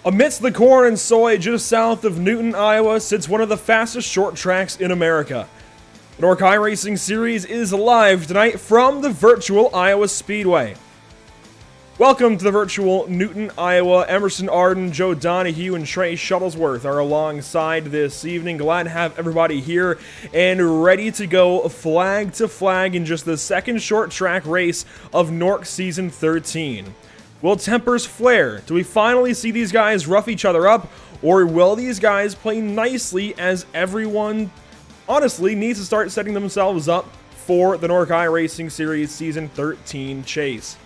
Amidst the corn and soy just south of Newton, Iowa, sits one of the fastest short tracks in America. The NORC iRacing Series is live tonight from the virtual Iowa Speedway. Welcome to the virtual Newton, Iowa. Emerson Arden, Joe Donahue, and Trey Shuttlesworth are alongside this evening. Glad to have everybody here and ready to go flag to flag in just the second short track race of NORC Season 13. Will tempers flare? Do we finally see these guys rough each other up? Or will these guys play nicely as everyone honestly needs to start setting themselves up for the NORC iRacing Series Season 13 chase?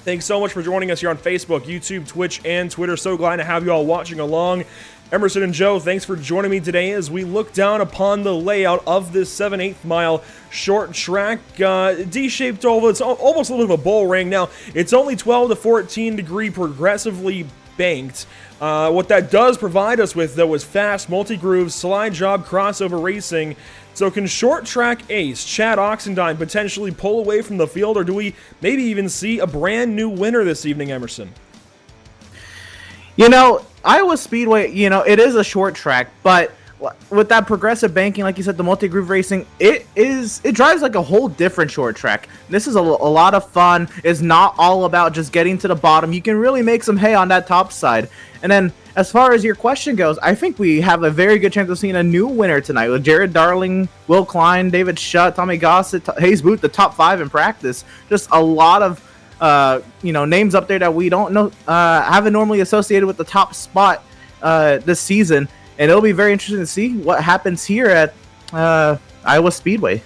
Thanks so much for joining us here on Facebook, YouTube, Twitch, and Twitter. So glad to have you all watching along. Emerson and Joe, thanks for joining me today as we look down upon the layout of this 7/8 mile short track. D-shaped oval, it's almost a little bit of a bull ring. Now, it's only 12 to 14 degree progressively banked. What that does provide us with, though, is fast, multi-groove, slide job, crossover racing. So can short track ace Chad Oxendine potentially pull away from the field, or do we maybe even see a brand new winner this evening, Emerson? You know, Iowa Speedway, it is a short track, but with that progressive banking, like you said, the multi-groove racing, it drives like a whole different short track. This is a lot of fun. It's not all about just getting to the bottom. You can really make some hay on that top side. And then as far as your question goes, I think we have a very good chance of seeing a new winner tonight with Jared Darling, Will Klein, David Shutt, Tommy Gossett, Hayes Booth, the top 5 in practice. Just a lot of names up there that we don't know, haven't normally associated with the top spot this season. And it'll be very interesting to see what happens here at Iowa Speedway.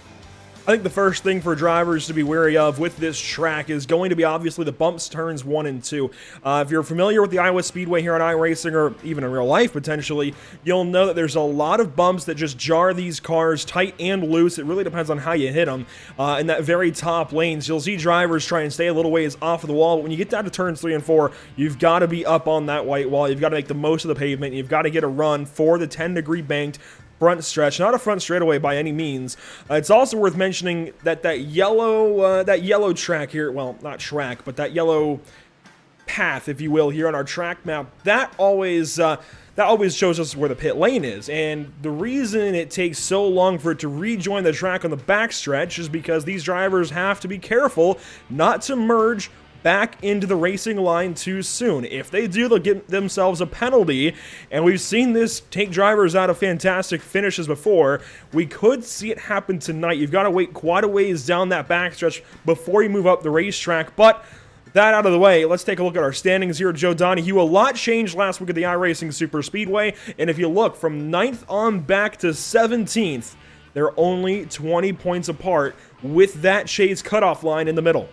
I think the first thing for drivers to be wary of with this track is going to be obviously the bumps, turns 1 and 2. If you're familiar with the Iowa Speedway here on iRacing, or even in real life potentially, you'll know that there's a lot of bumps that just jar these cars tight and loose. It really depends on how you hit them. In that very top lanes, you'll see drivers try and stay a little ways off of the wall. But when you get down to turns 3 and 4, you've got to be up on that white wall. You've got to make the most of the pavement. You've got to get a run for the 10-degree banked front stretch, not a front straightaway by any means. It's also worth mentioning that that yellow track here, well, not track, but that yellow path, if you will, here on our track map, that always shows us where the pit lane is. And the reason it takes so long for it to rejoin the track on the backstretch is because these drivers have to be careful not to merge back into the racing line too soon. If they do, they'll get themselves a penalty, and we've seen this take drivers out of fantastic finishes before. We could see it happen tonight. You've got to wait quite a ways down that backstretch before you move up the racetrack, but that out of the way, let's take a look at our standings here. Joe Donahue, a lot changed last week at the iRacing Super Speedway, and if you look from 9th on back to 17th, they're only 20 points apart with that Chase cutoff line in the middle.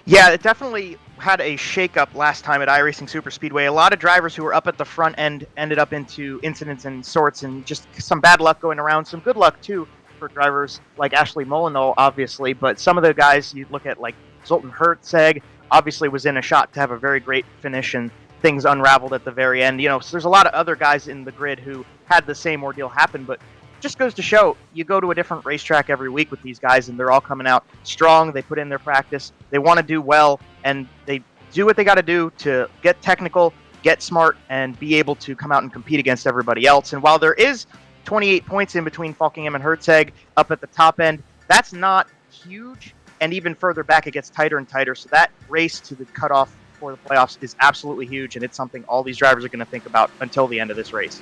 Yeah, it definitely had a shake-up last time at iRacing Super Speedway. A lot of drivers who were up at the front end ended up into incidents and sorts, and just some bad luck going around. Some good luck, too, for drivers like Ashley Molinol, obviously. But some of the guys you look at, like Zoltan Hertzeg, obviously was in a shot to have a very great finish, and things unraveled at the very end. So there's a lot of other guys in the grid who had the same ordeal happen, but just goes to show, you go to a different racetrack every week with these guys, and they're all coming out strong. They put in their practice, they want to do well, and they do what they got to do to get technical, get smart, and be able to come out and compete against everybody else. And while there is 28 points in between Falkingham and Hertzeg up at the top end, that's not huge, and even further back it gets tighter and tighter. So that race to the cutoff for the playoffs is absolutely huge, and it's something all these drivers are going to think about until the end of this race.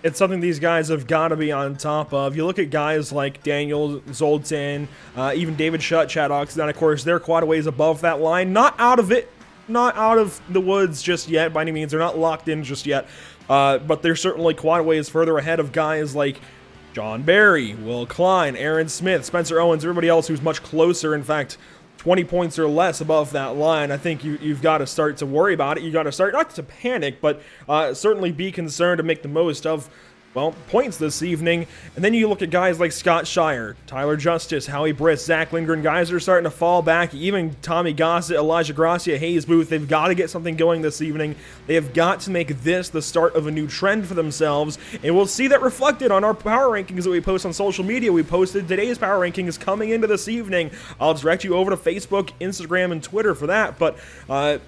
It's something these guys have got to be on top of. You look at guys like Daniel Zoltan, even David Shutt, Chad Oxendine, of course, they're quite a ways above that line. Not out of the woods just yet, by any means. They're not locked in just yet. But they're certainly quite a ways further ahead of guys like John Barry, Will Klein, Aaron Smith, Spencer Owens, everybody else who's much closer. In fact, 20 points or less above that line. I think you've got to start to worry about it. You've got to start, not to panic, but certainly be concerned to make the most of well, points this evening. And then you look at guys like Scott Shire, Tyler Justice, Howie Briss, Zach Lindgren, guys that are starting to fall back. Even Tommy Gossett, Elijah Gracia, Hayes Booth, they've got to get something going this evening. They have got to make this the start of a new trend for themselves. And we'll see that reflected on our power rankings that we post on social media. We posted today's power rankings coming into this evening. I'll direct you over to Facebook, Instagram, and Twitter for that. But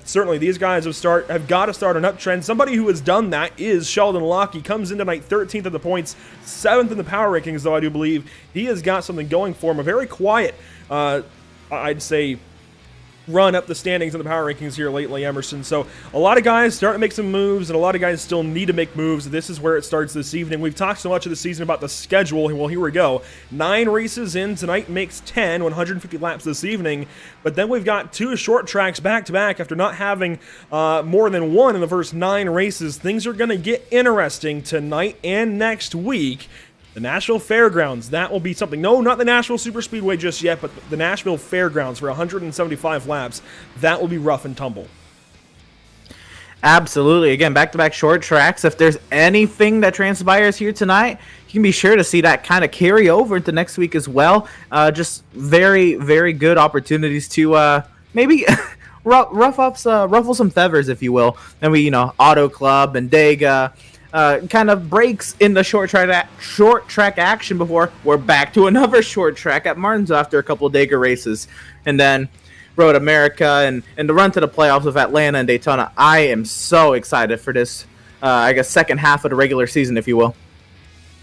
certainly these guys have got to start an uptrend. Somebody who has done that is Sheldon Locke. He comes in tonight 13th of the points, 7th in the power rankings, though I do believe he has got something going for him. A very quiet, I'd say, run up the standings in the power rankings here lately, Emerson. So a lot of guys starting to make some moves, and a lot of guys still need to make moves. This is where it starts this evening. We've talked so much of the season about the schedule. Well, here we go. 9 races in. Tonight makes 10, 150 laps this evening. But then we've got 2 short tracks back-to-back after not having more than 1 in the first 9 races. Things are going to get interesting tonight and next week. The Nashville Fairgrounds, that will be something. No, not the Nashville Superspeedway just yet, but the Nashville Fairgrounds for 175 laps. That will be rough and tumble. Absolutely. Again, back-to-back short tracks. If there's anything that transpires here tonight, you can be sure to see that kind of carry over into next week as well. Just very, very good opportunities to maybe ruffle some feathers, if you will. And we, Auto Club and Dega. Kind of breaks in the short track action before we're back to another short track at Martinsville after a couple of Dega races, and then Road America and the run to the playoffs of Atlanta and Daytona. I am so excited for this, second half of the regular season, if you will.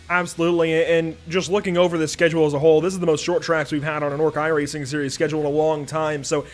Absolutely, and just looking over the schedule as a whole, this is the most short tracks we've had on an NORC iRacing series schedule in a long time. So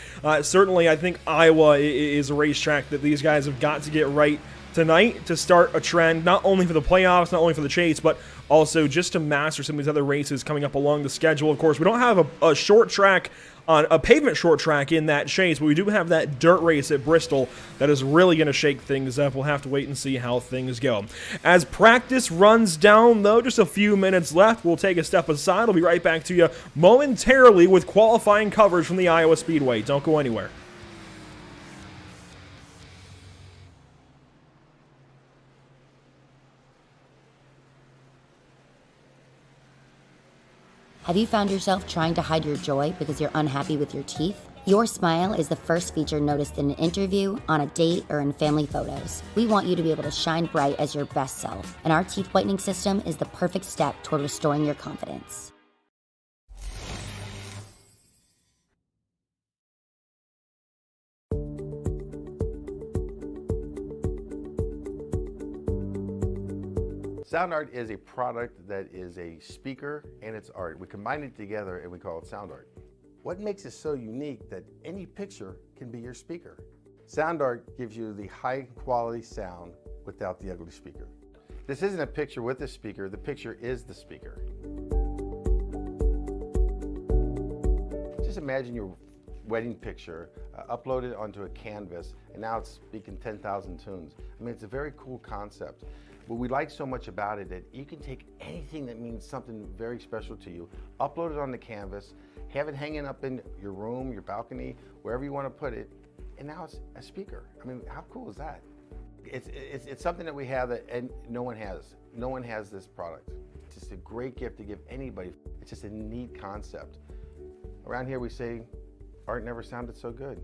certainly I think Iowa is a racetrack that these guys have got to get right tonight to start a trend, not only for the playoffs, not only for the chase, but also just to master some of these other races coming up along the schedule. Of course, we don't have a short track, on a pavement short track in that chase, but we do have that dirt race at Bristol that is really going to shake things up. We'll have to wait and see how things go. As practice runs down, though, just a few minutes left, we'll take a step aside. We'll be right back to you momentarily with qualifying coverage from the Iowa Speedway. Don't go anywhere. Have you found yourself trying to hide your joy because you're unhappy with your teeth? Your smile is the first feature noticed in an interview, on a date, or in family photos. We want you to be able to shine bright as your best self, and our teeth whitening system is the perfect step toward restoring your confidence. Sound art is a product that is a speaker and it's art. We combine it together and we call it sound art. What makes it so unique that any picture can be your speaker? Sound art gives you the high quality sound without the ugly speaker. This isn't a picture with a speaker, the picture is the speaker. Just imagine your wedding picture uploaded onto a canvas and now it's speaking 10,000 tunes. I mean, it's a very cool concept. What we like so much about it that you can take anything that means something very special to you, upload it on the canvas, have it hanging up in your room, your balcony, wherever you want to put it, and now it's a speaker. I mean, how cool is that? It's something that we have that and no one has. No one has this product. It's just a great gift to give anybody. It's just a neat concept. Around here we say, art never sounded so good.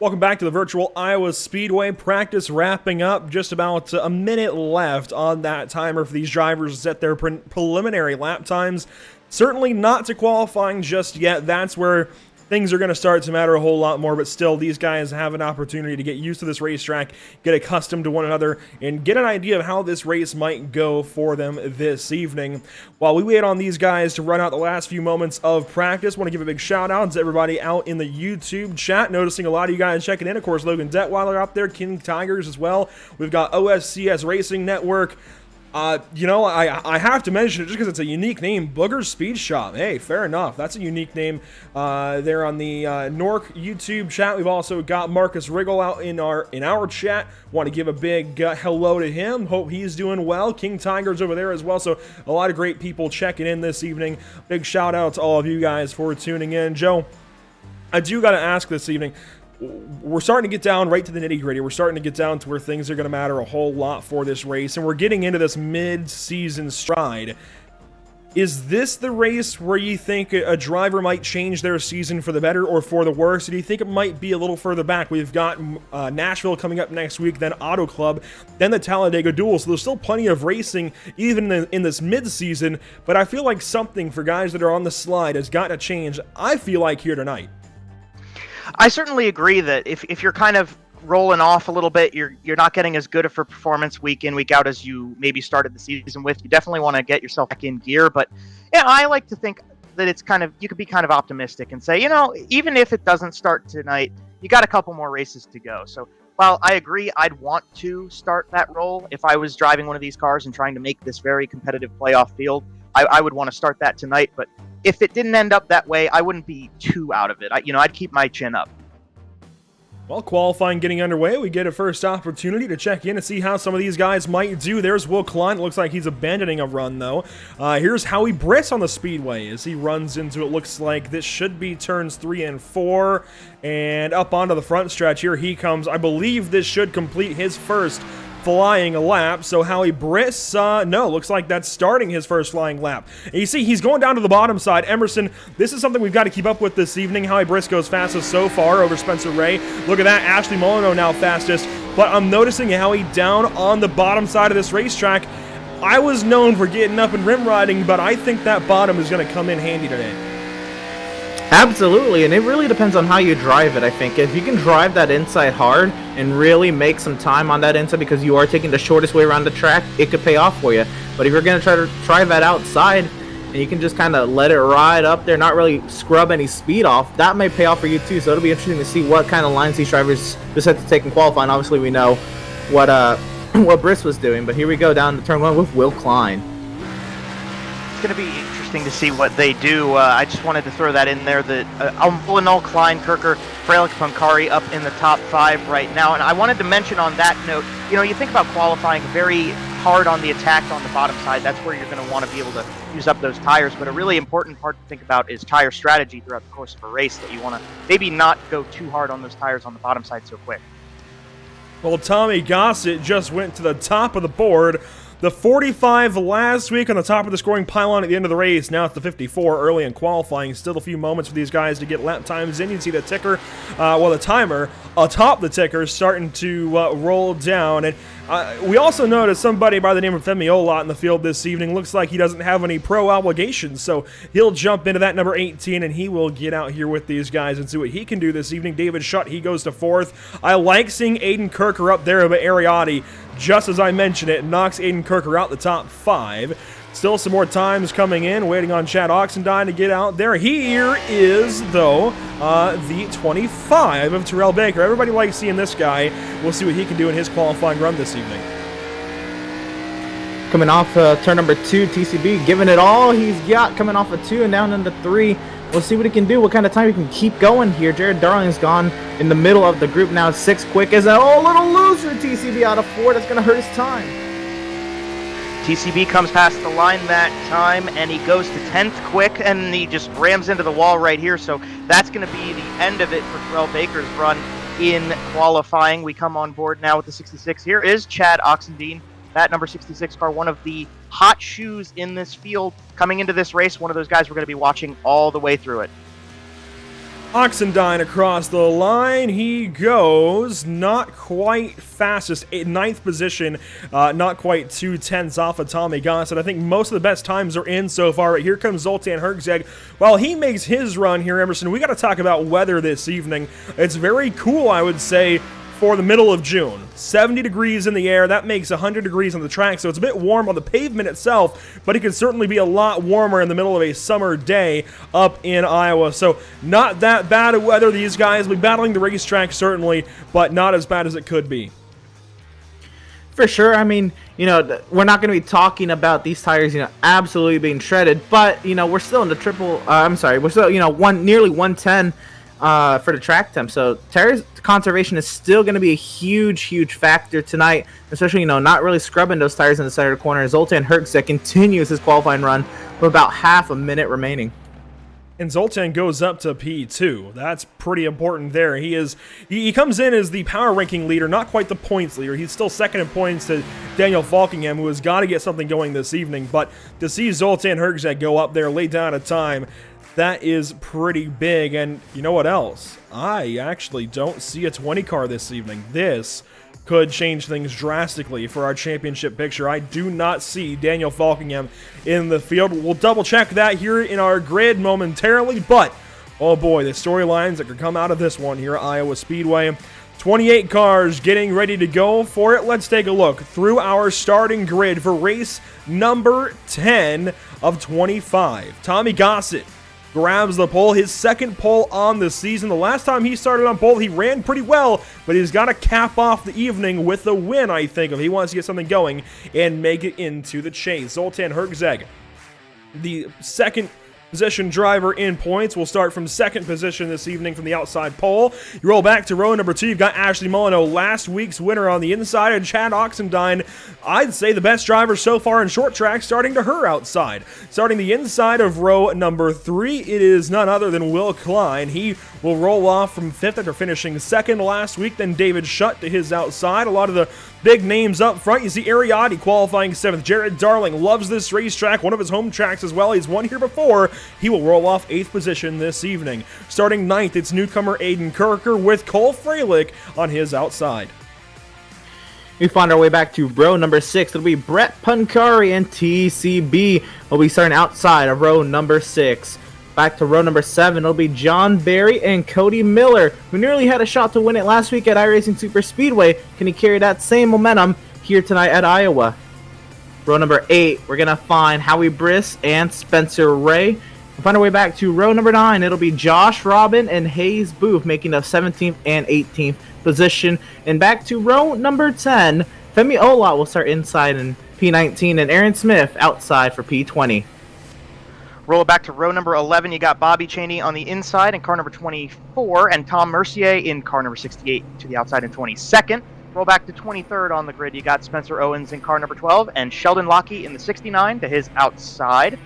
Welcome back to the virtual Iowa Speedway. Practice wrapping up, just about a minute left on that timer for these drivers to set their preliminary lap times. Certainly not to qualifying just yet. That's where things are going to start to matter a whole lot more, but still, these guys have an opportunity to get used to this racetrack, get accustomed to one another, and get an idea of how this race might go for them this evening. While we wait on these guys to run out the last few moments of practice, I want to give a big shout out to everybody out in the YouTube chat. Noticing a lot of you guys checking in. Of course, Logan Detweiler out there, King Tigers as well. We've got OSCS Racing Network, You know, I have to mention it just because it's a unique name, Booger's Speed Shop. Hey, fair enough. That's a unique name there on the NORC YouTube chat. We've also got Marcus Riggle out in our chat. Want to give a big hello to him. Hope he's doing well. King Tiger's over there as well. So a lot of great people checking in this evening. Big shout out to all of you guys for tuning in. Joe, I do got to ask this evening. We're starting to get down right to the nitty-gritty. We're starting to get down to where things are going to matter a whole lot for this race, and we're getting into this mid-season stride. Is this the race where you think a driver might change their season for the better or for the worse? Or do you think it might be a little further back? We've got Nashville coming up next week, then Auto Club, then the Talladega Duel, so there's still plenty of racing even in this mid-season, but I feel like something for guys that are on the slide has got to change, I feel like, here tonight. I certainly agree that if you're kind of rolling off a little bit, you're not getting as good of a performance week in, week out as you maybe started the season with. You definitely want to get yourself back in gear. But yeah, I like to think that it's kind of, you could be kind of optimistic and say, you know, even if it doesn't start tonight, you got a couple more races to go. So while I agree, I'd want to start that roll if I was driving one of these cars and trying to make this very competitive playoff field. I would want to start that tonight, but if it didn't end up that way, I wouldn't be too out of it. I'd keep my chin up. Well, qualifying getting underway, we get a first opportunity to check in and see how some of these guys might do. There's Will Klein. It looks like he's abandoning a run, though. Here's Howie Briss on the speedway as he runs into, it looks like this should be turns 3 and 4. And up onto the front stretch, here he comes. I believe this should complete his first flying lap. So Howie Briss, no, looks like that's starting his first flying lap. And you see, he's going down to the bottom side. Emerson, this is something we've got to keep up with this evening. Howie Briss goes fastest so far over Spencer Ray. Look at that, Ashley Molino now fastest. But I'm noticing Howie down on the bottom side of this racetrack. I was known for getting up and rim riding, but I think that bottom is going to come in handy today. Absolutely, and it really depends on how you drive it, I think. If you can drive that inside hard and really make some time on that inside because you are taking the shortest way around the track, it could pay off for you. But if you're going to try that outside and you can just kind of let it ride up there, not really scrub any speed off, that may pay off for you too. So it'll be interesting to see what kind of lines these drivers just have to take in qualifying. Obviously, we know what Briss was doing, but here we go down to turn 1 with Will Klein. It's going to be interesting to see what they do. I just wanted to throw that in there that Will Klein, Kirker, Freilich, Pancari up in the top 5 right now. And I wanted to mention on that note, you know, you think about qualifying very hard on the attack on the bottom side. That's where you're going to want to be able to use up those tires. But a really important part to think about is tire strategy throughout the course of a race, that you want to maybe not go too hard on those tires on the bottom side so quick. Well, Tommy Gossett just went to the top of the board. The 45 last week on the top of the scoring pylon at the end of the race. Now it's the 54 early in qualifying. Still a few moments for these guys to get lap times in. You can see the ticker, the timer atop the ticker starting to roll down. And we also noticed somebody by the name of Femi Olot in the field this evening. Looks like he doesn't have any pro obligations, so he'll jump into that number 18 and he will get out here with these guys and see what he can do this evening. David Schutt, he goes to 4th. I like seeing Aiden Kirker up there, but Ariotti, just as I mentioned it, knocks Aiden Kirker out the top 5. Still some more times coming in, waiting on Chad Oxendine to get out there. Here is, though, the 25 of Terrell Baker. Everybody likes seeing this guy. We'll see what he can do in his qualifying run this evening. Coming off turn number 2, TCB giving it all he's got, coming off of 2 and down into 3. We'll see what he can do, what kind of time he can keep going here. Jared Darling's gone in the middle of the group now. 6 quick is a little looser. TCB out of 4. That's going to hurt his time. TCB comes past the line that time, and he goes to 10th quick, and he just rams into the wall right here. So that's going to be the end of it for Terrell Baker's run in qualifying. We come on board now with the 66. Here is Chad Oxendine, that number 66 car, one of the hot shoes in this field coming into this race. One of those guys we're going to be watching all the way through it. Oxendine across the line. He goes not quite fastest, 9th position, not quite 2/10 off of Tommy Gossett. I think most of the best times are in so far. Here comes Zoltan Herzeg. While he makes his run here, Emerson, we got to talk about weather this evening. It's very cool, I would say, for the middle of June. 70 degrees in the air, that makes 100 degrees on the track, so it's a bit warm on the pavement itself, but it could certainly be a lot warmer in the middle of a summer day up in Iowa. So not that bad of weather. These guys will be battling the racetrack certainly, but not as bad as it could be. For sure. I mean, we're not going to be talking about these tires, absolutely being shredded, but, we're still in the we're still, nearly 110 for the track temp. So tire conservation is still going to be a huge factor tonight, especially, not really scrubbing those tires in the center of the corner. Zoltan Herczak continues his qualifying run with about half a minute remaining. And Zoltan goes up to P2. That's pretty important there. He comes in as the power ranking leader, not quite the points leader. He's still second in points to Daniel Falkingham, who has got to get something going this evening. But to see Zoltan Herczak go up there, lay down a time, that is pretty big. And you know what else? I actually don't see a 20 car this evening. This could change things drastically for our championship picture. I do not see Daniel Falkingham in the field. We'll double check that here in our grid momentarily, but oh boy, the storylines that could come out of this one here at Iowa Speedway. 28 cars getting ready to go for it. Let's take a look through our starting grid for race number 10 of 25. Tommy Gossett grabs the pole, his second pole on the season. The last time he started on pole, he ran pretty well, but he's got to cap off the evening with a win, I think, if he wants to get something going and make it into the chase. Zoltan Herczak, the second position driver in points, will start from second position this evening from the outside pole. You roll back to row number 2. You've got Ashley Molyneux, last week's winner on the inside, and Chad Oxendine, I'd say the best driver so far in short track, starting to her outside. Starting the inside of row number 3, it is none other than Will Klein. He will roll off from 5th after finishing 2nd last week. Then David Shutt to his outside. A lot of the big names up front. You see Ariotti qualifying 7th. Jared Darling loves this racetrack, one of his home tracks as well. He's won here before. He will roll off 8th position this evening. Starting 9th, it's newcomer Aiden Kirker with Cole Freilich on his outside. We find our way back to row number 6. It'll be Brett Pancari and TCB. We'll be starting outside of row number 6. Back to row number 7, it'll be John Barry and Cody Miller, who nearly had a shot to win it last week at iRacing Super Speedway. Can he carry that same momentum here tonight at Iowa? Row number 8, we're going to find Howie Briss and Spencer Ray. We'll find our way back to row number 9. It'll be Josh Robin and Hayes Booth making the 17th and 18th position. And back to row number 10, Femi Ola will start inside in P19 and Aaron Smith outside for P20. Roll it back to row number 11. You got Bobby Chaney on the inside in car number 24, and Tom Mercier in car number 68 to the outside in 22nd. Roll back to 23rd on the grid. You got Spencer Owens in car number 12, and Sheldon Lockie in the 69 to his outside.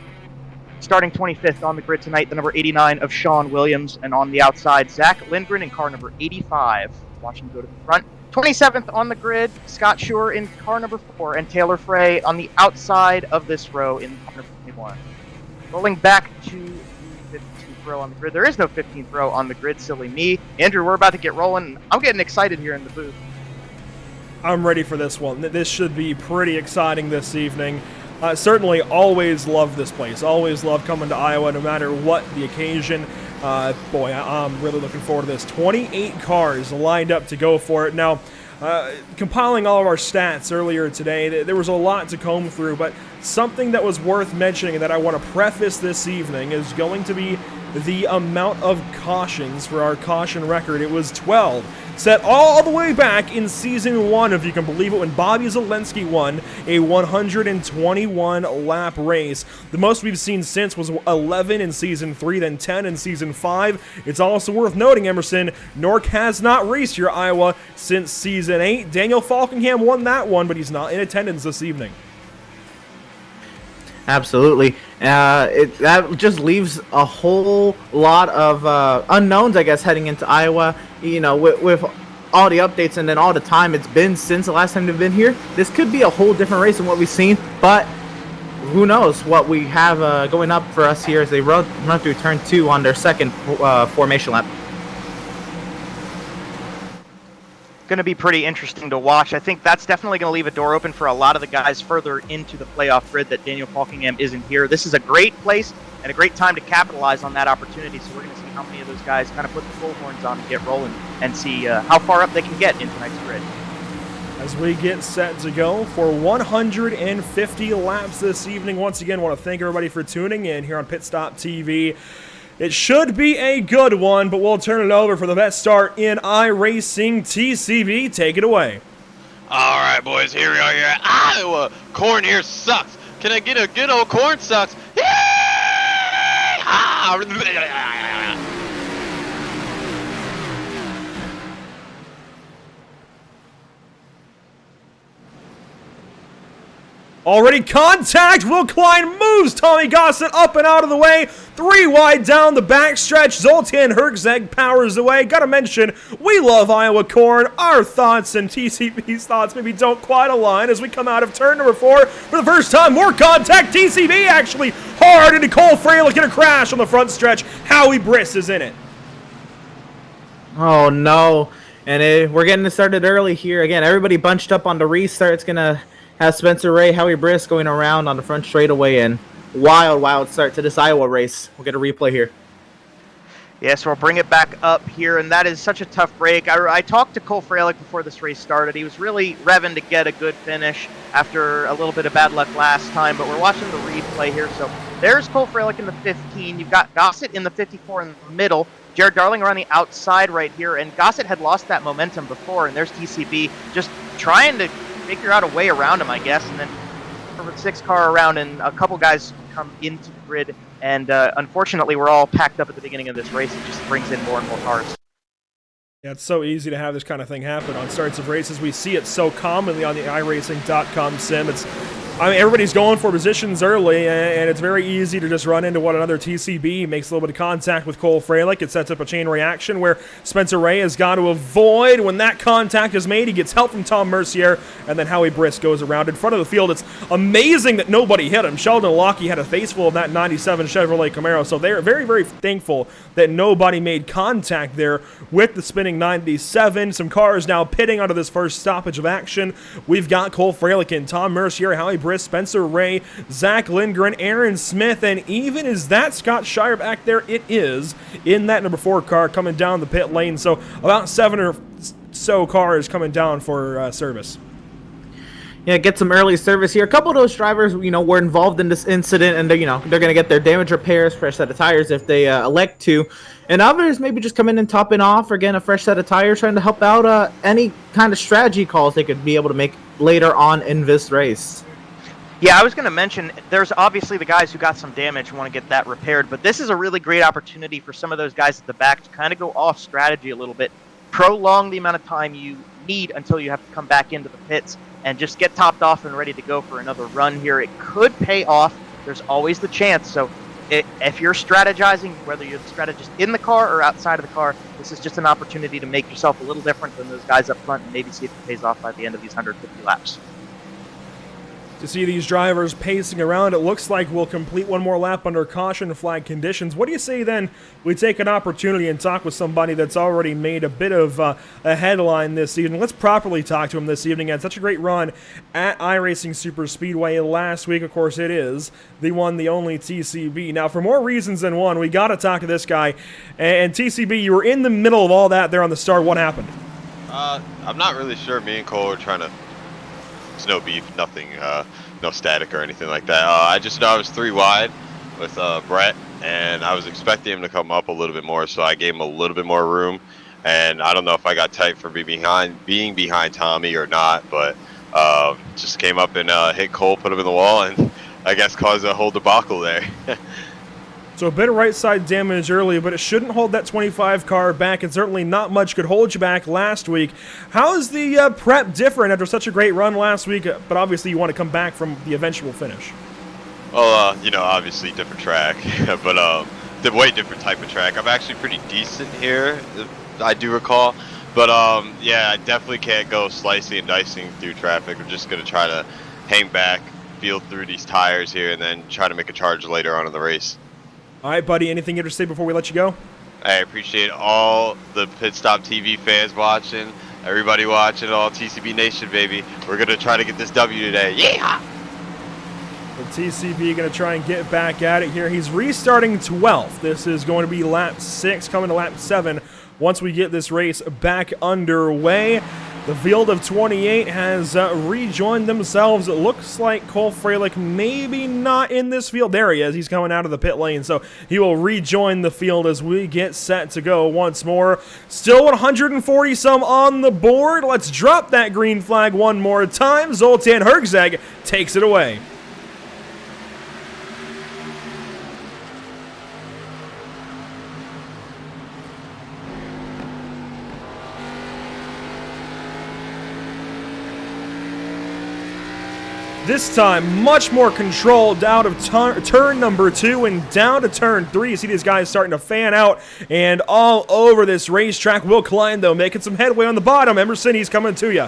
Starting 25th on the grid tonight, the number 89 of Sean Williams, and on the outside, Zach Lindgren in car number 85. Watch him go to the front. 27th on the grid, Scott Schur in car number 4, and Taylor Frey on the outside of this row in car number 21. Rolling back to the 15th row on the grid. There is no 15th row on the grid, silly me. Andrew, we're about to get rolling. I'm getting excited here in the booth. I'm ready for this one. This should be pretty exciting this evening. Certainly always love this place. Always love coming to Iowa no matter what the occasion. Boy, I'm really looking forward to this. 28 cars lined up to go for it. Now, compiling all of our stats earlier today, there was a lot to comb through, but something that was worth mentioning and that I want to preface this evening is going to be the amount of cautions for our caution record. It was 12, set all the way back in Season 1, if you can believe it, when Bobby Zelensky won a 121-lap race. The most we've seen since was 11 in Season 3, then 10 in Season 5. It's also worth noting, Emerson, NORC has not raced here at Iowa since Season 8. Daniel Falkingham won that one, but he's not in attendance this evening. Absolutely. That just leaves a whole lot of unknowns, I guess, heading into Iowa. With all the updates and then all the time it's been since the last time they've been here, this could be a whole different race than what we've seen. But who knows what we have going up for us here as they run through turn 2 on their second formation lap. Going to be pretty interesting to watch. I think that's definitely going to leave a door open for a lot of the guys further into the playoff grid that Daniel Falkingham isn't here. This is a great place and a great time to capitalize on that opportunity. So we're going to see how many of those guys kind of put the bullhorns on and get rolling and see how far up they can get in tonight's grid. As we get set to go for 150 laps this evening, once again, I want to thank everybody for tuning in here on STOPTV. It should be a good one, but we'll turn it over for the best start in iRacing. TCB, take it away. All right, boys, here we are here at Iowa. Corn here sucks. Can I get a good old corn sucks? Already contact. Will Klein moves Tommy Gossett up and out of the way. 3 wide down the backstretch. Zoltan Herzeg powers away. Gotta mention, we love Iowa corn. Our thoughts and TCB's thoughts maybe don't quite align as we come out of turn number 4 for the first time. More contact. TCB actually hard into Cole Freilich in a crash on the front stretch. Howie Briss is in it. Oh no, and we're getting it started early here. Again, everybody bunched up on the restart. It's gonna have Spencer Ray, Howie Briss going around on the front straightaway, and wild start to this Iowa race. We'll get a replay here. Yeah, so we'll bring it back up here, and that is such a tough break. I talked to Cole Freilich before this race started. He was really revving to get a good finish after a little bit of bad luck last time, but we're watching the replay here. So there's Cole Freilich in the 15. You've got Gossett in the 54 in the middle. Jared Darling around the outside right here, and Gossett had lost that momentum before, and there's TCB just trying to figure out a way around him, I guess, and then over the 6 car around, and a couple guys come into the grid, and unfortunately we're all packed up at the beginning of this race. It just brings in more and more cars. Yeah, it's so easy to have this kind of thing happen on starts of races. We see it so commonly on the iRacing.com sim. Everybody's going for positions early, and it's very easy to just run into one another. TCB makes a little bit of contact with Cole Freilich. It sets up a chain reaction where Spencer Ray has got to avoid. When that contact is made, he gets help from Tom Mercier, and then Howie Briss goes around in front of the field. It's amazing that nobody hit him. Sheldon Lockey had a face full of that 97 Chevrolet Camaro, so they're very, very thankful that nobody made contact there with the spinning 97. Some cars now pitting onto this first stoppage of action. We've got Cole Freilich and Tom Mercier, Howie Briss, Spencer Ray, Zach Lindgren, Aaron Smith, and even is that Scott Shire back there? It is in that number 4 car coming down the pit lane. So about 7 or so cars coming down for service. Yeah, get some early service here. A couple of those drivers, were involved in this incident, and they're going to get their damage repairs, fresh set of tires if they elect to. And others maybe just come in and topping off, or again, a fresh set of tires, trying to help out any kind of strategy calls they could be able to make later on in this race. Yeah, I was going to mention, there's obviously the guys who got some damage who want to get that repaired, but this is a really great opportunity for some of those guys at the back to kind of go off strategy a little bit, prolong the amount of time you need until you have to come back into the pits, and just get topped off and ready to go for another run here. It could pay off. There's always the chance. So if you're strategizing, whether you're the strategist in the car or outside of the car, this is just an opportunity to make yourself a little different than those guys up front and maybe see if it pays off by the end of these 150 laps. To see these drivers pacing around, it looks like we'll complete one more lap under caution flag conditions. What do you say then we take an opportunity and talk with somebody that's already made a bit of a headline this evening? Let's properly talk to him this evening. Had such a great run at iRacing Super Speedway last week. Of course, it is the one, the only TCB. Now, for more reasons than one, we got to talk to this guy. And TCB, you were in the middle of all that there on the start. What happened? I'm not really sure. Me and Cole were trying to... It's no beef, nothing, no static or anything like that. I just know I was 3 wide with Brett, and I was expecting him to come up a little bit more, so I gave him a little bit more room. And I don't know if I got tight for being behind Tommy or not, but just came up and hit Cole, put him in the wall, and I guess caused a whole debacle there. So a bit of right side damage early, but it shouldn't hold that 25 car back, and certainly not much could hold you back last week. How is the prep different after such a great run last week, but obviously you want to come back from the eventual finish? Well, obviously different track, but the way different type of track. I'm actually pretty decent here, I do recall, but yeah, I definitely can't go slicing and dicing through traffic. I'm just going to try to hang back, feel through these tires here, and then try to make a charge later on in the race. All right, buddy, anything you to say before we let you go? I appreciate all the Pit Stop TV fans watching, everybody watching, all TCB Nation, baby. We're going to try to get this W today. Yeah! The TCB going to try and get back at it here. He's restarting 12th. This is going to be lap 6, coming to lap 7 once we get this race back underway. The field of 28 has rejoined themselves. It looks like Cole Freilich maybe not in this field. There he is. He's coming out of the pit lane, so he will rejoin the field as we get set to go once more. Still 140 some on the board. Let's drop that green flag one more time. Zoltan Herzeg takes it away. This time, much more controlled out of turn number 2 and down to turn 3. You see these guys starting to fan out and all over this racetrack. Will Klein, though, making some headway on the bottom. Emerson, he's coming to you.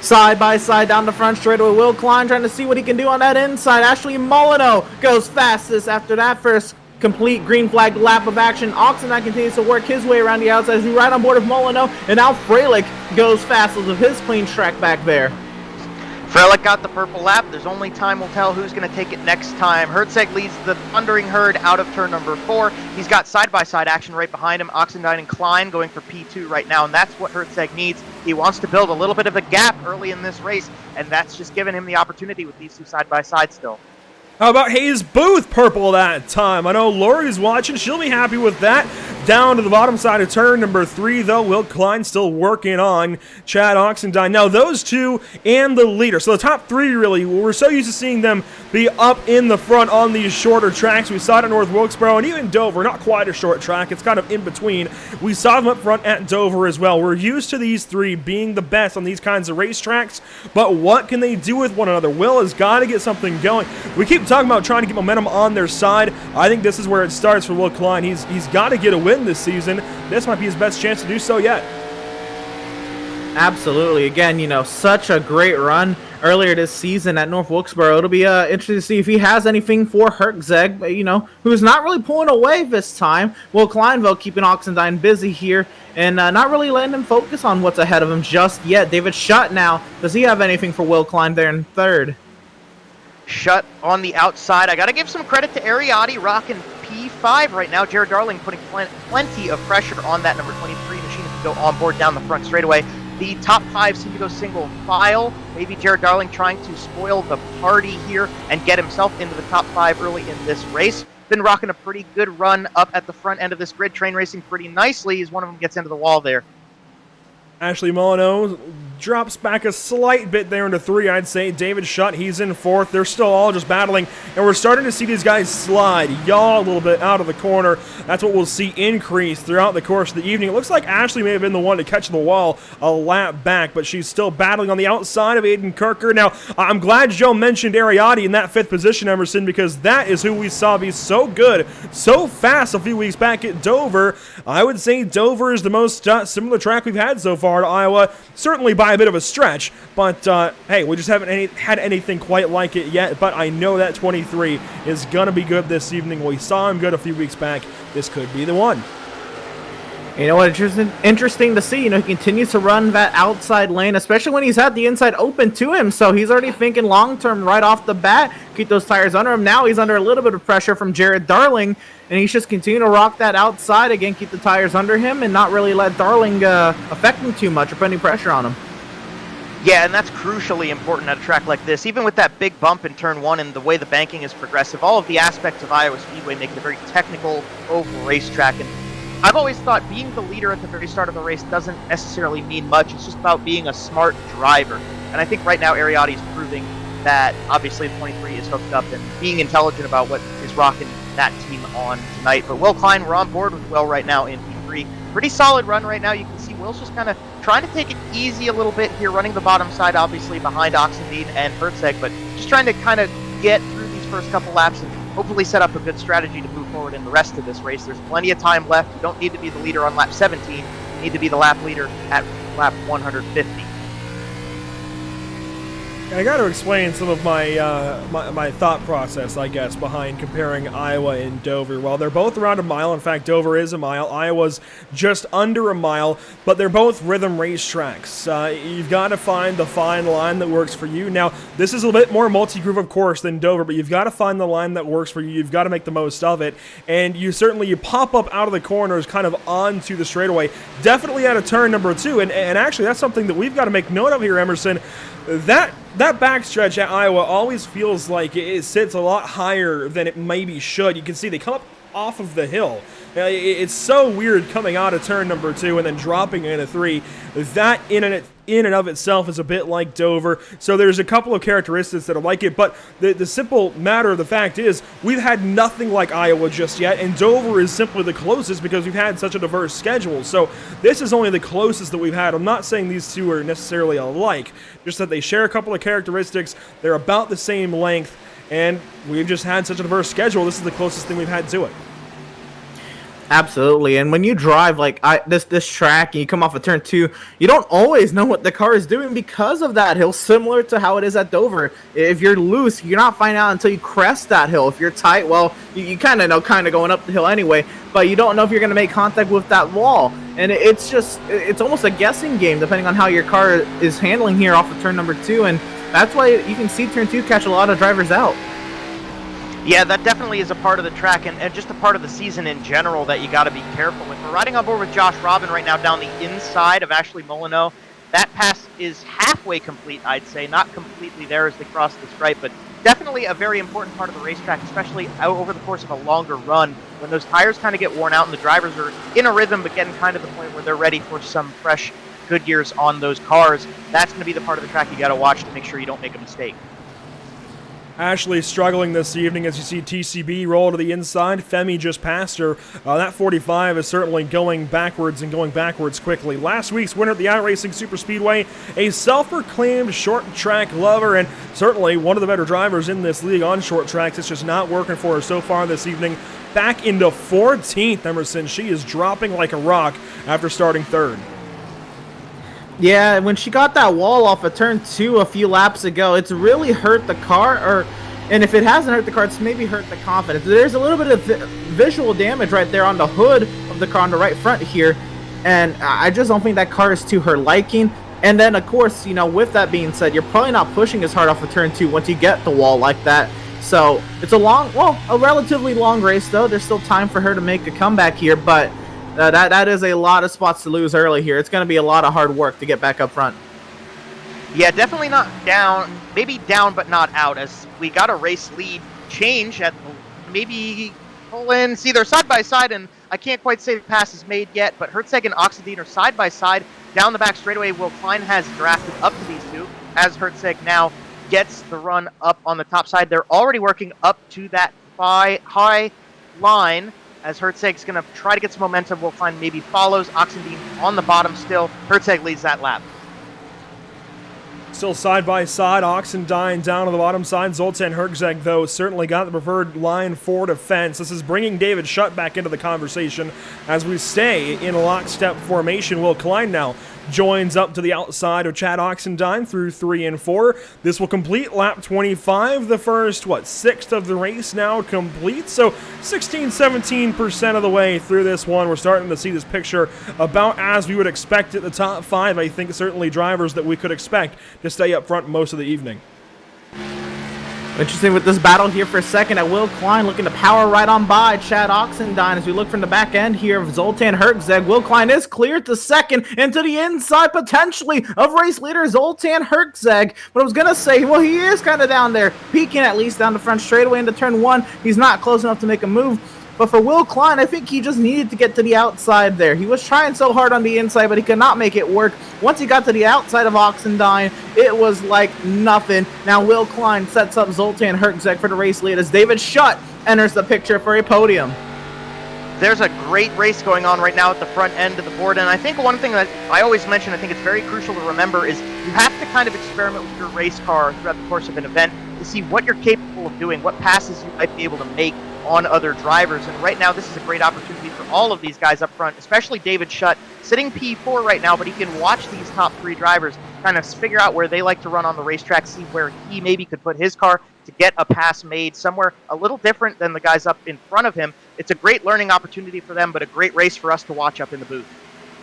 Side by side down the front straightaway. Will Klein trying to see what he can do on that inside. Ashley Molyneux goes fastest after that first complete green flag lap of action. Oxendine continues to work his way around the outside as we ride on board of Molyneux. And now Freilich goes fastest with his clean track back there. Freilich got the purple lap. There's only time will tell who's going to take it next time. Herzeg leads the Thundering Herd out of turn number 4. He's got side-by-side action right behind him. Oxendine and Klein going for P2 right now, and that's what Herzeg needs. He wants to build a little bit of a gap early in this race, and that's just giving him the opportunity with these two side-by-side still. How about Hayes Booth purple that time? I know Lori's watching. She'll be happy with that. Down to the bottom side of turn number 3, though. Will Klein still working on Chad Oxendine. Now, those two and the leader. So the top 3, really, we're so used to seeing them be up in the front on these shorter tracks. We saw it at North Wilkesboro and even Dover. Not quite a short track. It's kind of in between. We saw them up front at Dover as well. We're used to these 3 being the best on these kinds of racetracks. But what can they do with one another? Will has got to get something going. We keep talking about trying to get momentum on their side. I think this is where it starts for Will Klein. He's got to get a win this season. This might be his best chance to do so yet. Absolutely. Again, such a great run earlier this season at North Wilkesboro. It'll be interesting to see if he has anything for Herzeg, who's not really pulling away this time. Will Kleinville keeping Oxendine busy here and not really letting him focus on what's ahead of him just yet. David Schutt now. Does he have anything for Will Klein there in third? Schutt on the outside. I got to give some credit to Ariotti rocking P5 right now. Jared Darling putting plenty of pressure on that number 23 machine to go on board down the front straightaway. The top 5 seem to go single file. Maybe Jared Darling trying to spoil the party here and get himself into the top 5 early in this race. Been rocking a pretty good run up at the front end of this grid, train racing pretty nicely as one of them gets into the wall there. Ashley Molyneux drops back a slight bit there into 3, I'd say. David Schutt, he's in 4th. They're still all just battling, and we're starting to see these guys slide, yaw a little bit out of the corner. That's what we'll see increase throughout the course of the evening. It looks like Ashley may have been the one to catch the wall a lap back, but she's still battling on the outside of Aiden Kirker. Now, I'm glad Joe mentioned Ariotti in that 5th position, Emerson, because that is who we saw be so good, so fast a few weeks back at Dover. I would say Dover is the most similar track we've had so far to Iowa, certainly by a bit of a stretch, but hey, we just haven't had anything quite like it yet. But I know that 23 is gonna be good this evening. We saw him good a few weeks back. This could be the one. You know what? Interesting to see. He continues to run that outside lane, especially when he's had the inside open to him. So he's already thinking long term right off the bat. Keep those tires under him. Now he's under a little bit of pressure from Jared Darling, and he's just continue to rock that outside again. Keep the tires under him and not really let Darling affect him too much or put any pressure on him. Yeah, and that's crucially important at a track like this. Even with that big bump in turn 1 and the way the banking is progressive, all of the aspects of Iowa Speedway make it a very technical, oval racetrack. And I've always thought being the leader at the very start of the race doesn't necessarily mean much. It's just about being a smart driver. And I think right now Ariotti is proving that obviously the 23 is hooked up and being intelligent about what is rocking that team on tonight. But Will Klein, we're on board with Will right now in P3. Pretty solid run right now. You can see Will's just kind of trying to take it easy a little bit here, running the bottom side obviously behind Oxendine and Herzeg, but just trying to kind of get through these first couple laps and hopefully set up a good strategy to move forward in the rest of this race. There's plenty of time left. You don't need to be the leader on lap 17. You need to be the lap leader at lap 150. I got to explain some of my, my thought process, I guess, behind comparing Iowa and Dover. Well, they're both around a mile. In fact, Dover is a mile. Iowa's just under a mile, but they're both rhythm racetracks. You've got to find the fine line that works for you. Now, this is a bit more multi-groove, of course, than Dover, but you've got to find the line that works for you. You've got to make the most of it, and you pop up out of the corners kind of onto the straightaway, definitely at a turn number 2, and actually that's something that we've got to make note of here, Emerson. That backstretch at Iowa always feels like it sits a lot higher than it maybe should. You can see they come up off of the hill. It's so weird coming out of turn number 2 and then dropping into 3. That in and of itself is a bit like Dover. So there's a couple of characteristics that are like it, but the simple matter of the fact is we've had nothing like Iowa just yet, and Dover is simply the closest because we've had such a diverse schedule. So this is only the closest that we've had. I'm not saying these two are necessarily alike, just that they share a couple of characteristics. They're about the same length, and we've just had such a diverse schedule. This is the closest thing we've had to it. Absolutely, and when you drive like this track and you come off of turn 2, you don't always know what the car is doing because of that hill, similar to how it is at Dover. If you're loose, you're not finding out until you crest that hill. If you're tight, well, you kind of know going up the hill anyway, but you don't know if you're going to make contact with that wall. And it's almost a guessing game depending on how your car is handling here off of turn number 2, and that's why you can see turn 2 catch a lot of drivers out. Yeah, that definitely is a part of the track and just a part of the season in general that you got to be careful with. We're riding on board with Josh Robin right now down the inside of Ashley Molyneux. That pass is halfway complete, I'd say. Not completely there as they cross the stripe, but definitely a very important part of the racetrack, especially over the course of a longer run when those tires kind of get worn out and the drivers are in a rhythm but getting kind of the point where they're ready for some fresh Goodyears on those cars. That's going to be the part of the track you got to watch to make sure you don't make a mistake. Ashley struggling this evening as you see TCB roll to the inside. Femi just passed her. That 45 is certainly going backwards and going backwards quickly. Last week's winner at the iRacing Superspeedway, a self-proclaimed short track lover and certainly one of the better drivers in this league on short tracks. It's just not working for her so far this evening. Back into 14th, Emerson. She is dropping like a rock after starting 3rd. Yeah, when she got that wall off of turn 2 a few laps ago, it's really hurt the car, and if it hasn't hurt the car, it's maybe hurt the confidence. There's a little bit of visual damage right there on the hood of the car on the right front here, and I just don't think that car is to her liking. And then, of course, with that being said, you're probably not pushing as hard off of turn 2 once you get the wall like that. So it's a relatively long race, though. There's still time for her to make a comeback here, but that is a lot of spots to lose early here. It's going to be a lot of hard work to get back up front. Yeah, definitely not down. Maybe down, but not out, as we got a race lead change at maybe pull in. See, they're side by side, and I can't quite say the pass is made yet, but Hertzeg and Oxendine are side by side down the back straightaway. Will Klein has drafted up to these two as Hertzeg now gets the run up on the top side. They're already working up to that high line. As Hertzeg's going to try to get some momentum, Will Klein maybe follows. Oxendine on the bottom still. Hertzeg leads that lap. Still side by side, Oxendine down on the bottom side. Zoltan Hertzeg, though, certainly got the preferred line for defense. This is bringing David Schutt back into the conversation as we stay in a lockstep formation. Will Klein now joins up to the outside of Chad Oxendine through 3 and 4. This will complete lap 25, the first, 6th of the race now complete. So 16-17% of the way through this one. We're starting to see this picture about as we would expect at the top 5. I think certainly drivers that we could expect to stay up front most of the evening. Interesting with this battle here for a second at Will Klein looking to power right on by Chad Oxendine as we look from the back end here of Zoltan Hertzeg. Will Klein is cleared to second and to the inside potentially of race leader Zoltan Hertzeg. But I was going to say, well, he is kind of down there, peeking at least down the front straightaway into turn 1. He's not close enough to make a move. But for Will Klein, I think he just needed to get to the outside there. He was trying so hard on the inside, but he could not make it work. Once he got to the outside of Oxendine, it was like nothing. Now Will Klein sets up Zoltan Hertzeg for the race lead as David Schutt enters the picture for a podium. There's a great race going on right now at the front end of the board, and I think one thing that I always mention, I think it's very crucial to remember, is you have to kind of experiment with your race car throughout the course of an event to see what you're capable of doing, what passes you might be able to make on other drivers. And right now, this is a great opportunity for all of these guys up front, especially David Schutt, sitting P4 right now, but he can watch these top 3 drivers kind of figure out where they like to run on the racetrack, see where he maybe could put his car to get a pass made somewhere a little different than the guys up in front of him. It's a great learning opportunity for them, but a great race for us to watch up in the booth.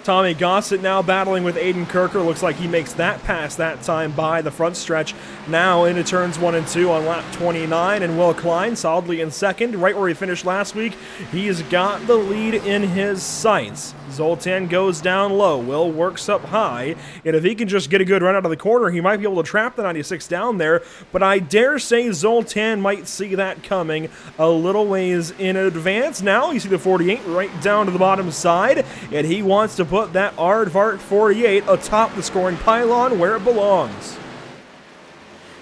Tommy Gossett now battling with Aiden Kirker. Looks like he makes that pass that time by the front stretch. Now into turns 1 and 2 on lap 29, and Will Klein solidly in second, right where he finished last week. He's got the lead in his sights. Zoltan goes down low. Will works up high, and if he can just get a good run out of the corner, he might be able to trap the 96 down there, but I dare say Zoltan might see that coming a little ways in advance. Now you see the 48 right down to the bottom side, and he wants to put that Aardvark 48 atop the scoring pylon where it belongs.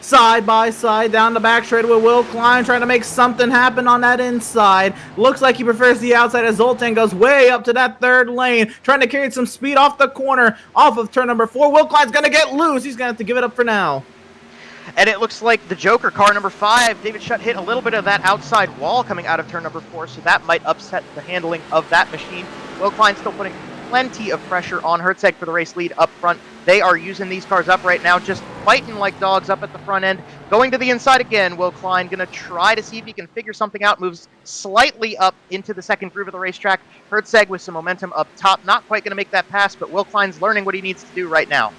Side by side down the back straight with Will Klein trying to make something happen on that inside. Looks like he prefers the outside as Zoltan goes way up to that third lane, trying to carry some speed off the corner, off of turn number 4. Will Klein's going to get loose. He's going to have to give it up for now. And it looks like the Joker car number 5, David Shutt, hit a little bit of that outside wall coming out of turn number 4, so that might upset the handling of that machine. Will Klein still putting plenty of pressure on Hertzeg for the race lead up front. They are using these cars up right now, just fighting like dogs up at the front end. Going to the inside again, Will Klein going to try to see if he can figure something out. Moves slightly up into the second groove of the racetrack. Hertzeg with some momentum up top. Not quite going to make that pass, but Will Klein's learning what he needs to do right now.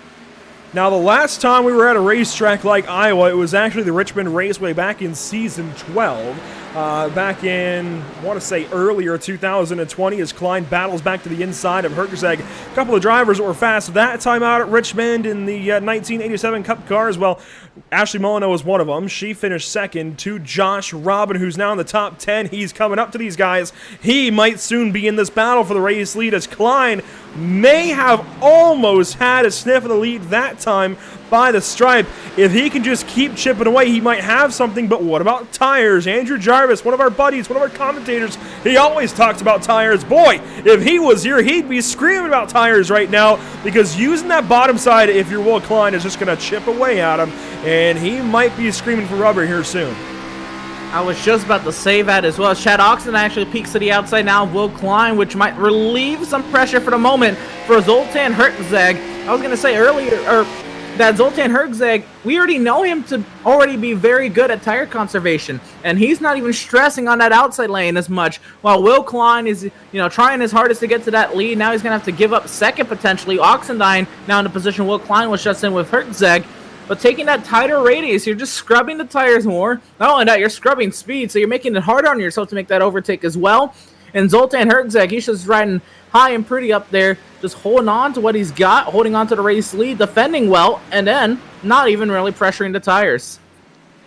Now, the last time we were at a racetrack like Iowa, it was actually the Richmond Raceway back in Season 12. Back in, I want to say earlier 2020, as Klein battles back to the inside of Hertzeg. A couple of drivers that were fast that time out at Richmond in the 1987 Cup cars. Well, Ashley Molyneux was one of them. She finished second to Josh Robin, who's now in the top 10. He's coming up to these guys. He might soon be in this battle for the race lead, as Klein may have almost had a sniff of the lead that time by the stripe. If he can just keep chipping away, he might have something. But what about tires? Andrew Jarvis, one of our buddies, one of our commentators, he always talks about tires. Boy, if he was here, he'd be screaming about tires right now, because using that bottom side, if you're Will Klein, is just going to chip away at him, and he might be screaming for rubber here soon. I was just about to say that as well. Chad Oxen actually peeks to the outside now of Will Klein, which might relieve some pressure for the moment for Zoltan Hertzeg. I was going to say earlier, that Zoltan Hertzeg, we already know him to already be very good at tire conservation, and he's not even stressing on that outside lane as much, while Will Klein is, trying his hardest to get to that lead. Now he's going to have to give up second potentially. Oxendine now in the position Will Klein was just in with Hertzeg. But taking that tighter radius, you're just scrubbing the tires more. Not only that, you're scrubbing speed, so you're making it harder on yourself to make that overtake as well. And Zoltan Hertzeg, he's just riding high and pretty up there, just holding on to what he's got, holding on to the race lead, defending well, and then not even really pressuring the tires.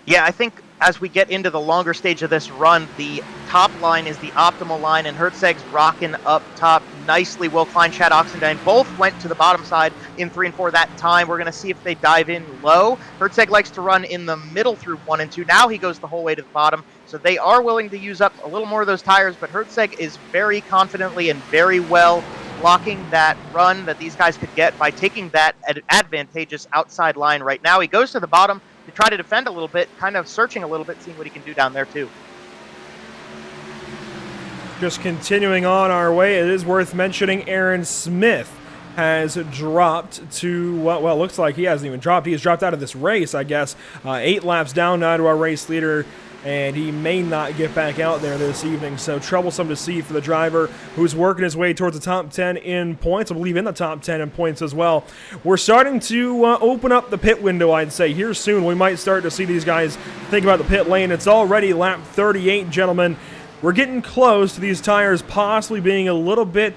Yeah, I think as we get into the longer stage of this run, the top line is the optimal line, and Hertzeg's rocking up top nicely. Will Klein, Chad Oxendine both went to the bottom side in 3 and 4 that time. We're going to see if they dive in low. Hertzeg likes to run in the middle through 1 and 2. Now he goes the whole way to the bottom, so they are willing to use up a little more of those tires, but Hertzeg is very confidently and very well blocking that run that these guys could get by taking that advantageous outside line right now. He goes to the bottom to try to defend a little bit, kind of searching a little bit, seeing what he can do down there too. Just continuing on our way, it is worth mentioning Aaron Smith has dropped to, well, looks like he hasn't even dropped. He has dropped out of this race, I guess. 8 laps down now to our race leader, and he may not get back out there this evening. So troublesome to see for the driver who's working his way towards the top 10 in points. I believe in the top 10 in points as well. We're starting to open up the pit window, I'd say. Here soon we might start to see these guys think about the pit lane. It's already lap 38, gentlemen. We're getting close to these tires possibly being a little bit,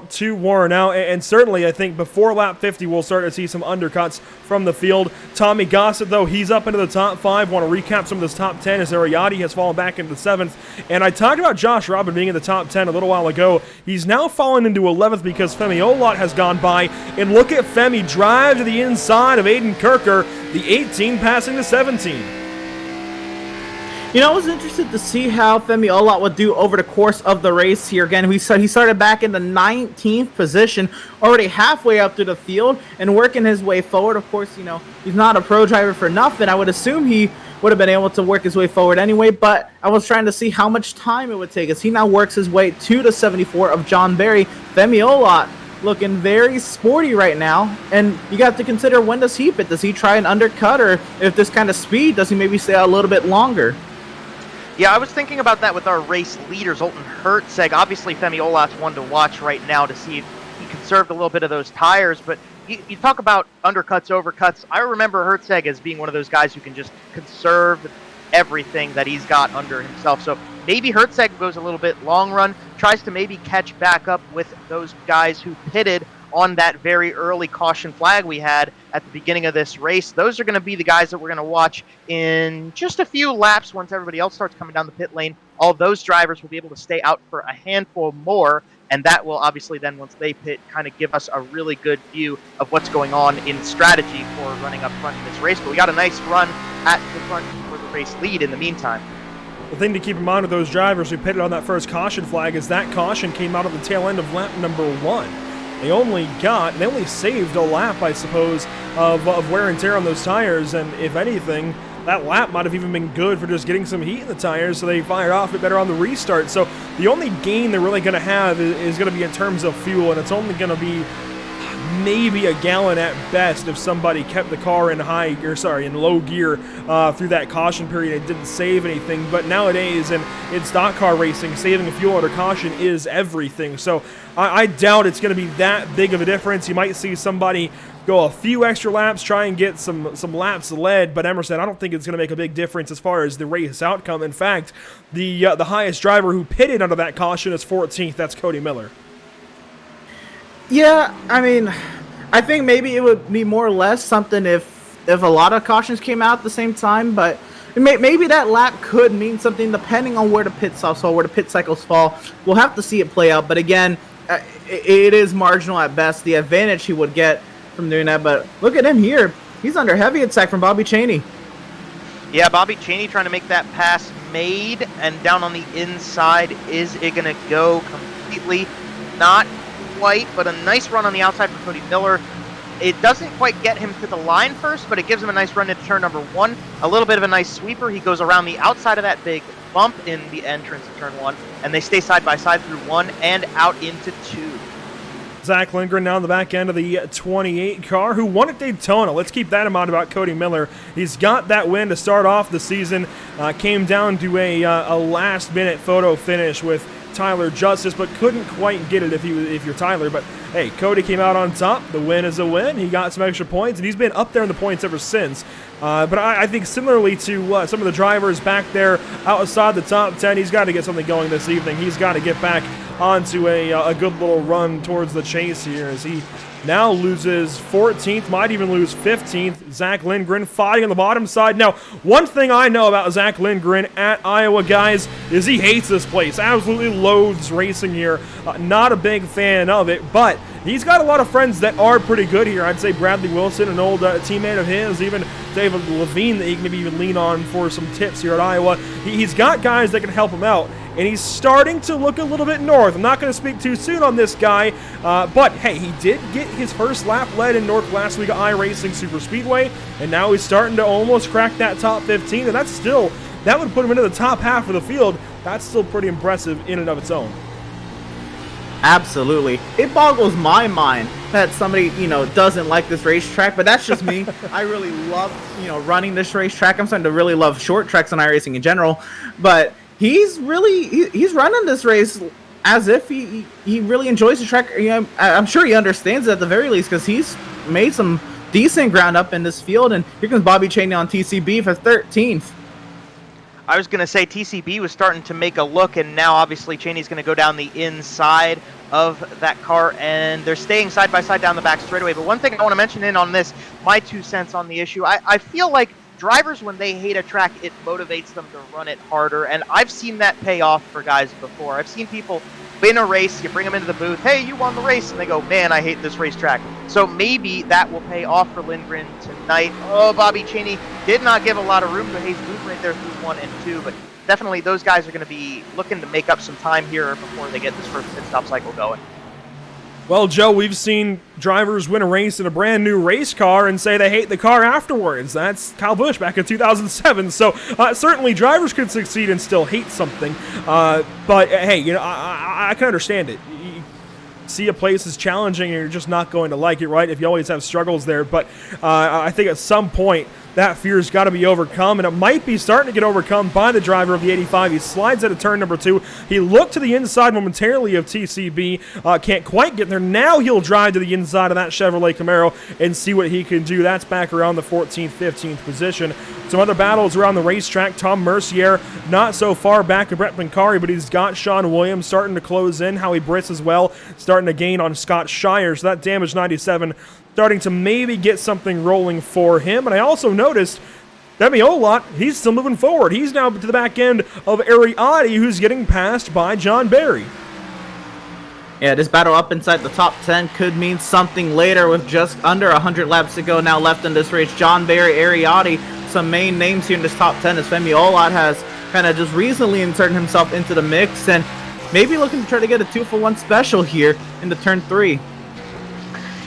too worn out. And certainly, I think before lap 50, we'll start to see some undercuts from the field. Tommy Gossett, though, he's up into the top 5. Want to recap some of this top 10 as Ariati has fallen back into the 7th. And I talked about Josh Robin being in the top 10 a little while ago. He's now fallen into 11th because Femi Olot has gone by. And look at Femi drive to the inside of Aiden Kirker, the 18 passing the 17. I was interested to see how Femi Olot would do over the course of the race here. Again, he started back in the 19th position, already halfway up through the field, and working his way forward. Of course, he's not a pro driver for nothing. I would assume he would have been able to work his way forward anyway, but I was trying to see how much time it would take as he now works his way to the 74 of John Berry. Femi Olot looking very sporty right now, and you got to consider, when does he pit? Does he try an undercut, or if this kind of speed, does he maybe stay out a little bit longer? Yeah, I was thinking about that with our race leader, Zoltan Hertzeg. Obviously, Femi Olat's one to watch right now to see if he conserved a little bit of those tires, but you talk about undercuts, overcuts. I remember Hertzeg as being one of those guys who can just conserve everything that he's got under himself. So maybe Hertzeg goes a little bit long run, tries to maybe catch back up with those guys who pitted on that very early caution flag we had at the beginning of this race. Those are going to be the guys that we're going to watch in just a few laps once everybody else starts coming down the pit lane. All those drivers will be able to stay out for a handful more, and that will obviously then, once they pit, kind of give us a really good view of what's going on in strategy for running up front in this race. But we got a nice run at the front for the race lead in the meantime. The thing to keep in mind with those drivers who pitted on that first caution flag is that caution came out of the tail end of lap number 1. They only saved a lap, I suppose, of wear and tear on those tires, and if anything, that lap might have even been good for just getting some heat in the tires, so they fired off a bit better on the restart. So the only gain they're really going to have is going to be in terms of fuel, and it's only going to be maybe a gallon at best if somebody kept the car in low gear through that caution period and didn't save anything. But nowadays, in stock car racing, saving fuel under caution is everything. So I doubt it's going to be that big of a difference. You might see somebody go a few extra laps, try and get some laps led, but Emerson, I don't think it's going to make a big difference as far as the race outcome. In fact, the highest driver who pitted under that caution is 14th. That's Cody Miller. Yeah, I mean, I think maybe it would be more or less something if a lot of cautions came out at the same time, but maybe that lap could mean something depending on where the pit stops fall, where the pit cycles fall. We'll have to see it play out, but again, it is marginal at best, the advantage he would get from doing that. But look at him here. He's under heavy attack from Bobby Chaney. Yeah, Bobby Chaney trying to make that pass made, and down on the inside, is it going to go completely? Not quite, but a nice run on the outside for Cody Miller. It doesn't quite get him to the line first, but it gives him a nice run into turn number 1. A little bit of a nice sweeper. He goes around the outside of that big bump in the entrance of turn 1, and they stay side by side through 1 and out into 2. Zach Lindgren now on the back end of the 28 car, who won at Daytona. Let's keep that in mind about Cody Miller. He's got that win to start off the season. Came down to a last-minute photo finish with Tyler Justice, but couldn't quite get it if you're Tyler. But hey, Cody came out on top. The win is a win. He got some extra points, and he's been up there in the points ever since. But I think similarly to some of the drivers back there outside the top 10, he's got to get something going this evening. He's got to get back onto a good little run towards the chase here, as he now loses 14th, might even lose 15th. Zach Lindgren fighting on the bottom side. Now, one thing I know about Zach Lindgren at Iowa, guys, is he hates this place. Absolutely loathes racing here. Not a big fan of it, but he's got a lot of friends that are pretty good here. I'd say Bradley Wilson, an old teammate of his, even David Levine that he can maybe even lean on for some tips here at Iowa. He's got guys that can help him out, and he's starting to look a little bit north. I'm not going to speak too soon on this guy, but hey, he did get his first lap led in North last week at iRacing Super Speedway, and now he's starting to almost crack that top 15, and that would put him into the top half of the field. That's still pretty impressive in and of its own. Absolutely. It boggles my mind that somebody, doesn't like this racetrack, but that's just me. I really love, running this racetrack. I'm starting to really love short tracks on iRacing in general, but he's running this race as if he really enjoys the track. I'm sure he understands it at the very least, because he's made some decent ground up in this field, and here comes Bobby Chaney on TCB for 13th. I was going to say TCB was starting to make a look, and now obviously Chaney's going to go down the inside of that car, and they're staying side by side down the back straightaway. But one thing I want to mention in on this, my 2 cents on the issue, I feel like drivers, when they hate a track, it motivates them to run it harder, and I've seen that pay off for guys before. I've seen people win a race, you bring them into the booth, hey, you won the race, and they go, man, I hate this racetrack. So maybe that will pay off for Lindgren tonight. Oh, Bobby Chaney did not give a lot of room to Hayes Booth right there through 1 and 2, but definitely those guys are going to be looking to make up some time here before they get this first pit stop cycle going. Well, Joe, we've seen drivers win a race in a brand new race car and say they hate the car afterwards. That's Kyle Busch back in 2007. So certainly drivers could succeed and still hate something. But hey, I can understand it. see a place is challenging and you're just not going to like it, right? If you always have struggles there. But I think at some point, that fear's got to be overcome, and it might be starting to get overcome by the driver of the 85. He slides out of turn number 2. He looked to the inside momentarily of TCB. Can't quite get there. Now he'll drive to the inside of that Chevrolet Camaro and see what he can do. That's back around the 14th, 15th position. Some other battles around the racetrack. Tom Mercier not so far back of Brett Pancari, but he's got Sean Williams starting to close in. Howie Britz as well, starting to gain on Scott Shire. So that damage 97 starting to maybe get something rolling for him. And I also noticed Demi Olot, he's still moving forward. He's now to the back end of Ariati, who's getting passed by John Barry. Yeah, this battle up inside the top 10 could mean something later with just under 100 laps to go now left in this race. John Barry, Ariati, some main names here in this top 10 as Femi Olot has kind of just recently inserted himself into the mix and maybe looking to try to get a 2-for-1 special here in the turn 3.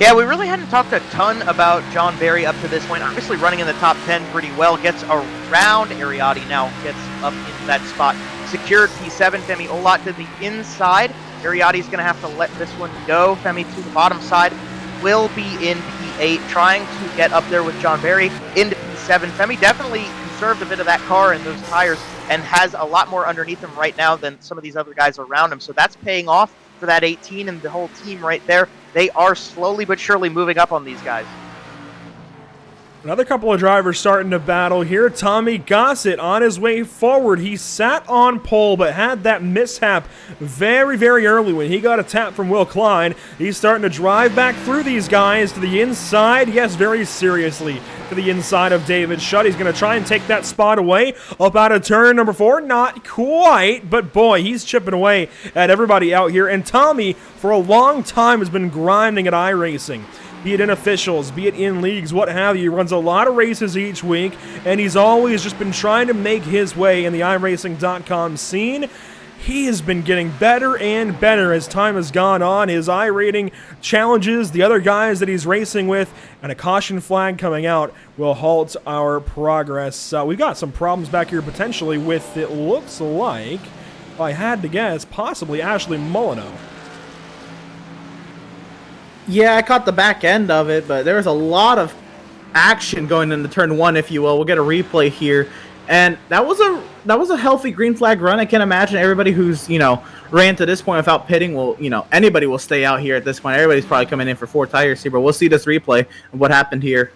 Yeah, we really hadn't talked a ton about John Barry up to this point. Obviously running in the top 10 pretty well. Gets around Ariati now. Gets up into that spot. Secured P7. Femi Olot to the inside. Ariati's going to have to let this one go. Femi to the bottom side. Will be in P8. Trying to get up there with John Barry into P7. Femi definitely conserved a bit of that car and those tires and has a lot more underneath him right now than some of these other guys around him. So that's paying off for that 18 and the whole team right there. They are slowly but surely moving up on these guys. Another couple of drivers starting to battle here. Tommy Gossett on his way forward. He sat on pole but had that mishap very, very early when he got a tap from Will Klein. He's starting to drive back through these guys to the inside. Yes, very seriously to the inside of David Shutt. He's going to try and take that spot away up out of turn number 4. Not quite, but boy, he's chipping away at everybody out here. And Tommy, for a long time, has been grinding at iRacing. Be it in officials, be it in leagues, what have you. He runs a lot of races each week, and he's always just been trying to make his way in the iRacing.com scene. He has been getting better and better as time has gone on. His iRating challenges, the other guys that he's racing with, and a caution flag coming out will halt our progress. We've got some problems back here potentially with, it looks like, if I had to guess, possibly Ashley Molyneux. Yeah, I caught the back end of it, but there was a lot of action going into turn 1, if you will. We'll get a replay here. And that was a healthy green flag run. I can't imagine everybody who's, ran to this point without pitting will, anybody will stay out here at this point. Everybody's probably coming in for 4 tires here, but we'll see this replay of what happened here.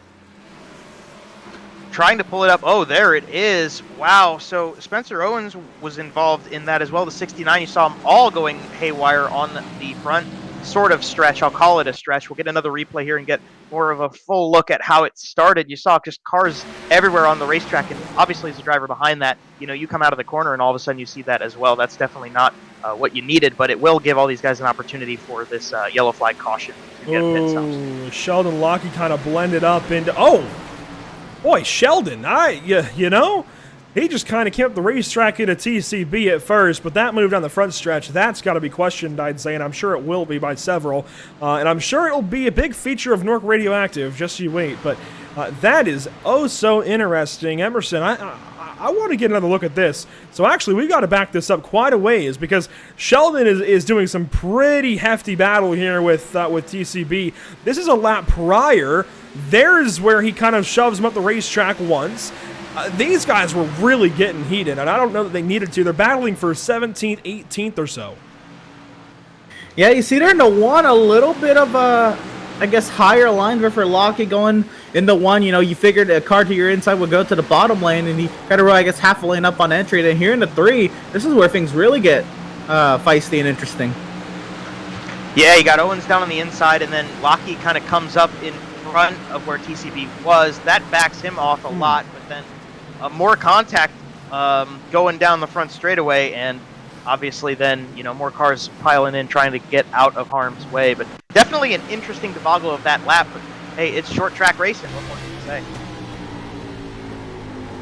Trying to pull it up. Oh, there it is. Wow. So Spencer Owens was involved in that as well. The 69, you saw them all going haywire on the front sort of stretch. I'll call it a stretch. We'll get another replay here and get more of a full look at how it started. You saw just cars everywhere on the racetrack, and obviously as a driver behind that, you come out of the corner and all of a sudden you see that as well. That's definitely not what you needed, but it will give all these guys an opportunity for this yellow flag caution to get pit stops. Sheldon Lockie kind of blended up into, boy, Sheldon, he just kind of kept the racetrack at a TCB at first, but that move down the front stretch, that's got to be questioned, I'd say, and I'm sure it will be by several. And I'm sure it'll be a big feature of NORC Radioactive, just you wait. But that is so interesting. Emerson, I want to get another look at this. So actually, we've got to back this up quite a ways because Sheldon is doing some pretty hefty battle here with TCB. This is a lap prior. There's where he kind of shoves him up the racetrack once. These guys were really getting heated, and I don't know that they needed to. They're battling for 17th, 18th or so. Yeah, you see there in the 1, a little bit of a, higher line for Lockie going in the 1. You figured a car to your inside would go to the bottom lane, and he got to roll, half a lane up on entry. Then here in the 3, this is where things really get feisty and interesting. Yeah, you got Owens down on the inside, and then Lockie kind of comes up in front of where TCB was. That backs him off a lot, but then more contact going down the front straightaway, and obviously then more cars piling in trying to get out of harm's way. But definitely an interesting debacle of that lap. But hey, it's short track racing. What more can you say?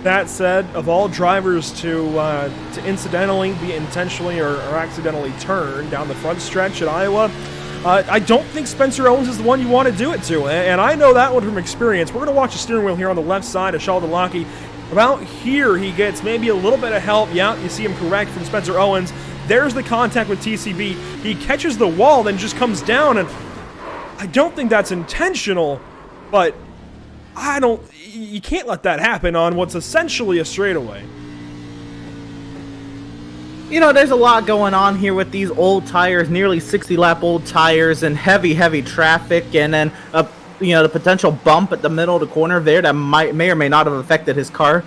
That said, of all drivers to incidentally be intentionally or accidentally turned down the front stretch at Iowa, I don't think Spencer Owens is the one you want to do it to, and I know that one from experience. We're going to watch the steering wheel here on the left side of Sheldon Lockie. About here, he gets maybe a little bit of help. Yeah, you see him correct from Spencer Owens. There's the contact with TCB. He catches the wall, then just comes down, and I don't think that's intentional, but you can't let that happen on what's essentially a straightaway. You know, there's a lot going on here with these old tires, nearly 60-lap old tires, and heavy traffic, and then the potential bump at the middle of the corner there that may or may not have affected his car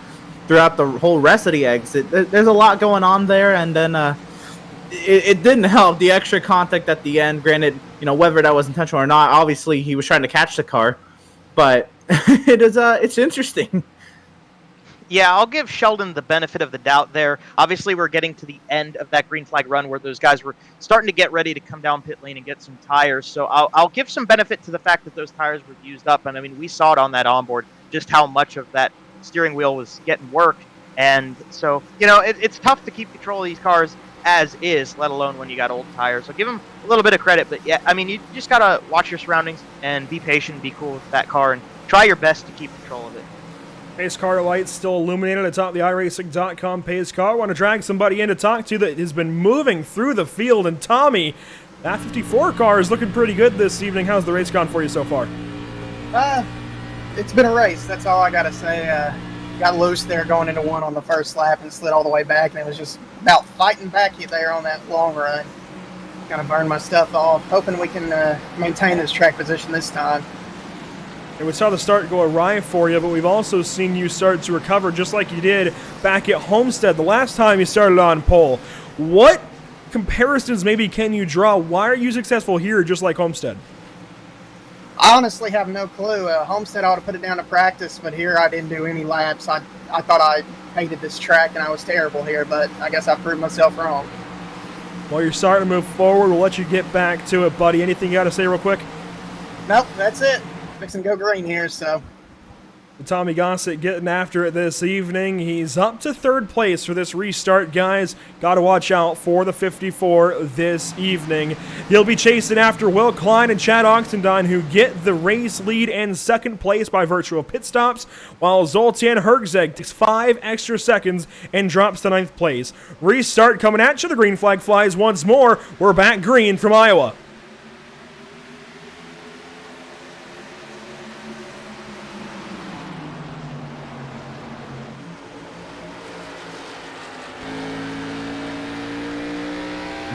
throughout the whole rest of the exit. There's a lot going on there, and then it didn't help the extra contact at the end. Granted, whether that was intentional or not, obviously he was trying to catch the car, but it's interesting. Yeah, I'll give Sheldon the benefit of the doubt there. Obviously, we're getting to the end of that green flag run where those guys were starting to get ready to come down pit lane and get some tires. So I'll give some benefit to the fact that those tires were used up. And I mean, we saw it on that onboard, just how much of that steering wheel was getting work. And so, it's tough to keep control of these cars as is, let alone when you got old tires. So give them a little bit of credit. But yeah, I mean, you just got to watch your surroundings and be patient, be cool with that car, and try your best to keep control of it. Pace car lights still illuminated atop the iRacing.com pace car. Want to drag somebody in to talk to that has been moving through the field. And Tommy, that 54 car is looking pretty good this evening. How's the race gone for you so far? It's been a race. That's all I got to say. Got loose there going into one on the first lap and slid all the way back. And it was just about fighting back there on that long run. Kind of burned my stuff off. Hoping we can maintain this track position this time. And we saw the start go awry for you, but we've also seen you start to recover just like you did back at Homestead the last time you started on pole. What comparisons maybe can you draw? Why are you successful here just like Homestead? I honestly have no clue. Homestead ought to put it down to practice, but here I didn't do any laps. I thought I hated this track and I was terrible here, but I guess I proved myself wrong. Well, you're starting to move forward. We'll let you get back to it, buddy. Anything you got to say real quick? Nope, that's it. Fixing to go green here, so. Tommy Gossett getting after it this evening. He's up to third place for this restart, guys. Got to watch out for the 54 this evening. He'll be chasing after Will Klein and Chad Oxendine, who get the race lead and second place by virtue of pit stops, while Zoltan Herzeg takes 5 extra seconds and drops to 9th place. Restart coming at you. The green flag flies once more. We're back green from Iowa.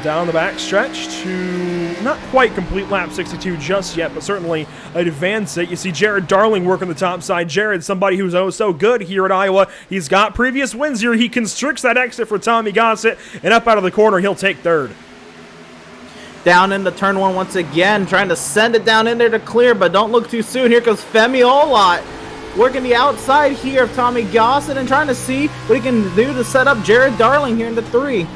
Down the back stretch to not quite complete lap 62 just yet, but certainly advance it. You see Jared Darling working the top side. Jared, somebody who's oh so good here at Iowa. He's got previous wins here. He constricts that exit for Tommy Gossett, and up out of the corner, he'll take third. Down into turn one once again, trying to send it down in there to clear, but don't look too soon. Here comes Femi Olot, working the outside here of Tommy Gossett and trying to see what he can do to set up Jared Darling here into 3.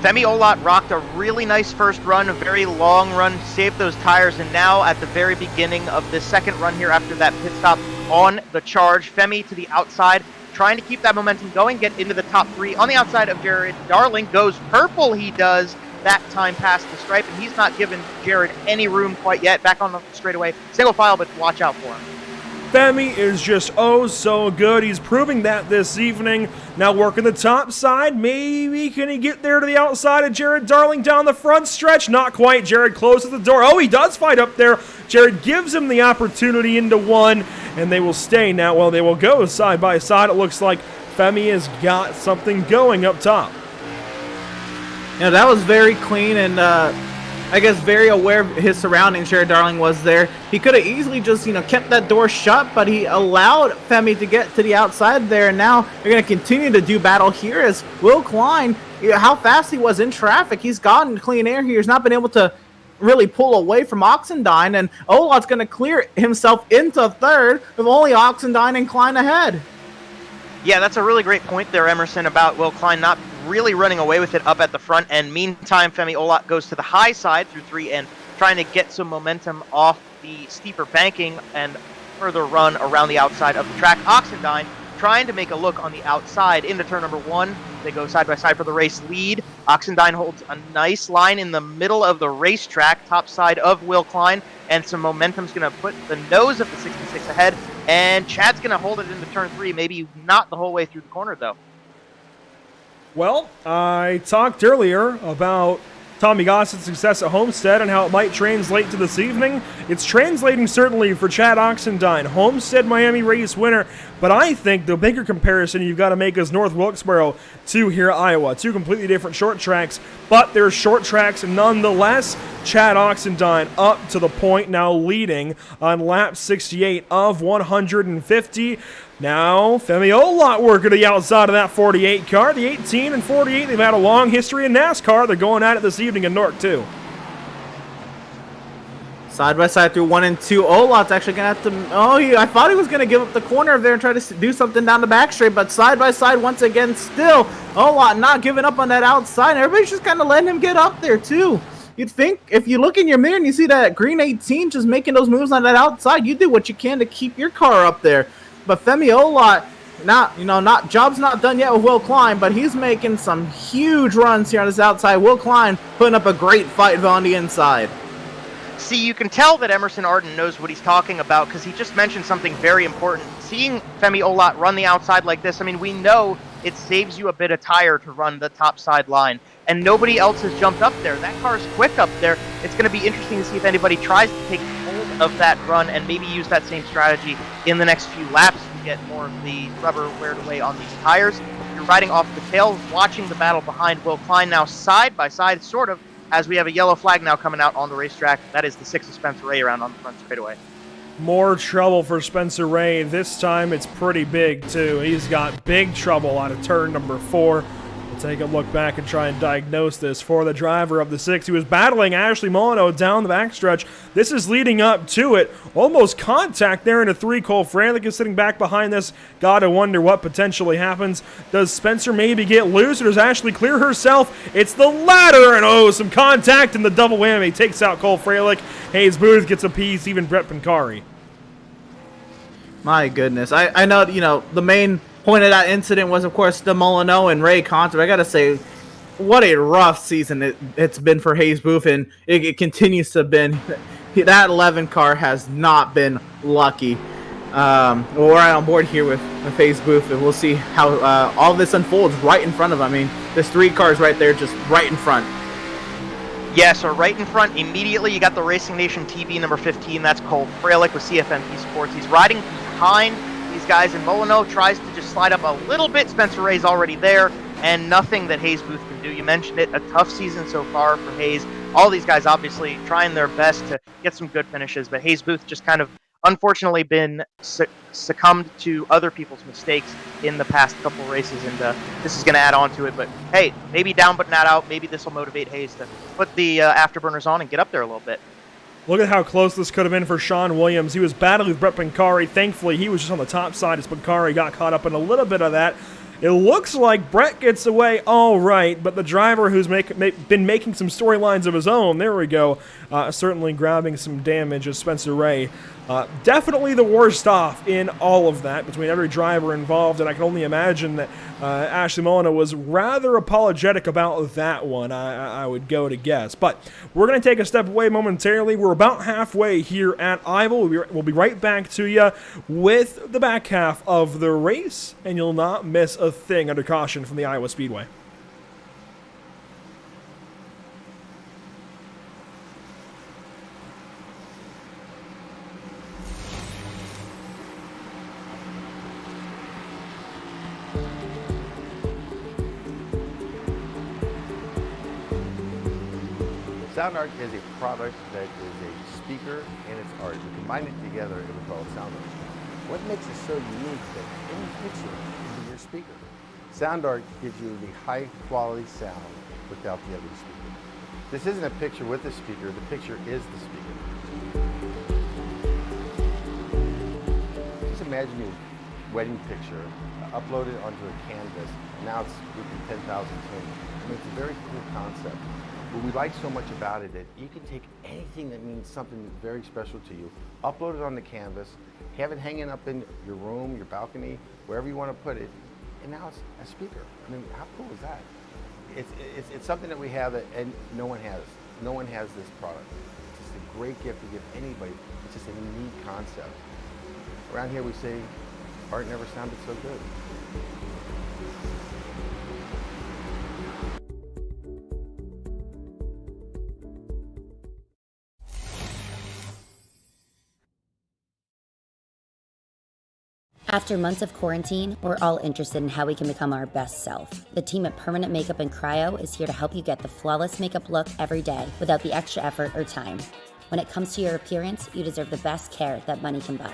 Femi Olot rocked a really nice first run, a very long run, saved those tires, and now at the very beginning of the second run here after that pit stop on the charge, Femi to the outside, trying to keep that momentum going, get into the top 3. On the outside of Jared Darling, goes purple, he does, that time past the stripe, and he's not given Jared any room quite yet. Back on the straightaway, single file, but watch out for him. Femi is just oh so good. He's proving that this evening. Now working the top side. Maybe can he get there to the outside of Jared Darling down the front stretch? Not quite. Jared closes the door. Oh, he does fight up there. Jared gives him the opportunity into 1, and they will stay now. Well, they will go side by side. It looks like Femi has got something going up top. Yeah, that was very clean and I guess very aware of his surroundings. Jared Darling was there. He could have easily just, kept that door shut, but he allowed Femi to get to the outside there. And now they're going to continue to do battle here as Will Klein, how fast he was in traffic. He's gotten clean air here. He's not been able to really pull away from Oxendine, and Olot's going to clear himself into third with only Oxendine and Klein ahead. Yeah, that's a really great point there, Emerson, about Will Klein not really running away with it up at the front. And meantime, Femi Olot goes to the high side through 3 and trying to get some momentum off the steeper banking and further run around the outside of the track. Oxendine trying to make a look on the outside into turn number 1. They go side by side for the race lead. Oxendine holds a nice line in the middle of the racetrack, top side of Will Klein, and some momentum's going to put the nose of the 66 ahead. And Chad's going to hold it into turn 3, maybe not the whole way through the corner, though. Well, I talked earlier about Tommy Gossett's success at Homestead and how it might translate to this evening. It's translating certainly for Chad Oxendine, Homestead Miami race winner, but I think the bigger comparison you've got to make is North Wilkesboro to here at Iowa. Two completely different short tracks, but they're short tracks nonetheless. Chad Oxendine up to the point, now leading on lap 68 of 150. Now, Femi Olot working to the outside of that 48 car. The 18 and 48, they've had a long history in NASCAR. They're going at it this evening in NORC, too. Side by side through 1 and 2. Olot's actually going to have to... Oh, I thought he was going to give up the corner there and try to do something down the back straight, but side by side once again still. Olot not giving up on that outside. Everybody's just kind of letting him get up there, too. You'd think if you look in your mirror and you see that green 18 just making those moves on that outside, you do what you can to keep your car up there. But Femi Olot, job's not done yet with Will Klein, but he's making some huge runs here on this outside. Will Klein putting up a great fight on the inside. See, you can tell that Emerson Arden knows what he's talking about because he just mentioned something very important. Seeing Femi Olot run the outside like this, I mean, we know it saves you a bit of tire to run the top side line, and nobody else has jumped up there. That car's quick up there. It's going to be interesting to see if anybody tries to take hold of that run and maybe use that same strategy in the next few laps to get more of the rubber weared away on these tires. You're riding off the tail, watching the battle behind Will Klein now side by side, sort of, as we have a yellow flag now coming out on the racetrack. That is the 6 of Spencer Ray around on the front straightaway. More trouble for Spencer Ray. This time it's pretty big, too. He's got big trouble out of turn number 4. We'll take a look back and try and diagnose this for the driver of the 6. He was battling Ashley Molyneux down the backstretch. This is leading up to it. Almost contact there in a 3. Cole Fralick is sitting back behind this. Gotta wonder what potentially happens. Does Spencer maybe get loose, or does Ashley clear herself? It's the latter, and some contact, and the double whammy takes out Cole Fralick. Hayes Booth gets a piece, even Brett Pancari. My goodness. I know, the main point of that incident was, of course, the Molyneux and Ray contact. I got to say, what a rough season it's been for Hayes Booth, and it continues to have been. That 11 car has not been lucky. We're right on board here with Hayes Booth, and we'll see how all this unfolds right in front of him. I mean, there's 3 cars right there just right in front. Yeah, so right in front, immediately, you got the Racing Nation TV number 15. That's Cole Fralick with CFMP Sports. He's riding behind these guys, and Molyneux tries to just slide up a little bit. Spencer Ray's already there, and nothing that Hayes Booth can do. You mentioned it, a tough season so far for Hayes. All these guys obviously trying their best to get some good finishes, but Hayes Booth just kind of unfortunately been succumbed to other people's mistakes in the past couple races, and this is going to add on to it. But hey, maybe down but not out. Maybe this will motivate Hayes to put the afterburners on and get up there a little bit. Look at how close this could have been for Sean Williams. He was battling with Brett Pancari. Thankfully, he was just on the top side as Pancari got caught up in a little bit of that. It looks like Brett gets away all right, but the driver who's been making some storylines of his own, there we go, certainly grabbing some damage as Spencer Ray. Definitely the worst off in all of that between every driver involved, and I can only imagine that Ashley Molyneux was rather apologetic about that one, I would go to guess. But we're going to take a step away momentarily. We're about halfway here at Iowa. We'll be right back to you with the back half of the race, and you'll not miss a thing under caution from the Iowa Speedway. Sound Art is a product that is a speaker and it's art. We combine it together and we call it Sound Art. What makes it so unique that any picture into your speaker? Sound Art gives you the high quality sound without the ugly speaker. This isn't a picture with the speaker, the picture is the speaker. Just imagine your wedding picture uploaded onto a canvas, and now it's reaching 10,000 tunes. I mean, it's a very cool concept. What we like so much about it is you can take anything that means something very special to you, upload it on the canvas, have it hanging up in your room, your balcony, wherever you want to put it, and now it's a speaker. I mean, how cool is that? It's something that we have that, and no one has. No one has this product. It's just a great gift to give anybody. It's just a neat concept. Around here we say, art never sounded so good. After months of quarantine, we're all interested in how we can become our best self. The team at Permanent Makeup and Cryo is here to help you get the flawless makeup look every day without the extra effort or time. When it comes to your appearance, you deserve the best care that money can buy.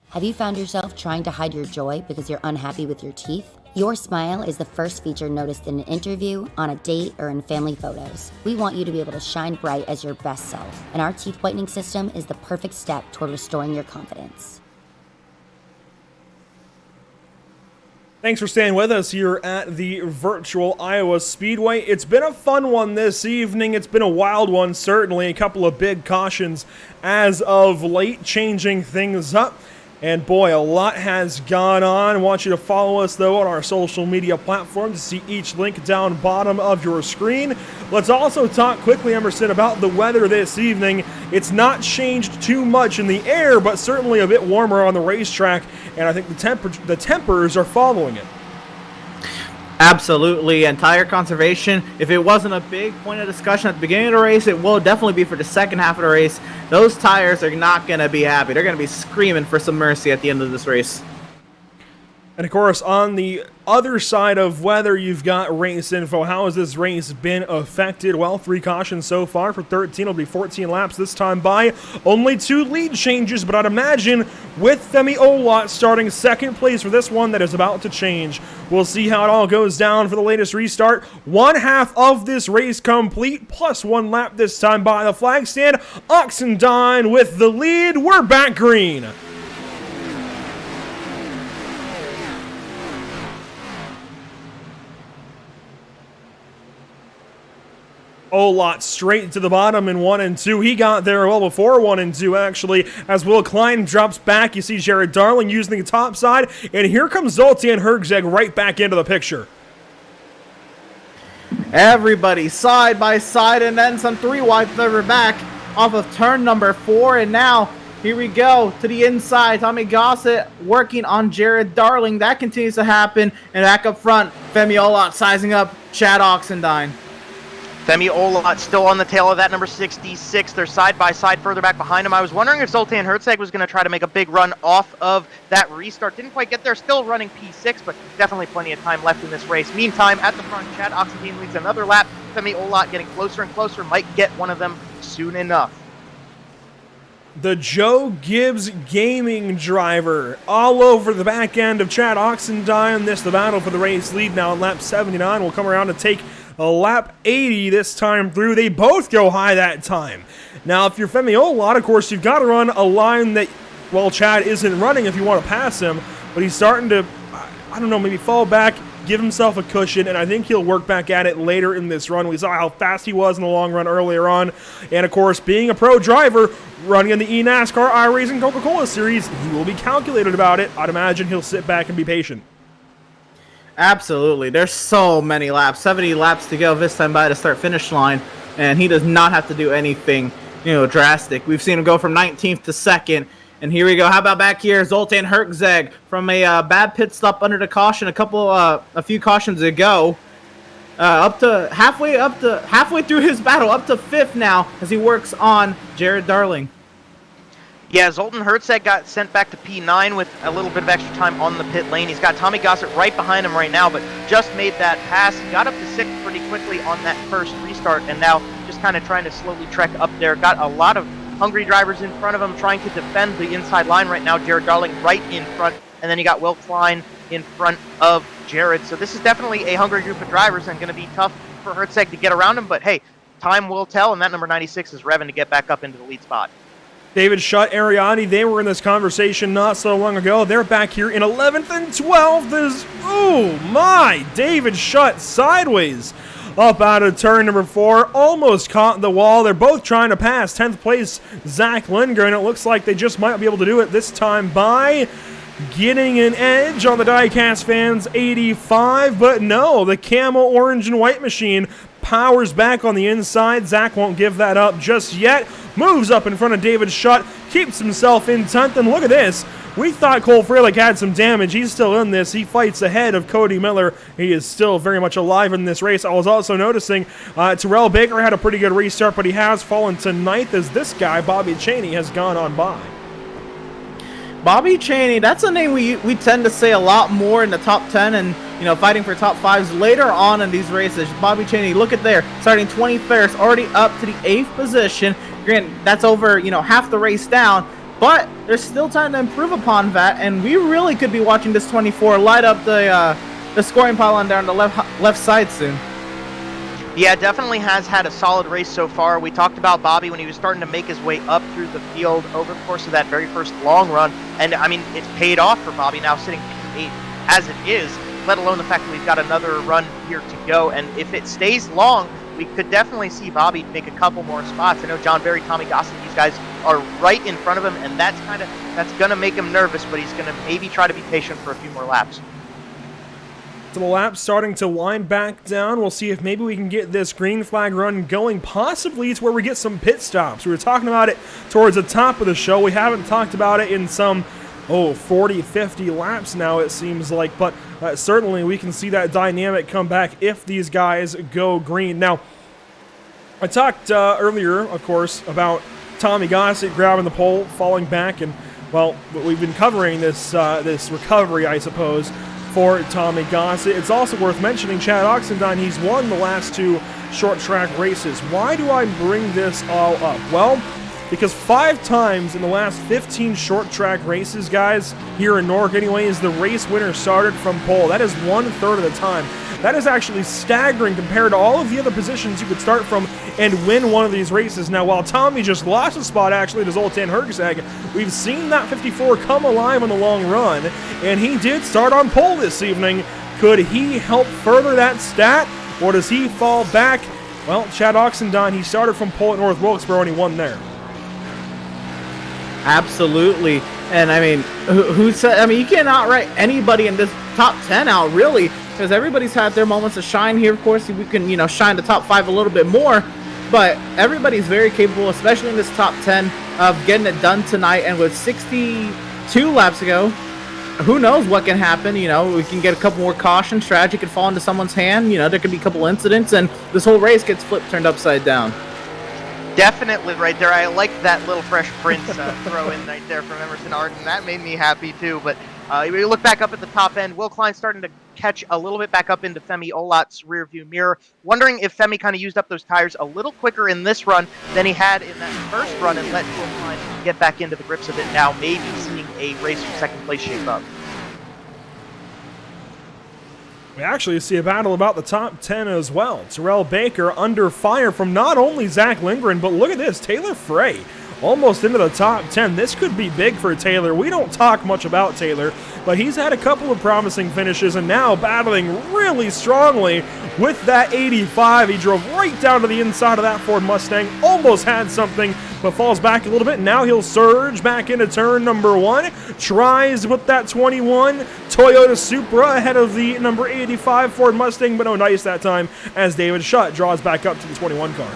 Have you found yourself trying to hide your joy because you're unhappy with your teeth? Your smile is the first feature noticed in an interview, on a date, or in family photos. We want you to be able to shine bright as your best self, and our teeth whitening system is the perfect step toward restoring your confidence. Thanks for staying with us here at the virtual Iowa Speedway. It's been a fun one this evening. It's been a wild one, certainly. A couple of big cautions as of late, changing things up. And boy, a lot has gone on. I want you to follow us, though, on our social media platforms to see each link down bottom of your screen. Let's also talk quickly, Emerson, about the weather this evening. It's not changed too much in the air, but certainly a bit warmer on the racetrack, and I think the tempers are following it. Absolutely, and tire conservation, if it wasn't a big point of discussion at the beginning of the race, it will definitely be for the second half of the race. Those tires are not going to be happy. They're going to be screaming for some mercy at the end of this race. And of course, on the other side of weather, you've got race info. How has this race been affected? Well, 3 cautions so far for 13. It'll be 14 laps this time by. Only 2 lead changes, but I'd imagine with Femi Olot starting second place for this one, that is about to change. We'll see how it all goes down for the latest restart. 1/2 of this race complete, plus 1 lap this time by the flag stand. Oxendine with the lead. We're back green. Olot straight to the bottom in 1 and 2. He got there well before 1 and 2, actually. As Will Klein drops back, you see Jared Darling using the top side. And here comes Zoltan Hergzeg right back into the picture. Everybody side by side, and then some 3 wide further back off of turn number 4. And now, here we go to the inside. Tommy Gossett working on Jared Darling. That continues to happen. And back up front, Femi Olot sizing up Chad Oxendine. Femi Olot still on the tail of that number 66. They're side by side further back behind him. I was wondering if Zoltan Hergzeg was going to try to make a big run off of that restart. Didn't quite get there. Still running P6, but definitely plenty of time left in this race. Meantime, at the front, Chad Oxendine leads another lap. Femi Olot getting closer and closer. Might get one of them soon enough. The Joe Gibbs gaming driver all over the back end of Chad Oxendine. This the battle for the race lead now on lap 79. Will come around to take a lap 80 this time through. They both go high that time. Now, if you're Femi Olot, of course, you've got to run a line that, well, Chad isn't running if you want to pass him, but he's starting to, I don't know, maybe fall back, give himself a cushion, and I think he'll work back at it later in this run. We saw how fast he was in the long run earlier on, and of course, being a pro driver, running in the eNASCAR iRacing Coca-Cola Series, he will be calculated about it. I'd imagine he'll sit back and be patient. Absolutely. There's so many laps. 70 laps to go this time by the start-finish line, and he does not have to do anything, drastic. We've seen him go from 19th to 2nd, and here we go. How about back here, Zoltan Hergzeg from a bad pit stop under the caution a few cautions ago, halfway through his battle, up to 5th now as he works on Jared Darling. Yeah, Zoltan Hergzeg got sent back to P9 with a little bit of extra time on the pit lane. He's got Tommy Gossett right behind him right now, but just made that pass. He got up to 6th pretty quickly on that first restart, and now just kind of trying to slowly trek up there. Got a lot of hungry drivers in front of him trying to defend the inside line right now. Jared Darling right in front, and then you got Will Klein in front of Jared. So this is definitely a hungry group of drivers and going to be tough for Hergzeg to get around him, but hey, time will tell, and that number 96 is revving to get back up into the lead spot. David Schutt, Ariani, they were in this conversation not so long ago. They're back here in 11th and 12th. Oh my, David Schutt sideways up out of turn number 4. Almost caught the wall. They're both trying to pass 10th place Zach Lindgren. It looks like they just might be able to do it this time by getting an edge on the Diecast fans 85. But no, the camo orange and white machine powers back on the inside. Zach won't give that up just yet. Moves up in front of David Schutt, keeps himself in 10th, and look at this. We thought Cole Freilich had some damage. He's still in this. He fights ahead of Cody Miller. He is still very much alive in this race. I was also noticing Terrell Baker had a pretty good restart, but he has fallen to 9th as this guy, Bobby Chaney, has gone on by. Bobby Chaney, that's a name we tend to say a lot more in the top 10 and, you know, fighting for top 5s later on in these races. Bobby Chaney, look at there, starting 21st, already up to the 8th position. Granted, that's over, you know, half the race down, but there's still time to improve upon that, and we really could be watching this 24 light up the scoring pylon down the left side soon. Yeah, definitely has had a solid race so far. We talked about Bobby when he was starting to make his way up through the field over the course of that very first long run. And, I mean, it's paid off for Bobby now sitting 8th as it is, let alone the fact that we've got another run here to go. And if it stays long, we could definitely see Bobby make a couple more spots. I know John Berry, Tommy Gossett, these guys are right in front of him, and that's going to make him nervous, but he's going to maybe try to be patient for a few more laps. So the lap's starting to wind back down. We'll see if maybe we can get this green flag run going, possibly to where we get some pit stops. We were talking about it towards the top of the show. We haven't talked about it in some, 40, 50 laps now, it seems like. But certainly we can see that dynamic come back if these guys go green. Now, I talked earlier, of course, about Tommy Gossett grabbing the pole, falling back, and, well, we've been covering this recovery, I suppose, for Tommy Gossett. It's also worth mentioning Chad Oxendine, he's won the last 2 short track races. Why do I bring this all up? Well, because 5 times in the last 15 short track races, guys, here in Nork anyways, the race winner started from pole. That is 1/3 of the time. That is actually staggering compared to all of the other positions you could start from and win one of these races. Now, while Tommy just lost a spot actually to Zoltan Herczeg, we've seen that 54 come alive on the long run, and he did start on pole this evening. Could he help further that stat, or does he fall back? Well, Chad Oxendine, he started from pole at North Wilkesboro and he won there. Absolutely. And I mean, who said? I mean, you can't outright anybody in this top 10 out, really, because everybody's had their moments of shine here. Of course, we can, you know, shine the top 5 a little bit more, but everybody's very capable, especially in this top 10, of getting it done tonight. And with 62 laps to go, who knows what can happen? You know, we can get a couple more cautions. Strategy could fall into someone's hand. You know, there could be a couple incidents, and this whole race gets turned upside down. Definitely right there. I like that little Fresh Prince throw in right there from Emerson Arden. That made me happy too. But we look back up at the top end. Will Klein starting to catch a little bit back up into Femi Olot's rear view mirror. Wondering if Femi kind of used up those tires a little quicker in this run than he had in that first run and let Will Klein get back into the grips of it now, maybe seeing a race for second place shape up. We actually see a battle about the top 10 as well. Terrell Baker under fire from not only Zach Lindgren, but look at this, Taylor Frey almost into the top 10. This could be big for Taylor. We don't talk much about Taylor, but he's had a couple of promising finishes and now battling really strongly with that 85. He drove right down to the inside of that Ford Mustang, almost had something, but falls back a little bit. Now he'll surge back into turn number 1, tries with that 21 Toyota Supra ahead of the number 85 Ford Mustang, but no nice that time as David Shutt draws back up to the 21 car.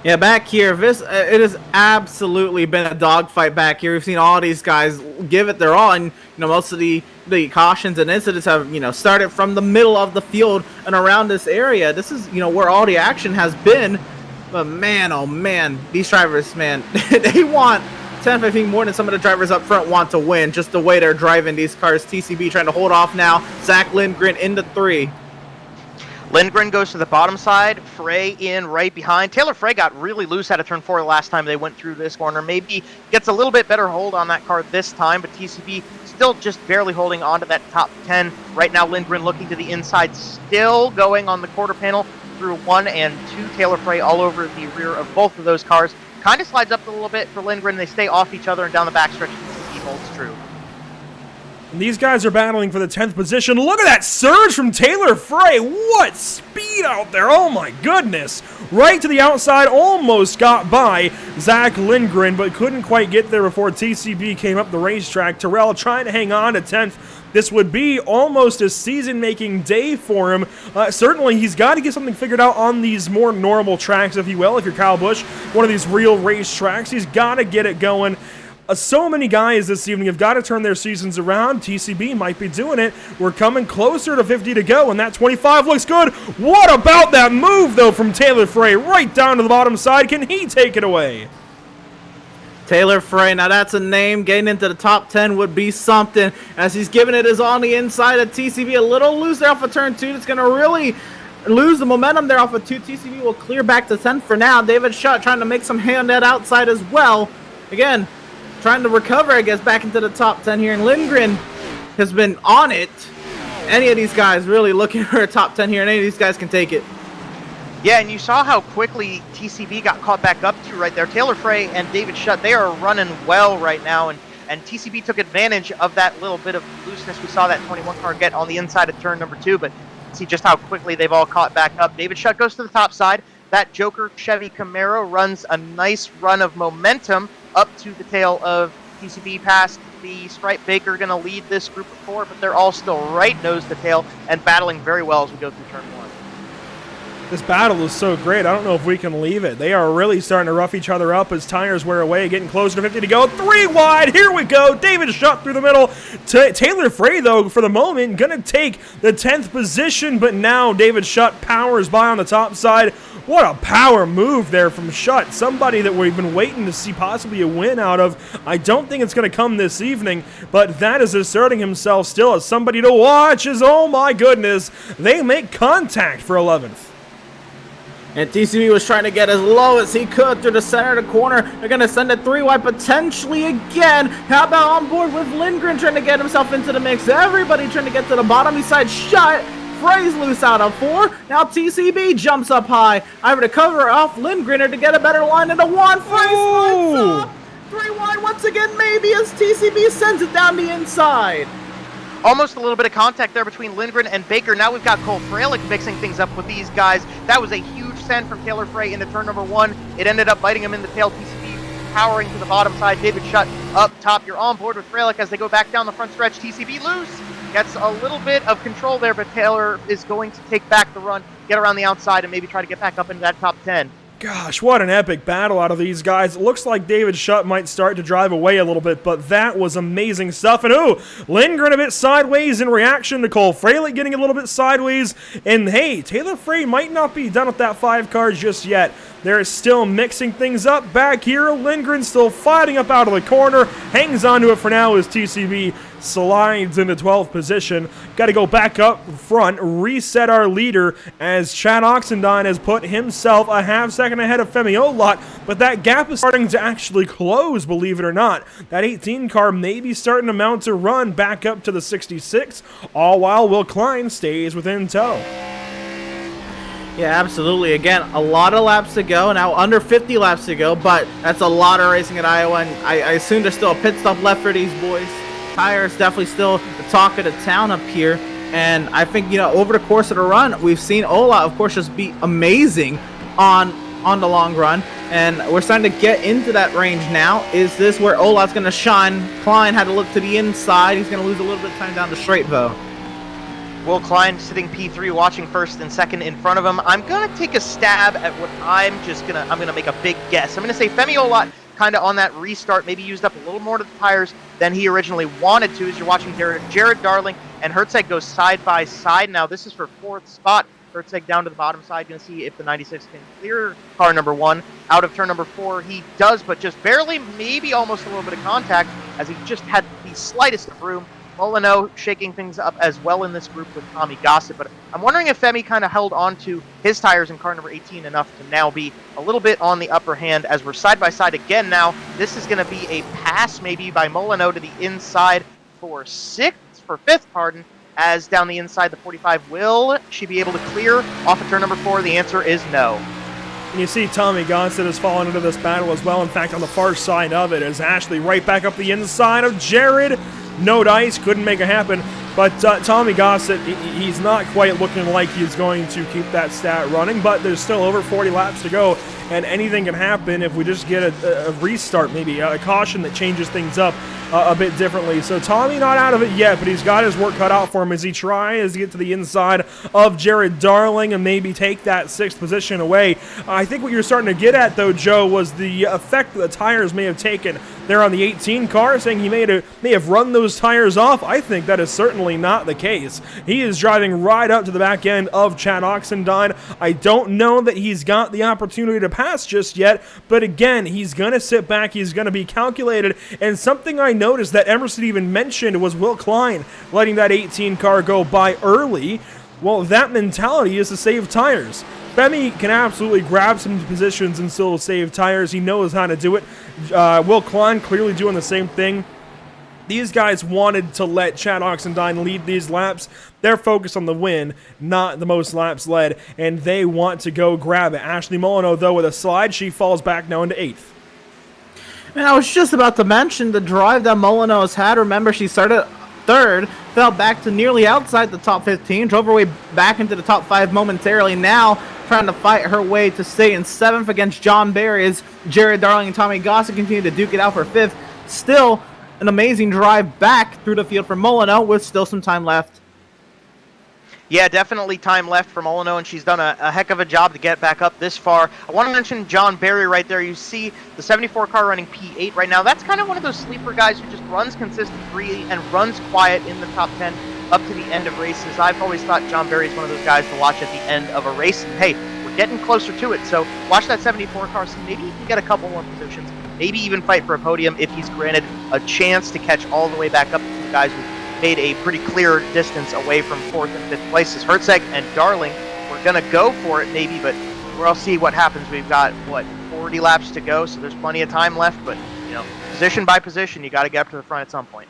Yeah, back here, it has absolutely been a dogfight back here. We've seen all these guys give it their all, and most of the cautions and incidents have started from the middle of the field and around this area. This is where all the action has been. But man, oh man, these drivers, man, they want 10-15 more than some of the drivers up front want to win. Just the way they're driving these cars. TCB trying to hold off now. Zach Lindgren into 3. Lindgren goes to the bottom side, Frey in right behind. Taylor Frey got really loose out of turn 4 last time they went through this corner. Maybe gets a little bit better hold on that car this time, but TCB still just barely holding on to that top 10. Right now, Lindgren looking to the inside, still going on the quarter panel through 1 and 2. Taylor Frey all over the rear of both of those cars. Kind of slides up a little bit for Lindgren. They stay off each other, and down the backstretch, TCB holds true. And these guys are battling for the 10th position. Look at that surge from Taylor Frey. What speed out there. Oh my goodness. Right to the outside. Almost got by Zach Lindgren, but couldn't quite get there before TCB came up the racetrack. Terrell trying to hang on to 10th. This would be almost a season-making day for him. Certainly, he's got to get something figured out on these more normal tracks, if you will. If you're Kyle Busch, one of these real race tracks, he's got to get it going. So many guys this evening have got to turn their seasons around. TCB might be doing it. We're coming closer to 50 to go, and that 25 looks good. What about that move, though, from Taylor Frey right down to the bottom side? Can he take it away? Taylor Frey, now that's a name. Getting into the top 10 would be something, as he's giving it his all on the inside of TCB. A little loose there off of turn 2. It's going to really lose the momentum there off of 2. TCB will clear back to 10 for now. David Schutt trying to make some hay on that outside as well. Again, trying to recover, I guess, back into the top 10 here. And Lindgren has been on it. Any of these guys really looking for a top 10 here, and any of these guys can take it. Yeah, and you saw how quickly TCB got caught back up to right there. Taylor Frey and David Schutt, they are running well right now, and TCB took advantage of that little bit of looseness we saw that 21 car get on the inside of turn number 2, but see just how quickly they've all caught back up. David Schutt goes to the top side. That Joker Chevy Camaro runs a nice run of momentum up to the tail of TCB past the Stripe. Baker going to lead this group of 4, but they're all still right nose to tail and battling very well as we go through turn 1. This battle is so great, I don't know if we can leave it. They are really starting to rough each other up as tires wear away, getting closer to 50 to go. 3 wide, here we go. David Schutt through the middle. Taylor Frey, though, for the moment, going to take the 10th position, but now David Schutt powers by on the top side. What a power move there from Schutt, somebody that we've been waiting to see possibly a win out of. I don't think it's going to come this evening, but that is asserting himself still as somebody to watch as, oh my goodness, they make contact for 11th. And TCB was trying to get as low as he could through the center of the corner. They're going to send it 3 wide potentially again. How about on board with Lindgren trying to get himself into the mix? Everybody trying to get to the bottom. He side Schutt. Frey's loose out of 4. Now TCB jumps up high. Ivor to cover off Lindgren to get a better line into 1. Frey slides up. 3 wide once again, maybe, as TCB sends it down the inside. Almost a little bit of contact there between Lindgren and Baker. Now we've got Cole Freilich mixing things up with these guys. That was a huge send from Taylor Frey into turn number 1. It ended up biting him in the tail. TCB powering to the bottom side. David Schutt up top. You're on board with Freilich as they go back down the front stretch. TCB loose. Gets a little bit of control there, but Taylor is going to take back the run, get around the outside, and maybe try to get back up into that top 10. Gosh, what an epic battle out of these guys. It looks like David Schutt might start to drive away a little bit, but that was amazing stuff. And Lindgren a bit sideways in reaction to Cole Freilich getting a little bit sideways. And hey, Taylor Frey might not be done with that 5 car just yet. They're still mixing things up back here. Lindgren still fighting up out of the corner. Hangs onto it for now as TCB slides into 12th position. Got to go back up front, reset our leader as Chad Oxendine has put himself a half second ahead of Femi Olot, but that gap is starting to actually close, believe it or not. That 18 car may be starting to mount a run back up to the 66, all while Will Klein stays within tow. Yeah, absolutely. Again, a lot of laps to go. Now under 50 laps to go, but that's a lot of racing at Iowa, and I assume there's still a pit stop left for these boys. Tires definitely still the talk of the town up here, and I think, you know, over the course of the run, we've seen Ola, of course, just be amazing on the long run, and we're starting to get into that range now. Is this where Ola's going to shine? Klein had to look to the inside. He's going to lose a little bit of time down the straight, though. Will Klein sitting P3, watching first and second in front of him. I'm going to take a stab at what I'm going to make a big guess. I'm going to say Femi Olot kind of on that restart, maybe used up a little more of the tires than he originally wanted to, as you're watching Jared Darling and Hertzeg go side by side. Now this is for 4th spot. Hertzeg down to the bottom side, going to see if the 96 can clear car number 1 out of turn number 4. He does, but just barely, maybe almost a little bit of contact, as he just had the slightest of room. Molyneux shaking things up as well in this group with Tommy Gossett, but I'm wondering if Femi kind of held on to his tires in car number 18 enough to now be a little bit on the upper hand as we're side by side again now. This is going to be a pass maybe by Molyneux to the inside for 5th, pardon, as down the inside the 45. Will she be able to clear off of turn number 4? The answer is no. And you see Tommy Gossett has fallen into this battle as well. In fact, on the far side of it is Ashley right back up the inside of Jared. No dice, couldn't make it happen. But Tommy Gossett, he's not quite looking like he's going to keep that stat running, but there's still over 40 laps to go, and anything can happen if we just get a restart, maybe a caution that changes things up a bit differently. So Tommy not out of it yet, but he's got his work cut out for him as he tries to get to the inside of Jared Darling and maybe take that 6th position away. I think what you're starting to get at, though, Joe, was the effect that the tires may have taken there on the 18 car, saying he may have run those tires off. I think that is certainly unfortunately not the case. He is driving right up to the back end of Chad Oxendine. I don't know that he's got the opportunity to pass just yet, but again, he's going to sit back, he's going to be calculated, and something I noticed that Emerson even mentioned was Will Klein letting that 18 car go by early. Well, that mentality is to save tires. Femi can absolutely grab some positions and still save tires. He knows how to do it. Will Klein clearly doing the same thing. These guys wanted to let Chad Oxendine lead these laps. They're focused on the win, not the most laps led, and they want to go grab it. Ashley Molyneux, though, with a slide, she falls back now into 8th. And I was just about to mention the drive that Molyneux had. Remember, she started 3rd, fell back to nearly outside the top 15, drove her way back into the top 5 momentarily. Now trying to fight her way to stay in 7th against John Barry as Jared Darling and Tommy Gossett continue to duke it out for 5th. Still an amazing drive back through the field for Molyneux with still some time left. Yeah, definitely time left for Molyneux, and she's done a heck of a job to get back up this far. I want to mention John Barry right there. You see the 74 car running P8 right now. That's kind of one of those sleeper guys who just runs consistent freely and runs quiet in the top 10 up to the end of races. I've always thought John Barry is one of those guys to watch at the end of a race. And hey, we're getting closer to it, so watch that 74 car. So maybe he can get a couple more positions, maybe even fight for a podium if he's granted a chance to catch all the way back up to the guys who made a pretty clear distance away from 4th and 5th places. Herzeg and Darling, we're going to go for it maybe, but we'll see what happens. We've got, 40 laps to go, so there's plenty of time left, but, position by position, you got to get up to the front at some point.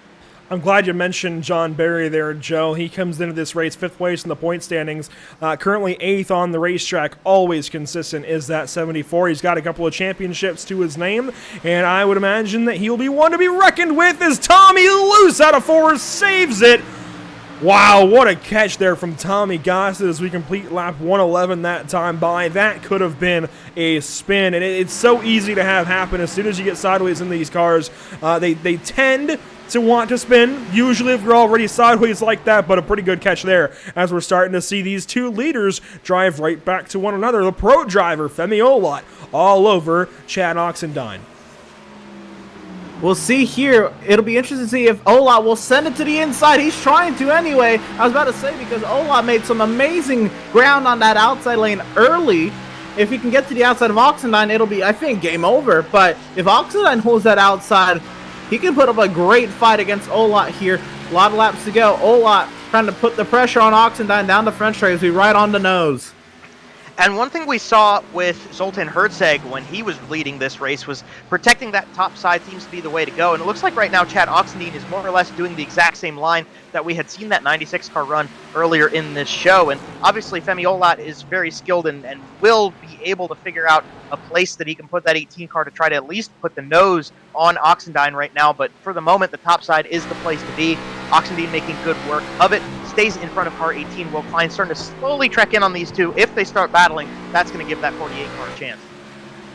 I'm glad you mentioned John Barry there, Joe. He comes into this race 5th place in the point standings, currently 8th on the racetrack. Always consistent is that 74. He's got a couple of championships to his name, and I would imagine that he'll be one to be reckoned with as Tommy Loose out of 4 saves it. Wow, what a catch there from Tommy Gossett as we complete lap 111 that time by. That could have been a spin, and it's so easy to have happen as soon as you get sideways in these cars. They tend to want to spin, usually if you're already sideways like that, but a pretty good catch there as we're starting to see these two leaders drive right back to one another. The pro driver, Femi Olot, all over Chad Oxendine. We'll see here. It'll be interesting to see if Olot will send it to the inside. He's trying to anyway. I was about to say, because Olot made some amazing ground on that outside lane early. If he can get to the outside of Oxendine, it'll be, I think, game over. But if Oxendine holds that outside, he can put up a great fight against Olot here. A lot of laps to go. Olot trying to put the pressure on Oxendine down the front straight as we right on the nose. And one thing we saw with Zoltan Herzeg when he was leading this race was protecting that top side seems to be the way to go. And it looks like right now Chad Oxendine is more or less doing the exact same line that we had seen that 96 car run earlier in this show. And obviously Femi Olot is very skilled and will be able to figure out a place that he can put that 18 car to try to at least put the nose on Oxendine right now. But for the moment, the top side is the place to be. Oxendine making good work of it. Stays in front of car 18. Will Klein starting to slowly trek in on these two. If they start battling, that's going to give that 48 car a chance.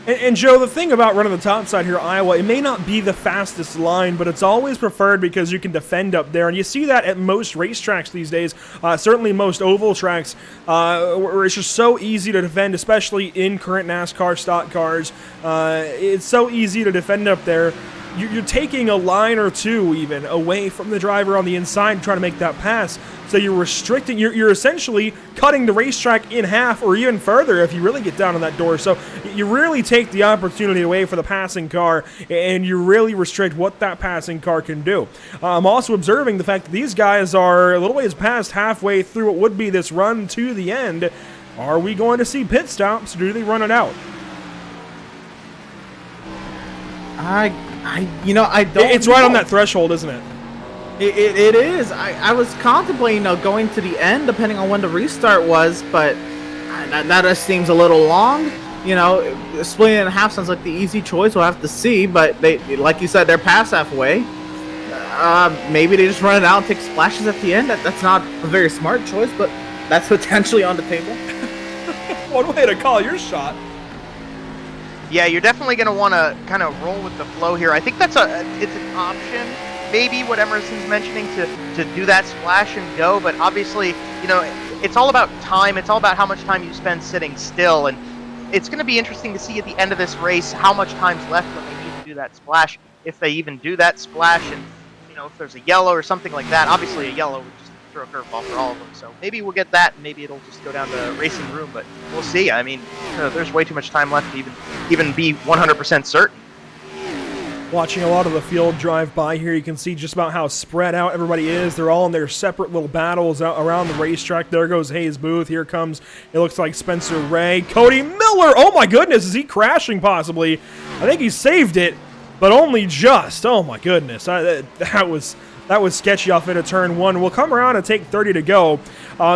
And Joe, the thing about running the top side here, Iowa, it may not be the fastest line, but it's always preferred because you can defend up there. And you see that at most racetracks these days, certainly most oval tracks, where it's just so easy to defend, especially in current NASCAR stock cars. It's so easy to defend up there. You're taking a line or two even away from the driver on the inside trying to make that pass. So you're restricting, you're essentially cutting the racetrack in half or even further if you really get down on that door. So you really take the opportunity away for the passing car and you really restrict what that passing car can do. I'm also observing the fact that these guys are a little ways past halfway through what would be this run to the end. Are we going to see pit stops or do they run it out? I don't. It's right on that threshold, isn't it? It is. I was contemplating, going to the end, depending on when the restart was, but that just seems a little long. Splitting it in half sounds like the easy choice. We'll have to see, but they, like you said, they're past halfway. Maybe they just run it out and take splashes at the end. That's not a very smart choice, but that's potentially on the table. One way to call your shot. Yeah, you're definitely going to want to kind of roll with the flow here. I think it's an option, maybe what Emerson's mentioning, to do that splash and go. But obviously, it's all about time. It's all about how much time you spend sitting still. And it's going to be interesting to see at the end of this race how much time's left when they need to do that splash, if they even do that splash. And, if there's a yellow or something like that, obviously a yellow would just throw a curveball for all of them. So maybe we'll get that, and maybe it'll just go down to racing room, but we'll see. I mean, there's way too much time left to even be 100% certain. Watching a lot of the field drive by here, you can see just about how spread out everybody is. They're all in their separate little battles out around the racetrack. There goes Hayes Booth. Here comes, it looks like Spencer Ray. Cody Miller! Oh my goodness, is he crashing possibly? I think he saved it, but only just. Oh my goodness, that was sketchy off into turn 1. We'll come around and take 30 to go.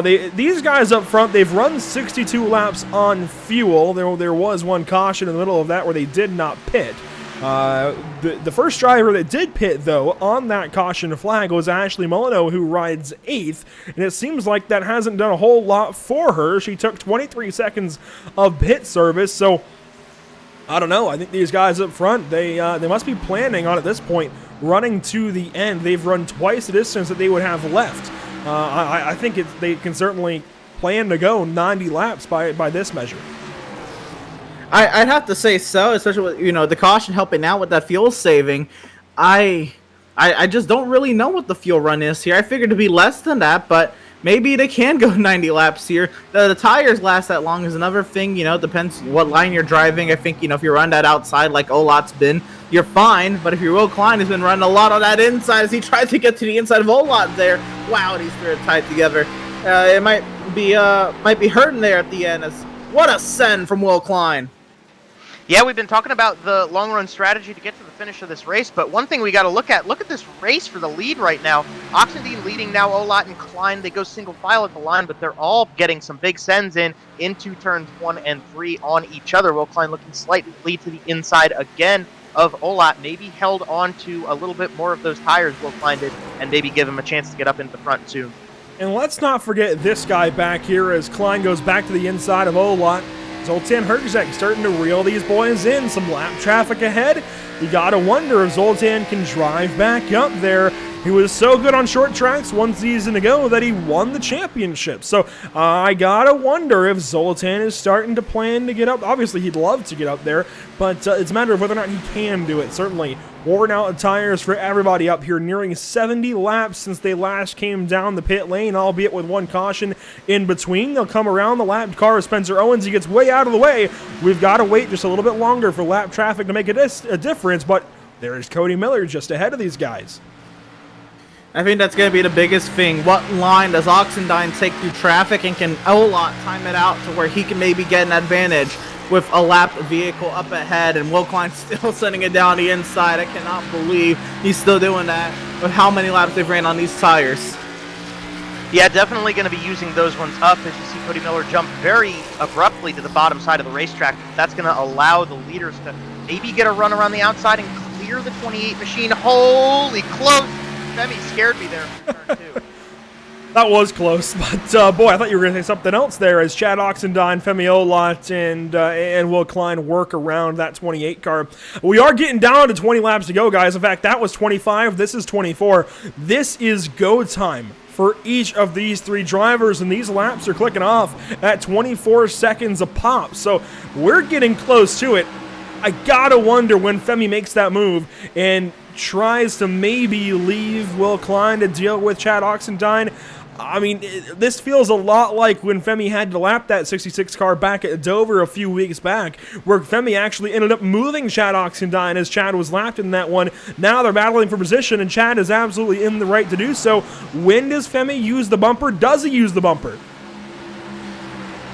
These guys up front, they've run 62 laps on fuel. There was one caution in the middle of that where they did not pit. The first driver that did pit, though, on that caution flag was Ashley Molyneux, who rides 8th, and it seems like that hasn't done a whole lot for her. She took 23 seconds of pit service, so I don't know. I think these guys up front, they must be planning on, at this point, running to the end. They've run twice the distance that they would have left. I think they can certainly plan to go 90 laps by this measure. I'd have to say so, especially with the caution helping out with that fuel saving. I just don't really know what the fuel run is here. I figured to be less than that, but maybe they can go 90 laps here. The tires last that long is another thing. It depends what line you're driving. I think if you run that outside like Olot's been, you're fine. But if you're Will Klein, has been running a lot on that inside as he tries to get to the inside of Olot there. Wow, these three are tied together. It might be hurting there at the end. What a send from Will Klein. Yeah, we've been talking about the long-run strategy to get to the finish of this race, but one thing we got to look at this race for the lead right now. Oxendine leading now, Olot and Klein, they go single file at the line, but they're all getting some big sends into turns 1 and 3 on each other. Will Klein looking slightly to the inside again of Olot, maybe held on to a little bit more of those tires, Will Klein did, and maybe give him a chance to get up into the front soon. And let's not forget this guy back here as Klein goes back to the inside of Olot. Zoltan Herczak starting to reel these boys in. Some lap traffic ahead. You gotta wonder if Zoltan can drive back up there. He was so good on short tracks one season ago that he won the championship. So I gotta wonder if Zoltan is starting to plan to get up. Obviously, he'd love to get up there, but it's a matter of whether or not he can do it. Certainly, worn out tires for everybody up here, nearing 70 laps since they last came down the pit lane, albeit with one caution in between. They'll come around the lapped car of Spencer Owens. He gets way out of the way. We've got to wait just a little bit longer for lap traffic to make a difference, but there's Cody Miller just ahead of these guys. I think that's going to be the biggest thing. What line does Oxendine take through traffic, and can Olot time it out to where he can maybe get an advantage with a lapped vehicle up ahead, and Will Klein still sending it down the inside. I cannot believe he's still doing that with how many laps they've ran on these tires. Yeah, definitely going to be using those ones up. As you see Cody Miller jump very abruptly to the bottom side of the racetrack. That's going to allow the leaders to maybe get a run around the outside and clear the 28 machine. Holy close! Femi scared me there in turn 2. That was close, but boy, I thought you were going to say something else there as Chad Oxendine, Femi Olot, and Will Klein work around that 28 car. We are getting down to 20 laps to go, guys. In fact, that was 25. This is 24. This is go time for each of these three drivers, and these laps are clicking off at 24 seconds a pop. So we're getting close to it. I gotta wonder when Femi makes that move and tries to maybe leave Will Klein to deal with Chad Oxendine. I mean, this feels a lot like when Femi had to lap that 66 car back at Dover a few weeks back, where Femi actually ended up moving Chad Oxendine as Chad was lapped in that one. Now they're battling for position, and Chad is absolutely in the right to do so. When does Femi use the bumper? Does he use the bumper?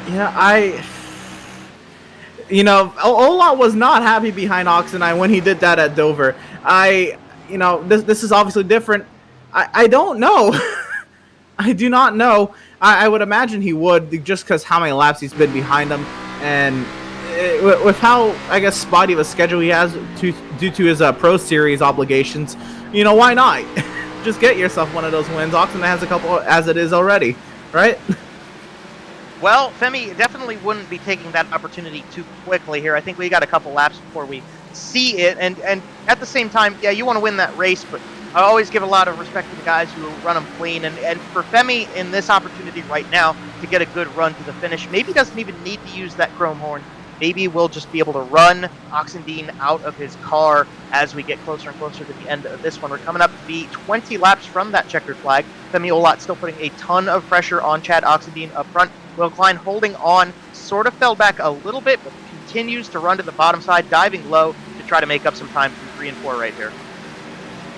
Yeah, Olot was not happy behind Oxendine when he did that at Dover. This is obviously different. I don't know. I do not know. I would imagine he would, just because how many laps he's been behind him, and with how, I guess, spotty of a schedule he has due to his Pro Series obligations. Why not? Just get yourself one of those wins. Oxendine has a couple as it is already, right? Well, Femi definitely wouldn't be taking that opportunity too quickly here. I think we got a couple laps before we see it, and at the same time, yeah, you want to win that race, but I always give a lot of respect to the guys who run them clean, and for Femi in this opportunity right now to get a good run to the finish, maybe doesn't even need to use that chrome horn. maybe we'll just be able to run Oxendine out of his car as we get closer and closer to the end of this one. We're coming up to be 20 laps from that checkered flag. Femi Olat still putting a ton of pressure on Chad Oxendine up front. Will Klein holding on, sort of fell back a little bit, but continues to run to the bottom side, diving low to try to make up some time from 3 and 4 right here.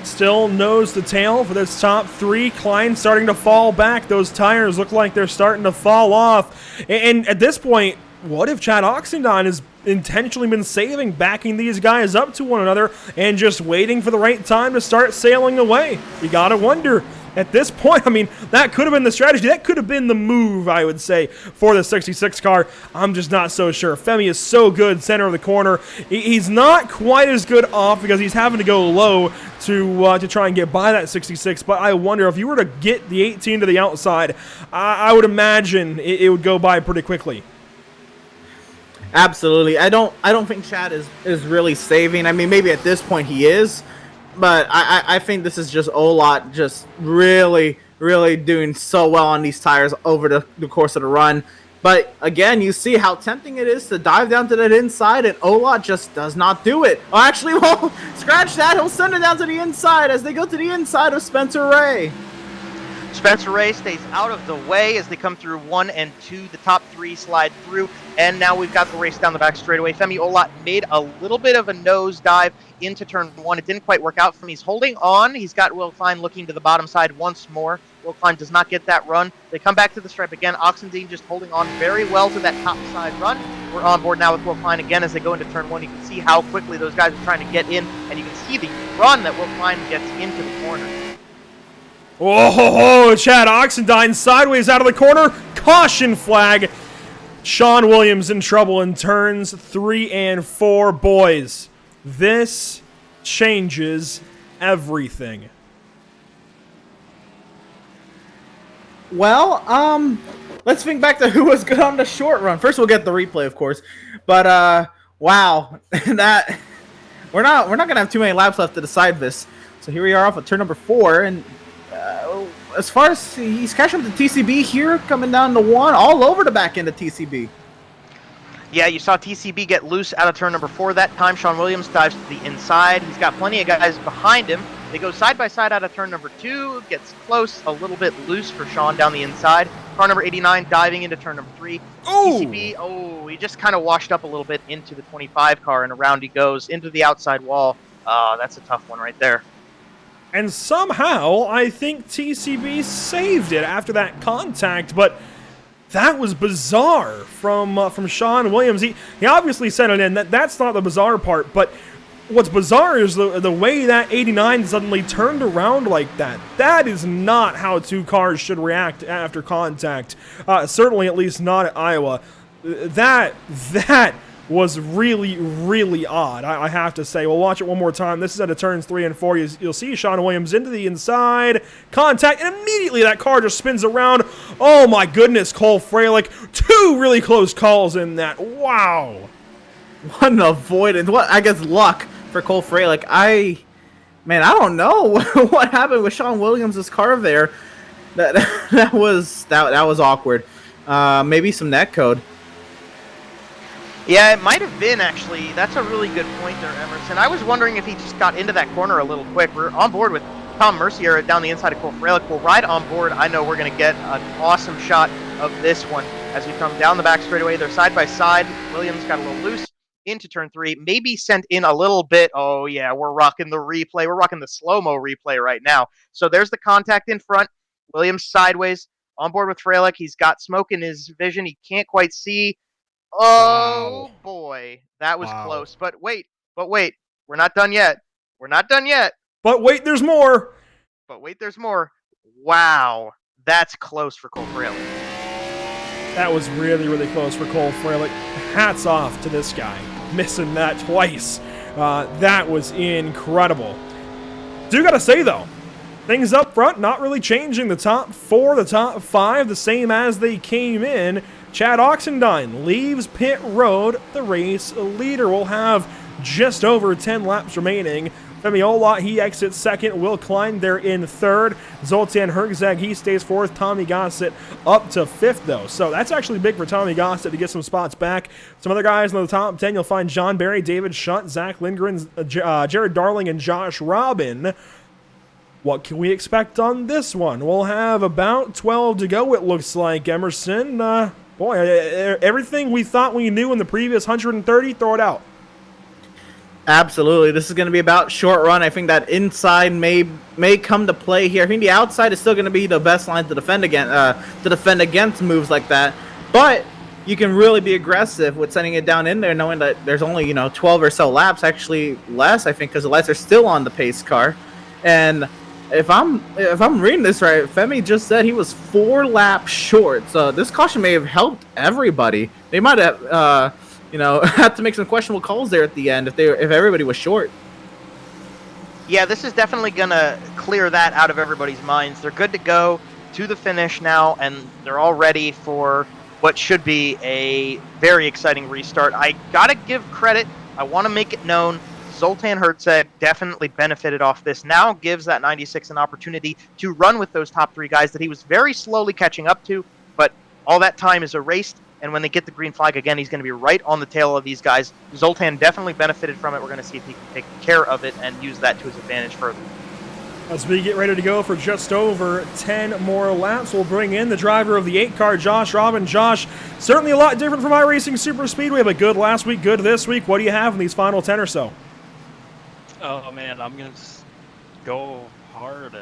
Still nose to tail for this top 3. Klein starting to fall back. Those tires look like they're starting to fall off. And at this point, what if Chad Oxendine has intentionally been saving, backing these guys up to one another, and just waiting for the right time to start sailing away? You gotta wonder. At this point, I mean, that could have been the strategy. That could have been the move, I would say, for the 66 car. I'm just not so sure. Femi is so good center of the corner. He's not quite as good off because he's having to go low to try and get by that 66. But I wonder if you were to get the 18 to the outside, I would imagine it would go by pretty quickly. Absolutely. I don't think Chad is really saving. I mean, maybe at this point he is. But I think this is just Olat just really, really doing so well on these tires over the course of the run. But again, you see how tempting it is to dive down to that inside, and Olat just does not do it. Oh, actually, well, scratch that. He'll send it down to the inside as they go to the inside of Spencer Ray. Spencer Ray stays out of the way as they come through 1 and 2. The top 3 slide through, and now we've got the race down the back straightaway. Femi Olat made a little bit of a nose dive into turn 1. It didn't quite work out for him. He's holding on. He's got Will Klein looking to the bottom side once more. Will Klein does not get that run. They come back to the stripe again. Oxendine just holding on very well to that top side run. We're on board now with Will Klein again as they go into turn 1. You can see how quickly those guys are trying to get in, and you can see the run that Will Klein gets into the corner. Oh, Chad Oxendine sideways out of the corner. Caution flag. Sean Williams in trouble in turns 3 and 4. Boys, this changes everything. Well, let's think back to who was good on the short run. First, we'll get the replay, of course. But wow, that we're not gonna have too many laps left to decide this. So here we are off of turn number 4, and as far as he's catching up to TCB here, coming down to 1, all over the back end of TCB. Yeah, you saw TCB get loose out of turn number 4 that time. Sean Williams dives to the inside. He's got plenty of guys behind him. They go side by side out of turn number 2. Gets close, a little bit loose for Sean down the inside. Car number 89 diving into turn number 3. Oh! TCB, he just kind of washed up a little bit into the 25 car, and around he goes into the outside wall. That's a tough one right there. And somehow, I think TCB saved it after that contact, but that was bizarre from Sean Williams. He obviously sent it in. That's not the bizarre part, but what's bizarre is the way that 89 suddenly turned around like that. That is not how 2 cars should react after contact. Certainly, at least not at Iowa. That was really, really odd, I have to say. We'll watch it one more time. This is at the turns 3 and 4. You'll see Sean Williams into the inside, contact, and immediately that car just spins around. Oh my goodness, Cole Freilich. 2 really close calls in that. Wow. What an avoidance. What, I guess, luck for Cole Freilich. I don't know what happened with Sean Williams' car there. That was awkward. Maybe some netcode. Yeah, it might have been, actually. That's a really good point there, Emerson. I was wondering if he just got into that corner a little quick. We're on board with Tom Mercier down the inside of Cole Freilich. We'll ride on board. I know we're going to get an awesome shot of this one as we come down the back straightaway. They're side by side. Williams got a little loose into turn 3. Maybe sent in a little bit. Oh, yeah, we're rocking the replay. We're rocking the slow-mo replay right now. So there's the contact in front. Williams sideways. On board with Freilich. He's got smoke in his vision. He can't quite see. Oh, wow. Boy, that was close. But wait, we're not done yet. But wait, there's more. Wow, that's close for Cole Freilich. That was really, really close for Cole Freilich. Hats off to this guy, missing that twice. That was incredible. Do gotta say, though, things up front not really changing. The top 4, the top 5, the same as they came in. Chad Oxendine leaves pit road. The race leader will have just over 10 laps remaining. Femi Olot, he exits second. Will Klein there in third. Zoltan Herzeg, he stays fourth. Tommy Gossett up to fifth, though. So that's actually big for Tommy Gossett to get some spots back. Some other guys in the top 10, you'll find John Barry, David Shutt, Zach Lindgren, Jared Darling, and Josh Robin. What can we expect on this one? We'll have about 12 to go, it looks like, Emerson. Boy, everything we thought we knew in the previous 130, throw it out. Absolutely. This is going to be about short run. I think that inside may come to play here. I think the outside is still going to be the best line to defend against moves like that. But you can really be aggressive with sending it down in there, knowing that there's only 12 or so laps, actually less, I think, because the lights are still on the pace car. And if I'm reading this right, Femi just said he was 4 laps short. So this caution may have helped everybody. They might have had to make some questionable calls there at the end if everybody was short. Yeah, this is definitely going to clear that out of everybody's minds. They're good to go to the finish now, and they're all ready for what should be a very exciting restart. I got to give credit. I want to make it known. Zoltan Herzeg definitely benefited off this. Now gives that 96 an opportunity to run with those top 3 guys that he was very slowly catching up to, but all that time is erased, and when they get the green flag again, he's going to be right on the tail of these guys. Zoltan definitely benefited from it. We're going to see if he can take care of it and use that to his advantage further. As we get ready to go for just over 10 more laps, we'll bring in the driver of the 8 car, Josh Robin. Josh, certainly a lot different from iRacing Super Speedway, but good last week, good this week. What do you have in these final 10 or so? Oh man, I'm gonna just go hard.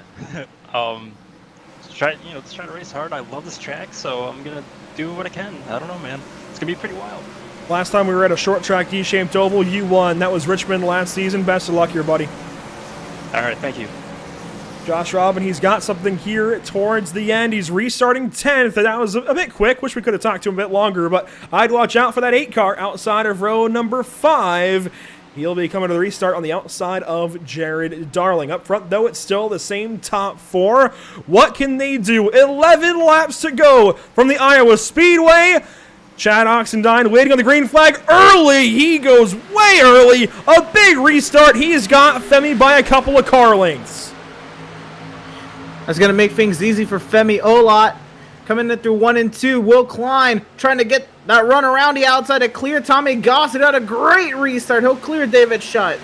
Try to race hard. I love this track, so I'm gonna do what I can. I don't know, man. It's gonna be pretty wild. Last time we were at a short track D-shaped oval, you won. That was Richmond last season. Best of luck here, buddy. All right, thank you. Josh Robin, he's got something here towards the end. He's restarting 10th, and that was a bit quick. Wish we could have talked to him a bit longer, but I'd watch out for that 8 car outside of row number 5. He'll be coming to the restart on the outside of Jared Darling. Up front, though, it's still the same top 4. What can they do? 11 laps to go from the Iowa Speedway. Chad Oxendine waiting on the green flag early. He goes way early. A big restart. He's got Femi by a couple of car lengths. That's going to make things easy for Femi Olot. Coming in through 1 and 2, Will Klein trying to get that run around the outside to clear Tommy Gossett. Got a great restart. He'll clear David Shutt.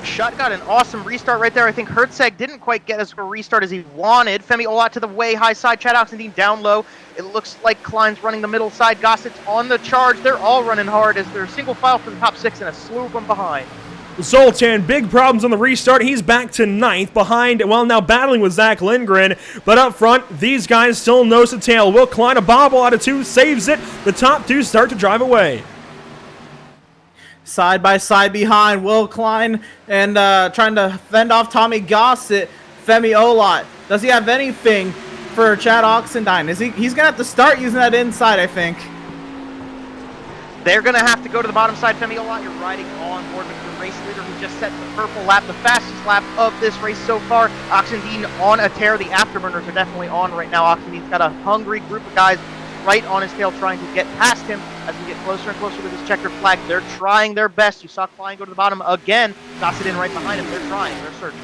Shutt got an awesome restart right there. I think Herzeg didn't quite get as a restart as he wanted. Femi Olot to the way high side. Chad Oxendine down low. It looks like Klein's running the middle side. Gossett's on the charge. They're all running hard as they're single file for the top 6 and a slew of them behind. Zoltan, big problems on the restart. He's back to 9th behind, well, now battling with Zach Lindgren. But up front, these guys still nose to tail. Will Klein, a bobble out of 2, saves it. The top 2 start to drive away. Side by side behind Will Klein and trying to fend off Tommy Gossett. Femi Olot. Does he have anything for Chad Oxendine? He's going to have to start using that inside, I think. They're going to have to go to the bottom side. Femi Olot, you're riding on board with the race leader who just set the purple lap, the fastest lap of this race so far. Oxendine on a tear. The afterburners are definitely on right now. Oxendine's got a hungry group of guys right on his tail trying to get past him as we get closer and closer to this checkered flag. They're trying their best. You saw Klein go to the bottom again. Gossett in right behind him. They're trying. They're searching.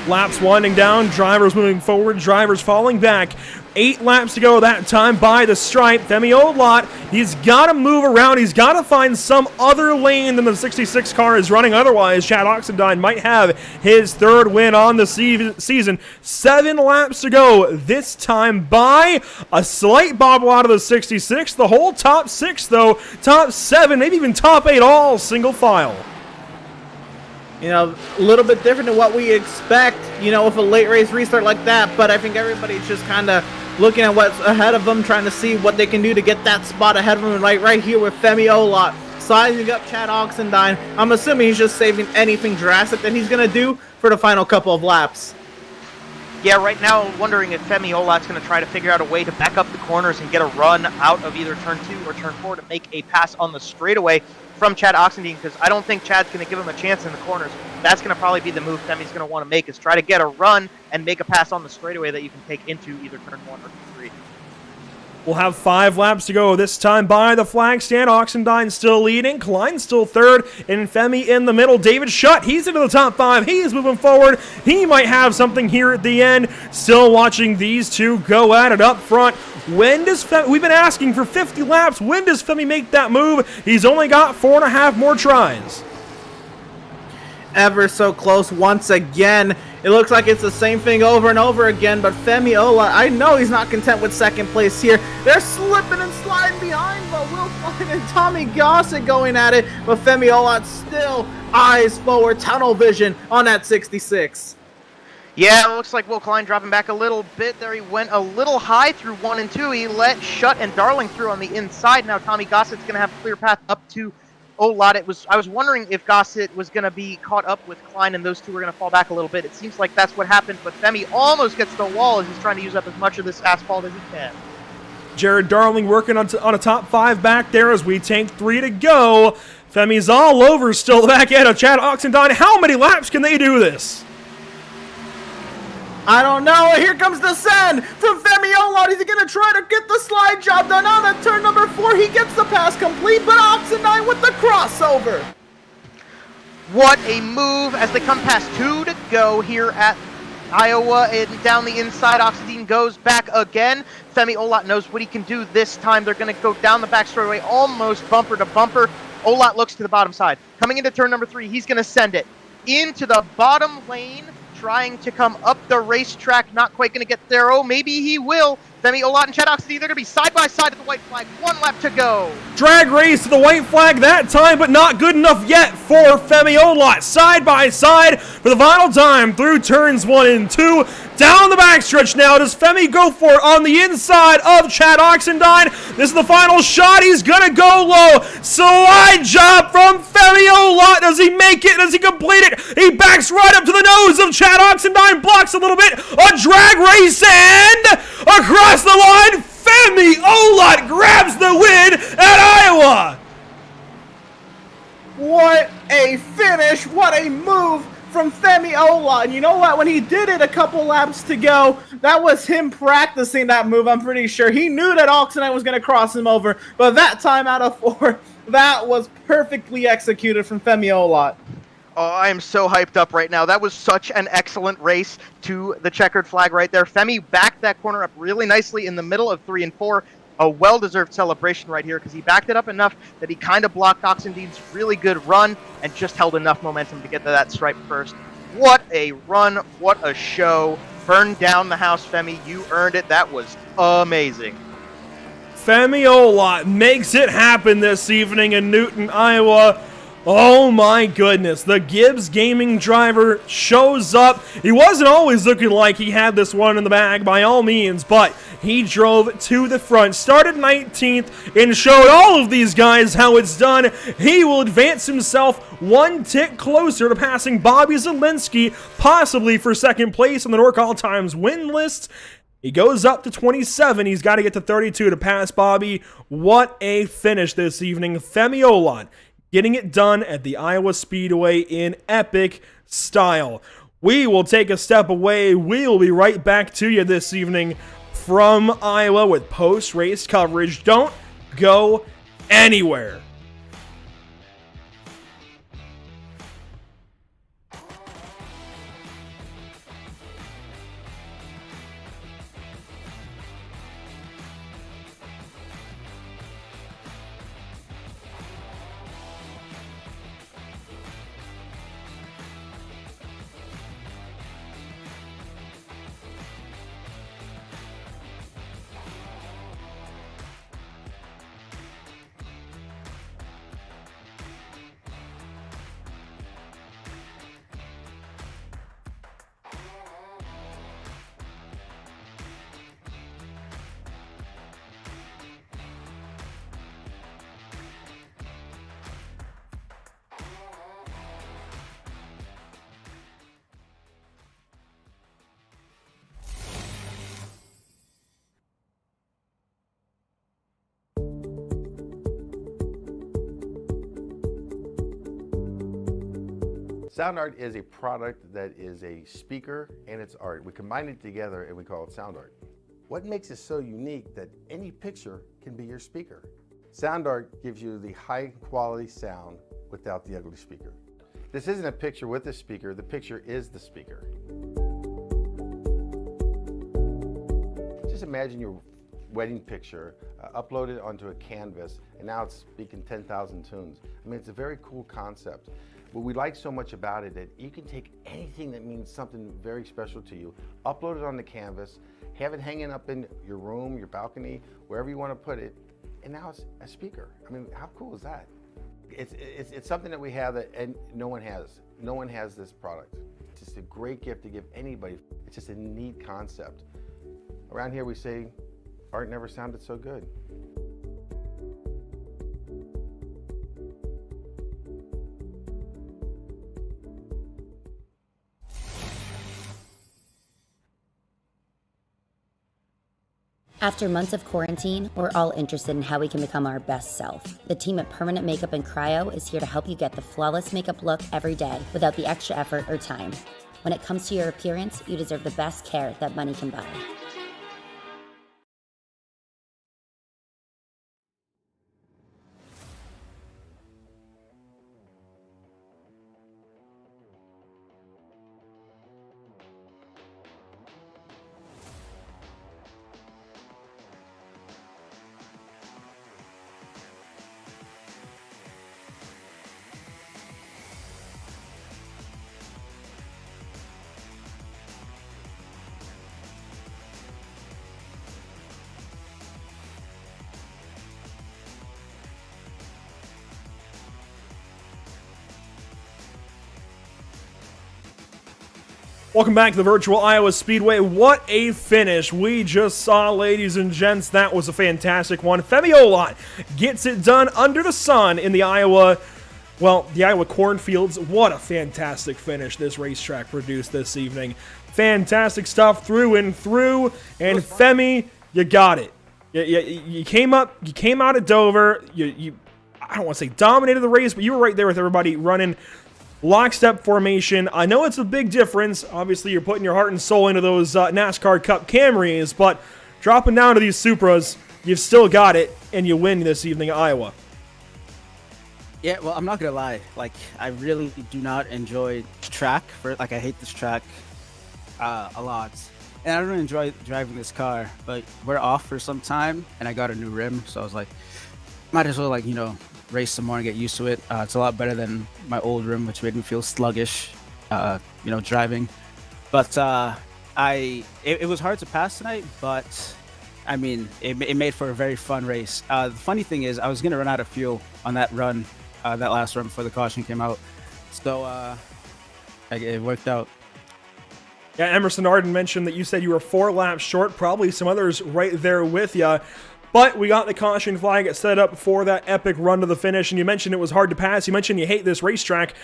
Laps winding down, drivers moving forward, drivers falling back. 8 laps to go that time by the stripe. Femi Olot, he's got to move around. He's got to find some other lane than the 66 car is running. Otherwise, Chad Oxendine might have his 3rd win on the season. 7 laps to go, this time by a slight bobble out of the 66. The whole top 6, though, top 7, maybe even top 8, all single file. A little bit different than what we expect, with a late race restart like that. But I think everybody's just kind of looking at what's ahead of them, trying to see what they can do to get that spot ahead of them. Right here with Femi Olot, sizing up Chad Oxendine. I'm assuming he's just saving anything drastic that he's going to do for the final couple of laps. Yeah, right now wondering if Femi Olot's going to try to figure out a way to back up the corners and get a run out of either turn 2 or turn 4 to make a pass on the straightaway from Chad Oxendine, because I don't think Chad's going to give him a chance in the corners. That's going to probably be the move Femi's going to want to make, is try to get a run and make a pass on the straightaway that you can take into either turn 1 or 3. We'll have 5 laps to go this time by the flag stand. Oxendine still leading. Klein still third. And Femi in the middle. David Schutt, he's into the top 5. He's moving forward. He might have something here at the end. Still watching these two go at it up front. When does Femi, we've been asking for 50 laps. When does Femi make that move? He's only got 4.5 more tries. Ever so close once again. It looks like it's the same thing over and over again, but Femi Ola, I know he's not content with second place here. They're slipping and sliding behind, but Will Klein and Tommy Gossett going at it, but Femi Ola still eyes forward, tunnel vision on that 66. Yeah, it looks like Will Klein dropping back a little bit there. He went a little high through 1 and 2. He let Schutt and Darling through on the inside. Now Tommy Gossett's going to have a clear path up to Olat. I was wondering if Gossett was going to be caught up with Klein and those two were going to fall back a little bit. It seems like that's what happened, but Femi almost gets to the wall as he's trying to use up as much of this asphalt as he can. Jared Darling working on a top 5 back there as we take 3 to go. Femi's all over still the back end of Chad Oxendine. How many laps can they do this? I don't know. Here comes the send from Femi Ola. He's going to try to get the slide job done on at turn number 4. He gets the pass complete, but Oxendine with the crossover. What a move as they come past 2 to go here at Iowa, and down the inside, Oxendine goes back again. Femi Olat knows what he can do this time. They're going to go down the back straightaway, almost bumper to bumper. Olat looks to the bottom side. Coming into turn number 3, he's going to send it into the bottom lane, trying to come up the racetrack. Not quite going to get there. Oh, maybe he will. Femi Olat and Chad Oxendine, they're going to be side by side at the white flag. 1 lap to go. Drag race to the white flag that time, but not good enough yet for Femi Olat. Side by side for the final time through turns 1 and 2. Down the backstretch now. Does Femi go for it on the inside of Chad Oxendine? This is the final shot. He's going to go low. Slide job from Femi Olat. Does he make it? Does he complete it? He backs right up to the nose of Chad Oxendine. Blocks a little bit. A drag race and across the line, Femi Olat grabs the win at Iowa. What a finish. What a move from Femi Ola. And you know what? When he did it a couple laps to go, that was him practicing that move, I'm pretty sure. He knew that Oxendine was going to cross him over, but that time out of 4, that was perfectly executed from Femi Ola. Oh, I am so hyped up right now. That was such an excellent race to the checkered flag right there. Femi backed that corner up really nicely in the middle of 3 and 4. A well-deserved celebration right here because he backed it up enough that he kind of blocked Oxendine's really good run and just held enough momentum to get to that stripe first. What a run. What a show. Burn down the house, Femi. You earned it. That was amazing. Femi Olat makes it happen this evening in Newton, Iowa. Oh my goodness, the Gibbs Gaming driver shows up. He wasn't always looking like he had this one in the bag by all means, but he drove to the front, started 19th, and showed all of these guys how it's done. He will advance himself 1 tick closer to passing Bobby Zielinski, possibly for second place on the NORC All-Times win list. He goes up to 27. He's got to get to 32 to pass Bobby. What a finish this evening. Femi Olat getting it done at the Iowa Speedway in epic style. We will take a step away. We will be right back to you this evening from Iowa with post-race coverage. Don't go anywhere. Sound art is a product that is a speaker and it's art. We combine it together and we call it sound art. What makes it so unique that any picture can be your speaker? Sound Art gives you the high quality sound without the ugly speaker. This isn't a picture with the picture is the speaker. Just imagine your wedding picture uploaded onto a canvas, and now it's speaking 10,000 tunes. I mean, it's a very cool concept. What we like so much about it that you can take anything that means something very special to you, upload it on the canvas, have it hanging up in your room, your balcony, wherever you want to put it, and now it's a speaker. I mean, how cool is that? It's something that we have that and no one has. No one has this product. It's just a great gift to give anybody. It's just a neat concept. Around here we say, art never sounded so good. After months of quarantine, we're all interested in how we can become our best self. The team at Permanent Makeup and Cryo is here to help you get the flawless makeup look every day without the extra effort or time. When it comes to your appearance, you deserve the best care that money can buy. Welcome back to the virtual Iowa Speedway. What a finish we just saw, ladies and gents. That was a fantastic one. Femi Olot gets it done under the sun in the Iowa cornfields. What a fantastic finish this racetrack produced this evening. Fantastic stuff through and through. And Femi, you got it. You came out at Dover. You I don't want to say dominated the race, but you were right there with everybody running lockstep formation. I know it's a big difference. Obviously, you're putting your heart and soul into those NASCAR Cup Camrys, but dropping down to these Supras, you've still got it, and you win this evening at Iowa. Yeah, well, I'm not gonna lie. Like, I really do not enjoy track. I hate this track a lot, and I don't enjoy driving this car. But we're off for some time, and I got a new rim, so I was like, might as well race some more and get used to it. It's a lot better than my old rim, which made me feel sluggish, driving. But it was hard to pass tonight, but I mean, it made for a very fun race. The funny thing is, I was gonna run out of fuel on that run, that last run before the caution came out. So it worked out. Yeah, Emerson Arden mentioned that you said you were 4 laps short, probably some others right there with you. But we got the caution flag set up for that epic run to the finish, and you mentioned it was hard to pass. You mentioned you hate this racetrack.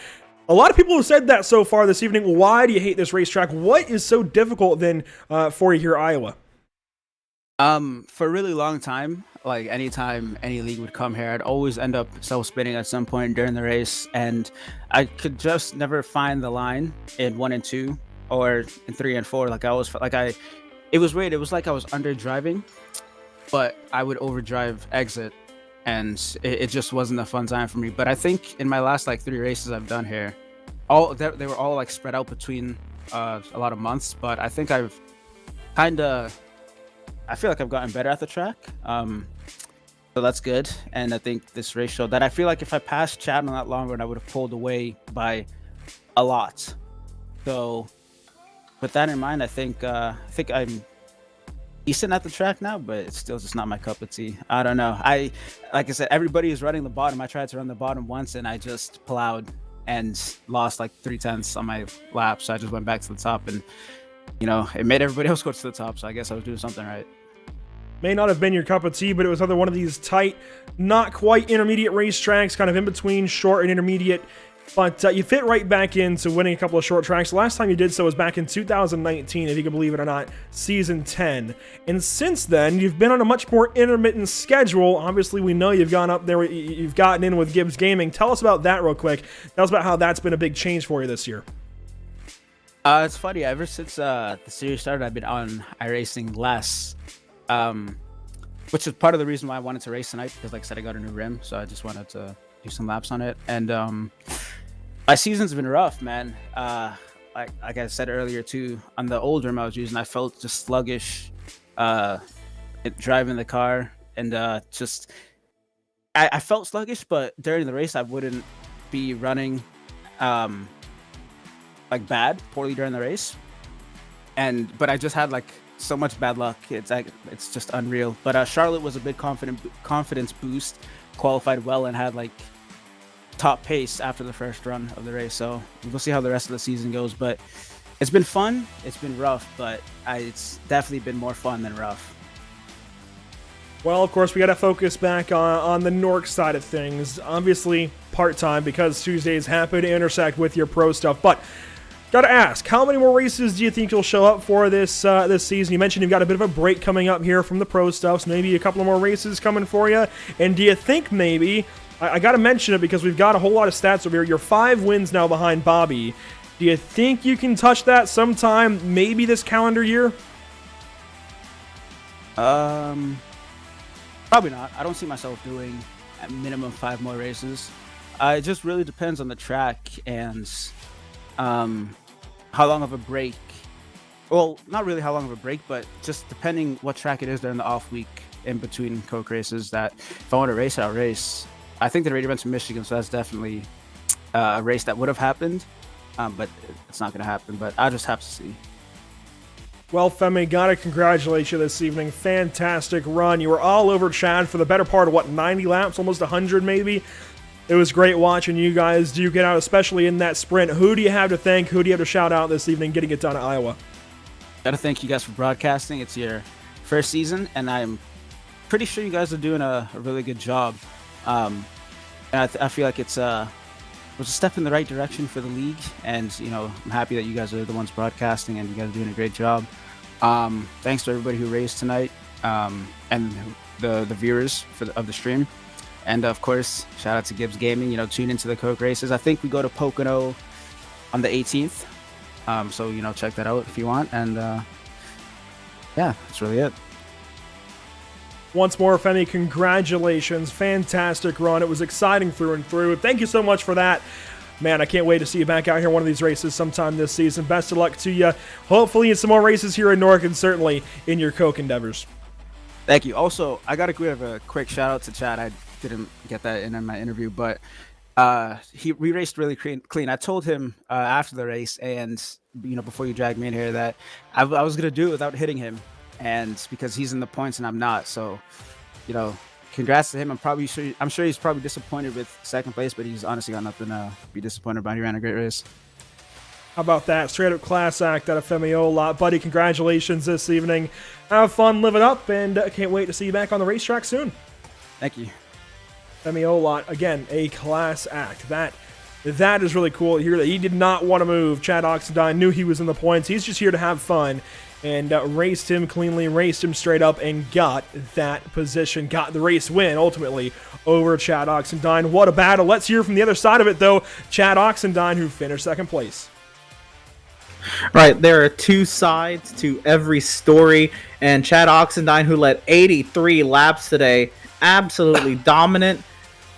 A lot of people have said that so far this evening. Why do you hate this racetrack? What is so difficult then for you here at Iowa? For a really long time, like anytime any league would come here, I'd always end up self-spinning at some point during the race, and I could just never find the line in 1 and 2 or in 3 and 4. It was weird. It was like I was under driving, but I would overdrive exit, and it just wasn't a fun time for me. But I think in my last 3 races I've done here, they were all spread out between a lot of months. But I think I feel like I've gotten better at the track, so that's good. And I think this race showed that. I feel like if I passed Chad on that long run, I would have pulled away by a lot. So with that in mind, I think I'm decent at the track now, but it's still just not my cup of tea. I don't know. Like I said, everybody is running the bottom. I tried to run the bottom once, and I just plowed and lost 3/10 on my lap. So I just went back to the top, and it made everybody else go to the top. So I guess I was doing something right. May not have been your cup of tea, but it was another one of these tight, not quite intermediate racetracks, kind of in between short and intermediate. But you fit right back into winning a couple of short tracks. The last time you did so was back in 2019, if you can believe it or not, season 10. And since then, you've been on a much more intermittent schedule. Obviously, we know you've gone up there, you've gotten in with Gibbs Gaming. Tell us about that real quick. Tell us about how that's been a big change for you this year. It's funny. Ever since the series started, I've been on iRacing less, which is part of the reason why I wanted to race tonight. Because, like I said, I got a new rim, so I just wanted to do some laps on it. And my season's been rough, man. Like I said earlier too, on the old rim I was using, I felt just sluggish driving the car, and just I felt sluggish. But during the race, I wouldn't be running like poorly during the race, but I just had like so much bad luck. It's just unreal. But Charlotte was a big confidence boost, qualified well, and had like top pace after the first run of the race. So we'll see how the rest of the season goes. But it's been fun. It's been rough, but it's definitely been more fun than rough. Well, of course, we got to focus back on the NORC side of things. Obviously, part-time because Tuesdays happen to intersect with your pro stuff. But got to ask, how many more races do you think you'll show up for this season? You mentioned you've got a bit of a break coming up here from the pro stuff, so maybe a couple of more races coming for you. And do you think maybe, I got to mention it because we've got a whole lot of stats over here. You're 5 wins now behind Bobby. Do you think you can touch that sometime, maybe this calendar year? Probably not. I don't see myself doing at minimum 5 more races. It just really depends on the track and how long of a break. Well, not really how long of a break, but just depending what track it is during the off week in between Coke races. That if I want to race, I'll race. I think the radio event's in Michigan, so that's definitely a race that would have happened, but it's not going to happen. But I'll just have to see. Well, Femi, gotta congratulate you this evening. Fantastic run. You were all over Chad for the better part of, 90 laps? Almost 100, maybe? It was great watching you guys duke it out, especially in that sprint. Who do you have to thank? Who do you have to shout out this evening getting it done at Iowa? Gotta thank you guys for broadcasting. It's your first season, and I'm pretty sure you guys are doing a really good job. And I feel like it was a step in the right direction for the league, and I'm happy that you guys are the ones broadcasting, and you guys are doing a great job. Thanks to everybody who raced tonight, and the viewers of the stream, and of course shout out to Gibbs Gaming. Tune into the Coke races. I think we go to Pocono on the 18th, so check that out if you want. And yeah, that's really it. Once more, Femi, congratulations. Fantastic run. It was exciting through and through. Thank you so much for that. Man, I can't wait to see you back out here one of these races sometime this season. Best of luck to you. Hopefully in some more races here in NORC, and certainly in your Coke endeavors. Thank you. Also, I got to give a quick shout out to Chad. I didn't get that in my interview, but we raced really clean. I told him after the race, and before you dragged me in here, that I was going to do it without hitting him. And because he's in the points and I'm not, so congrats to him. I'm sure he's probably disappointed with second place, but he's honestly got nothing to be disappointed about. He ran a great race. How about that? Straight up class act out of Femi Olat. Buddy, congratulations this evening. Have fun living up, and can't wait to see you back on the racetrack soon. Thank you. Femi Olat, again, a class act. That is really cool to hear that he did not want to move. Chad Oxendine knew he was in the points. He's just here to have fun. And raced him cleanly, raced him straight up, and got that position, got the race win, ultimately, over Chad Oxendine. What a battle. Let's hear from the other side of it, though. Chad Oxendine, who finished second place. Right, there are 2 sides to every story, and Chad Oxendine, who led 83 laps today, absolutely dominant.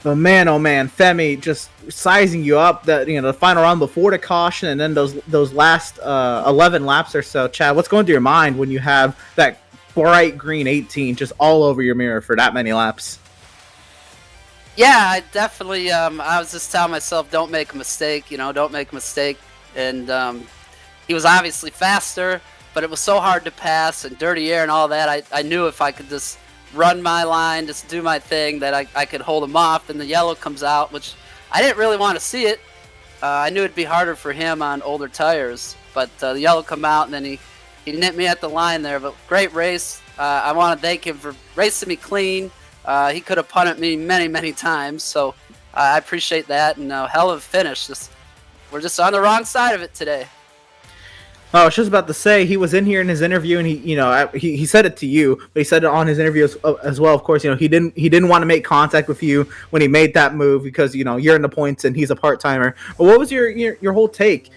But man, oh man, Femi just sizing you up. That the final round before the caution, and then those last 11 laps or so. Chad, what's going through your mind when you have that bright green 18 just all over your mirror for that many laps? Yeah, I definitely. I was just telling myself, don't make a mistake. Don't make a mistake. And he was obviously faster, but it was so hard to pass and dirty air and all that. I knew if I could just run my line, just do my thing, that I could hold him off. And the yellow comes out, which I didn't really want to see it. I knew it'd be harder for him on older tires, but the yellow come out, and then he nipped me at the line there. But great race. I want to thank him for racing me clean. He could have punted me many, many times, so I appreciate that. And hell of a finish. We're just on the wrong side of it today. I was just about to say, he was in here in his interview, and he said it to you, but he said it on his interview as well. Of course, he didn't want to make contact with you when he made that move because you're in the points and he's a part timer. But what was your whole take?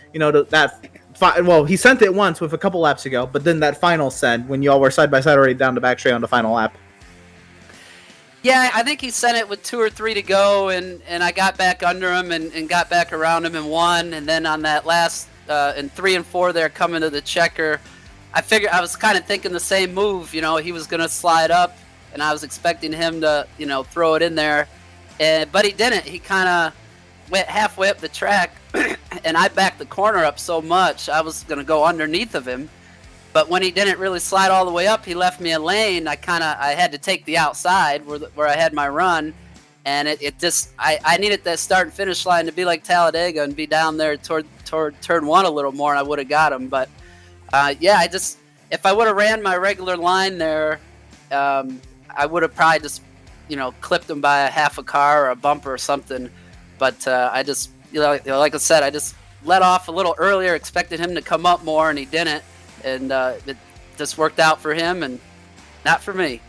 well, he sent it once with a couple laps ago, but then that final said when y'all were side by side already down the back straight on the final lap. Yeah, I think he sent it with 2 or 3 to go, and I got back under him and got back around him and won. And then on that last in 3 and 4 there coming to the checker, I figured I was kind of thinking the same move. He was going to slide up, and I was expecting him to throw it in there, but he didn't. He kind of went halfway up the track, and I backed the corner up so much I was going to go underneath of him. But when he didn't really slide all the way up, he left me a lane. I had to take the outside where I had my run, and I needed that start and finish line to be like Talladega and be down there toward turn 1 a little more, and I would have got him. But if I would have ran my regular line there, I would have probably just clipped him by a half a car or a bumper or something. But I just like I said, I just let off a little earlier, expected him to come up more, and he didn't. And it just worked out for him and not for me.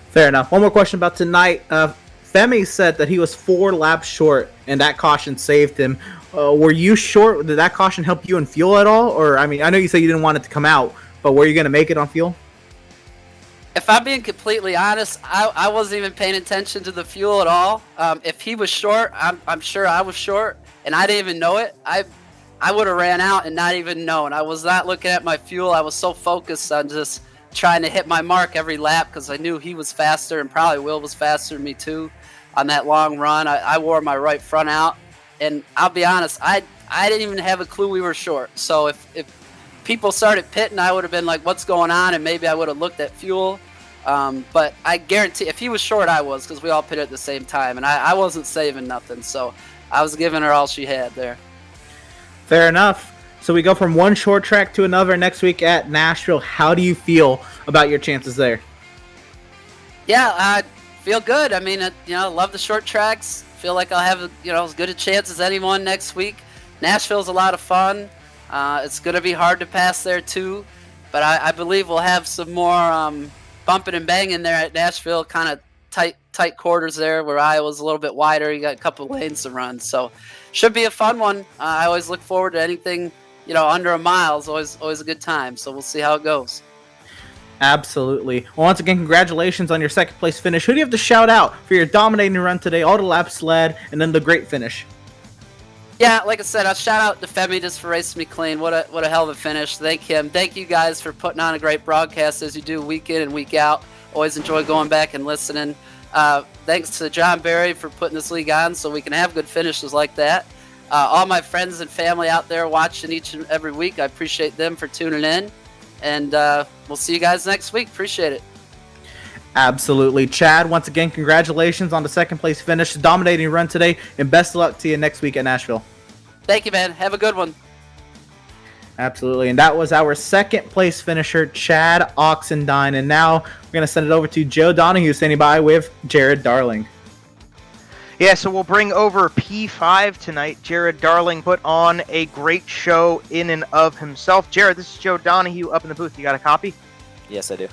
Fair enough. One more question about tonight. Femi said that he was 4 laps short, and that caution saved him. Were you short? Did that caution help you in fuel at all? Or, I mean, I know you said you didn't want it to come out, but were you going to make it on fuel? If I'm being completely honest, I wasn't even paying attention to the fuel at all. If he was short, I'm sure I was short, and I didn't even know it. I would have ran out and not even known. I was not looking at my fuel. I was so focused on just trying to hit my mark every lap because I knew he was faster and probably Will was faster than me too on that long run. I wore my right front out, and I'll be honest, I didn't even have a clue we were short. So if people started pitting, I would have been like, what's going on? And maybe I would have looked at fuel. But I guarantee if he was short, I was, because we all pitted at the same time, and I wasn't saving nothing. So I was giving her all she had there. Fair enough. So we go from one short track to another next week at Nashville. How do you feel about your chances there? Yeah, I feel good. I mean, love the short tracks. Feel like I'll have as good a chance as anyone next week. Nashville's a lot of fun. It's going to be hard to pass there too, but I believe we'll have some more bumping and banging there at Nashville. Kind of tight quarters there, where Iowa's a little bit wider. You got a couple lanes to run, so should be a fun one. I always look forward to anything under a mile. Is always a good time. So we'll see how it goes. Absolutely. Well, once again, congratulations on your second place finish. Who do you have to shout out for your dominating run today, all the laps led, and then the great finish? Yeah, like I said, I'll shout out to Femi just for racing me clean. What a hell of a finish. Thank him. Thank you guys for putting on a great broadcast as you do week in and week out. Always enjoy going back and listening. Thanks to John Barry for putting this league on so we can have good finishes like that. All my friends and family out there watching each and every week, I appreciate them for tuning in. And we'll see you guys next week. Appreciate it. Absolutely. Chad, once again, congratulations on the second place finish, dominating run today, and best of luck to you next week at Nashville. Thank you, man. Have a good one. Absolutely. And that was our second place finisher, Chad Oxendine. And now we're going to send it over to Joe Donahue standing by with Jared Darling. Yeah, so we'll bring over P5 tonight. Jared Darling put on a great show in and of himself. Jared, this is Joe Donahue up in the booth. You got a copy? Yes, I do.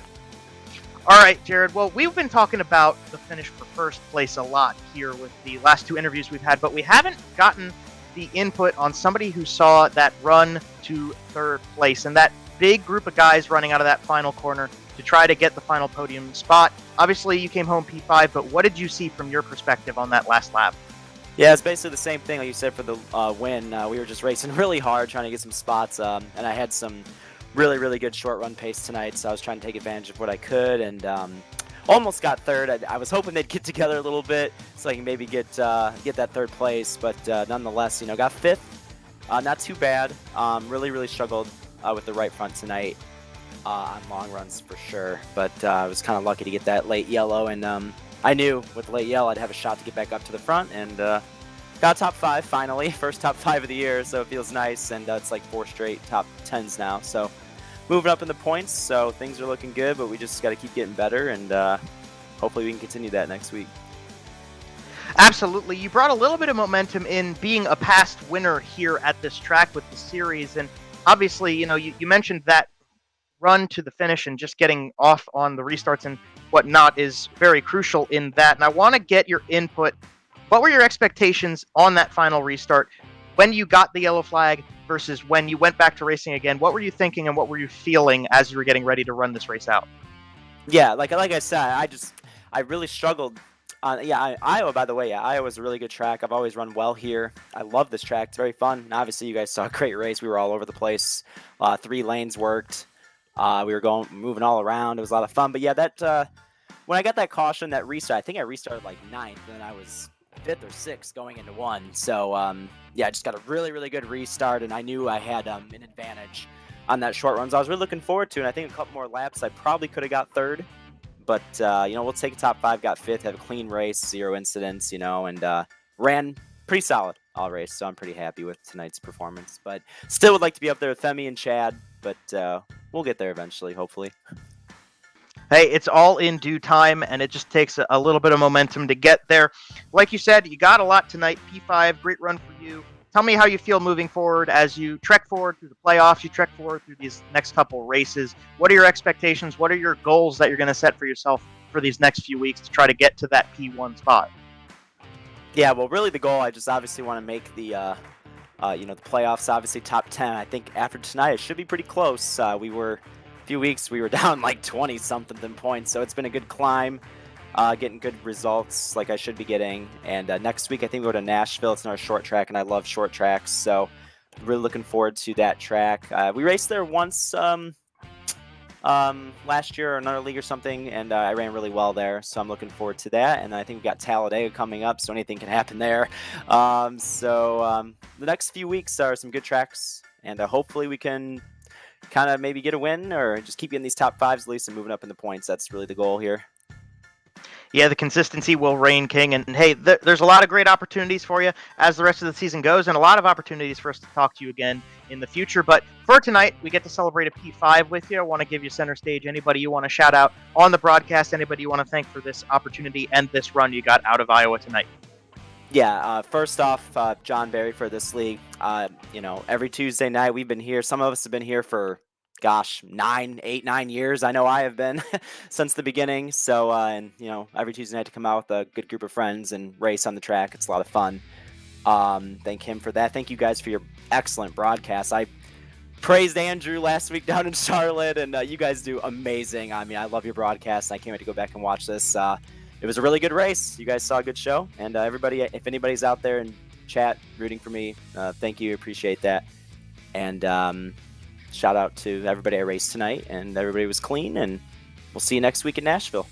All right, Jared. Well, we've been talking about the finish for first place a lot here with the last 2 interviews we've had, but we haven't gotten the input on somebody who saw that run to third place and that big group of guys running out of that final corner to try to get the final podium spot. Obviously, you came home P5, but what did you see from your perspective on that last lap? Yeah, it's basically the same thing like you said for the win. We were just racing really hard, trying to get some spots, and I had some really, really good short run pace tonight, so I was trying to take advantage of what I could, and almost got third. I was hoping they'd get together a little bit so I can maybe get that third place, but nonetheless, got fifth. Not too bad. Really, really struggled with the right front tonight on long runs for sure, but I was kind of lucky to get that late yellow, and I knew with the late yellow I'd have a shot to get back up to the front, and got top 5 finally. First top 5 of the year, so it feels nice, and it's like 4 straight top 10s now, so moving up in the points, so things are looking good, but we just got to keep getting better, and hopefully we can continue that next week. Absolutely. You brought a little bit of momentum in being a past winner here at this track with the series, and obviously, you mentioned that run to the finish and just getting off on the restarts and whatnot is very crucial in that, and I want to get your input. What were your expectations on that final restart? when you got the yellow flag versus when you went back to racing again, what were you thinking and what were you feeling as you were getting ready to run this race out? Yeah, like I said, I really struggled. Iowa, by the way, Iowa's a really good track. I've always run well here. I love this track. It's very fun. And obviously, you guys saw a great race. We were all over the place. 3 lanes worked. We were moving all around. It was a lot of fun. But yeah, when I got that caution, that restart, I think I restarted like 9th, and then I was 5th or 6th going into 1. So yeah, I just got a really, really good restart, and I knew I had an advantage on that short run. So I was really looking forward to it. And I think a couple more laps, I probably could have got 3rd. But, we'll take a top 5, got 5th, had a clean race, 0 incidents, and ran pretty solid all race. So I'm pretty happy with tonight's performance. But still would like to be up there with Femi and Chad, but we'll get there eventually, hopefully. Hey, it's all in due time, and it just takes a little bit of momentum to get there. Like you said, you got a lot tonight. P5, great run for you. Tell me how you feel moving forward as you trek forward through the playoffs, you trek forward through these next couple races. What are your expectations? What are your goals that you're going to set for yourself for these next few weeks to try to get to that P1 spot? Yeah, well, really the goal, I just obviously want to make the playoffs, obviously top 10. I think after tonight, it should be pretty close. We were down like 20-something points, so it's been a good climb. Getting good results like I should be getting. And next week, I think we go to Nashville. It's another short track, and I love short tracks. So really looking forward to that track. We raced there once last year or another league or something, and I ran really well there. So I'm looking forward to that. And I think we got Talladega coming up, so anything can happen there. The next few weeks are some good tracks, and hopefully we can kind of maybe get a win or just keep getting these top 5s at least and moving up in the points. That's really the goal here. Yeah, the consistency will reign king. And hey, there's a lot of great opportunities for you as the rest of the season goes, and a lot of opportunities for us to talk to you again in the future. But for tonight, we get to celebrate a P5 with you. I want to give you center stage. Anybody you want to shout out on the broadcast, anybody you want to thank for this opportunity and this run you got out of Iowa tonight. Yeah, first off, John Barry for this league. Every Tuesday night we've been here. Some of us have been here for 9 years. I know I have been since the beginning. So, every Tuesday night to come out with a good group of friends and race on the track. It's a lot of fun. Thank him for that. Thank you guys for your excellent broadcast. I praised Andrew last week down in Charlotte, and you guys do amazing. I mean, I love your broadcast. I can't wait to go back and watch this. It was a really good race. You guys saw a good show. And everybody, if anybody's out there in chat rooting for me, thank you. Appreciate that. And shout out to everybody I raced tonight, and everybody was clean, and we'll see you next week in Nashville.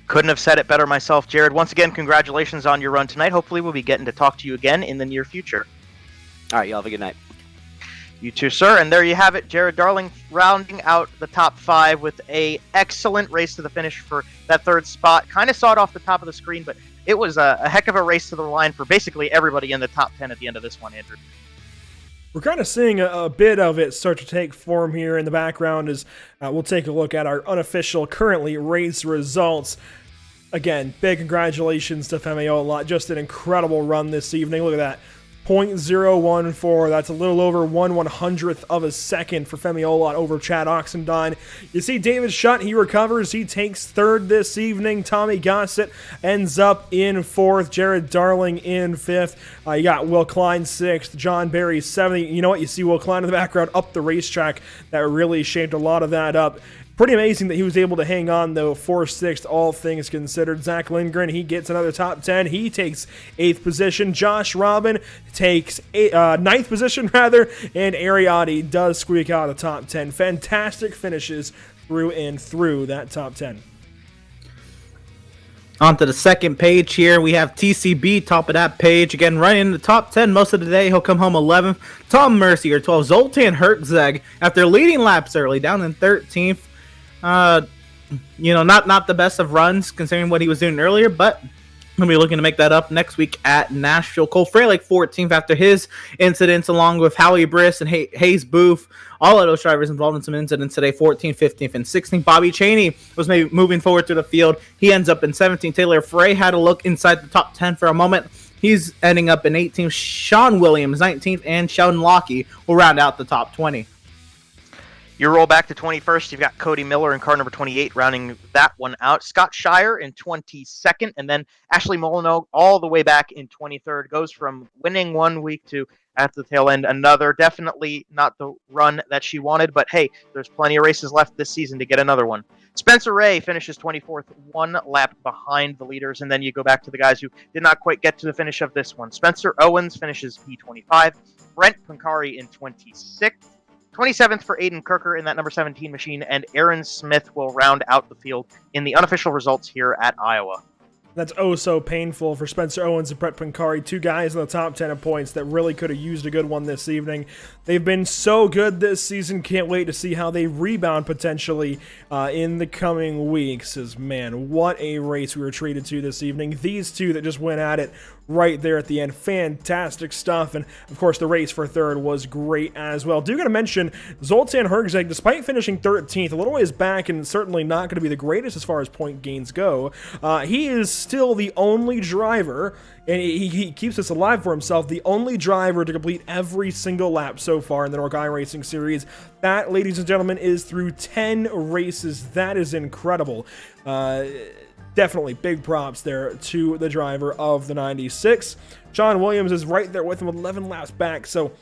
Couldn't have said it better myself, Jared. Once again, congratulations on your run tonight. Hopefully we'll be getting to talk to you again in the near future. All right, y'all have a good night. You too, sir. And there you have it, Jared Darling rounding out the top 5 with a excellent race to the finish for that 3rd spot. Kind of saw it off the top of the screen, but it was a heck of a race to the line for basically everybody in the top 10 at the end of this one, Andrew. We're kind of seeing a bit of it start to take form here in the background as we'll take a look at our unofficial currently race results. Again, big congratulations to Femi Ola. Just an incredible run this evening. Look at that. 0.014. That's a little over 1/100th of a second for Femi Ola over Chad Oxendine. You see David Shutt, he recovers. He takes 3rd this evening. Tommy Gossett ends up in 4th. Jared Darling in 5th. You got Will Klein 6th. John Barry 7th. You know what? You see Will Klein in the background up the racetrack. That really shaped a lot of that up. Pretty amazing that he was able to hang on, though, for 6th, all things considered. Zach Lindgren, he gets another top 10. He takes 8th position. Josh Robin takes 9th position, rather. And Ariotti does squeak out the top 10. Fantastic finishes through and through that top 10. On to the second page here, we have TCB top of that page. Again, running in the top 10 most of the day. He'll come home 11th. Tom Mercier, 12th. Zoltan Hertzeg, after leading laps early, down in 13th. Not the best of runs considering what he was doing earlier, but we'll be looking to make that up next week at Nashville. Cole Freilich 14th after his incidents, along with Howie Briss and Hayes Booth. All of those drivers involved in some incidents today, 14th, 15th, and 16th. Bobby Chaney was maybe moving forward through the field. He ends up in 17th. Taylor Frey had a look inside the top 10 for a moment. He's ending up in 18th. Sean Williams, 19th, and Sheldon Lockie will round out the top 20. You roll back to 21st. You've got Cody Miller in car number 28 rounding that one out. Scott Shire in 22nd. And then Ashley Molyneux all the way back in 23rd. Goes from winning 1 week to, at the tail end, another. Definitely not the run that she wanted. But hey, there's plenty of races left this season to get another one. Spencer Ray finishes 24th, 1 lap behind the leaders. And then you go back to the guys who did not quite get to the finish of this one. Spencer Owens finishes P25. Brent Pancari in 26th. 27th for Aiden Kirker in that number 17 machine, and Aaron Smith will round out the field in the unofficial results here at Iowa. That's oh so painful for Spencer Owens and Brett Pancari, 2 guys in the top 10 of points that really could have used a good one this evening. They've been so good this season. Can't wait to see how they rebound potentially in the coming weeks. As man, what a race we were treated to this evening. These 2 that just went at it right there at the end. Fantastic stuff. And of course, the race for third was great as well. Do got to mention Zoltan Hergzeg, despite finishing 13th, a little ways back and certainly not going to be the greatest as far as point gains go. He is still the only driver, and he keeps this alive for himself, the only driver to complete every single lap so far in the NORC iRacing series. That, ladies and gentlemen, is through 10 races. That is incredible. Definitely big props there to the driver of the 96. John Williams is right there with him, 11 laps back, so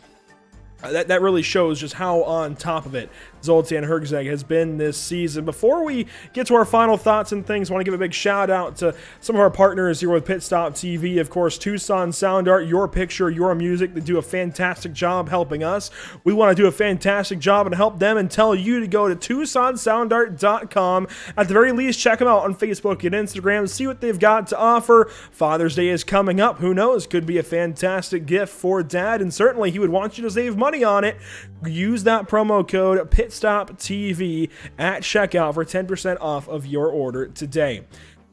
that really shows just how on top of it Zoltan Hergzeg has been this season. Before we get to our final thoughts and things, I want to give a big shout out to some of our partners here with STOPTV. Of course, Tucson Sound Art, Your Picture, Your Music. They do a fantastic job helping us. We want to do a fantastic job and help them and tell you to go to TucsonSoundArt.com. At the very least, check them out on Facebook and Instagram. See what they've got to offer. Father's Day is coming up. Who knows? Could be a fantastic gift for Dad, and certainly he would want you to save money on it. Use that promo code PitStopTV at checkout for 10% off of your order today.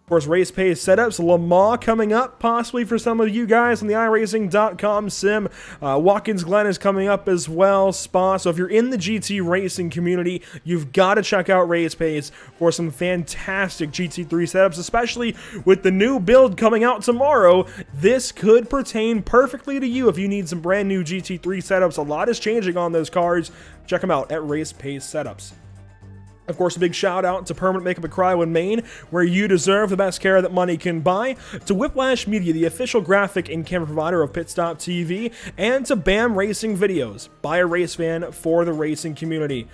Of course, race pace setups, Le Mans coming up, possibly for some of you guys on the iRacing.com sim. Watkins Glen is coming up as well, Spa. So if you're in the GT racing community, you've got to check out Race Pace for some fantastic GT3 setups, especially with the new build coming out tomorrow. This could pertain perfectly to you if you need some brand new GT3 setups. A lot is changing on those cars. Check them out at Race Pace Setups. Of course, a big shout out to Permanent Makeup at Cryowood, Maine, where you deserve the best care that money can buy, to Whiplash Media, the official graphic and camera provider of PitStopTV, and to BAM Racing Videos, by a race fan for the racing community.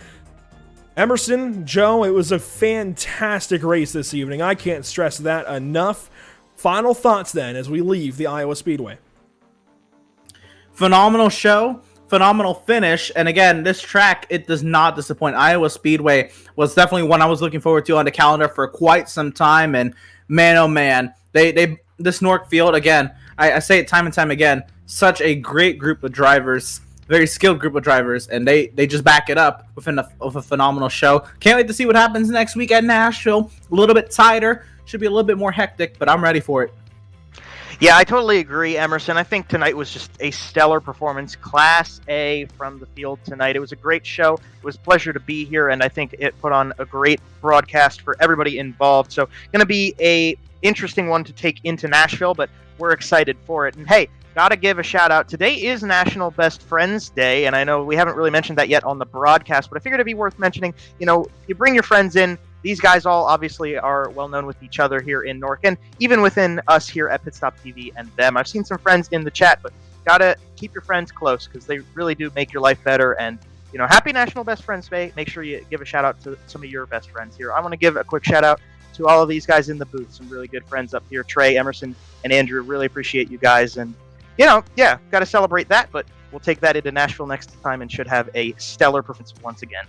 Emerson, Joe, it was a fantastic race this evening. I can't stress that enough. Final thoughts then as we leave the Iowa Speedway. Phenomenal show. Phenomenal finish, and again, this track, it does not disappoint. Iowa Speedway was definitely one I was looking forward to on the calendar for quite some time, and man, oh man, this NORC field, again, I say it time and time again, such a great group of drivers, very skilled group of drivers, and they just back it up with a phenomenal show. Can't wait to see what happens next week at Nashville. A little bit tighter, should be a little bit more hectic, but I'm ready for it. Yeah, I totally agree, Emerson. I think tonight was just a stellar performance. Class A from the field tonight. It was a great show. It was a pleasure to be here, and I think it put on a great broadcast for everybody involved. So, going to be a interesting one to take into Nashville, but we're excited for it. And hey, gotta give a shout out. Today is National Best Friends Day, and I know we haven't really mentioned that yet on the broadcast, but I figured it'd be worth mentioning. You know, you bring your friends in. These guys all obviously are well known with each other here in NORC, and even within us here at PitStopTV and them. I've seen some friends in the chat, but gotta keep your friends close because they really do make your life better. And you know, happy National Best Friends Day. Make sure you give a shout out to some of your best friends here. I want to give a quick shout out to all of these guys in the booth. Some really good friends up here, Trey, Emerson, and Andrew. Really appreciate you guys, and you know, yeah, gotta celebrate that. But we'll take that into Nashville next time and should have a stellar performance once again.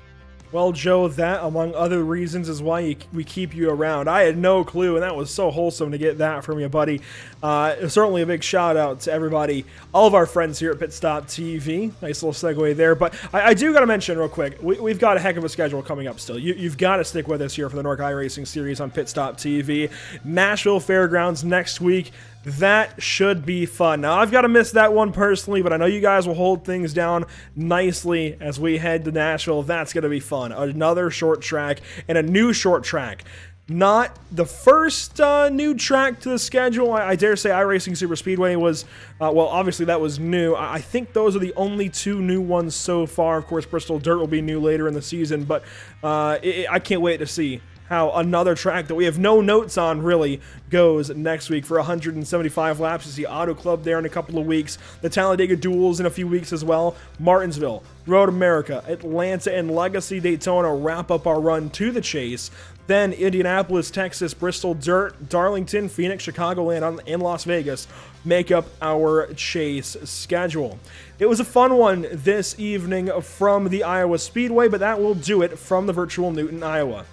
Well, Joe, that, among other reasons, is why we keep you around. I had no clue, and that was so wholesome to get that from you, buddy. Certainly a big shout-out to everybody, all of our friends here at PitStopTV. Nice little segue there. But I do got to mention real quick, we've got a heck of a schedule coming up still. You've got to stick with us here for the NORC iRacing series on PitStopTV. Nashville Fairgrounds next week. That should be fun. Now, I've got to miss that one personally, but I know you guys will hold things down nicely as we head to Nashville. That's going to be fun. Another short track and a new short track. not the first new track to the schedule. I dare say iRacing Super Speedway was, well, obviously that was new. I think those are the only 2 new ones so far. Of course, Bristol Dirt will be new later in the season, but I can't wait to see how another track that we have no notes on really goes next week for 175 laps. You see Auto Club there in a couple of weeks, the Talladega Duels in a few weeks as well, Martinsville, Road America, Atlanta, and Legacy Daytona wrap up our run to the chase. Then Indianapolis, Texas, Bristol Dirt, Darlington, Phoenix, Chicagoland, and Las Vegas make up our chase schedule. It was a fun one this evening from the Iowa Speedway, but that will do it from the virtual Newton, Iowa.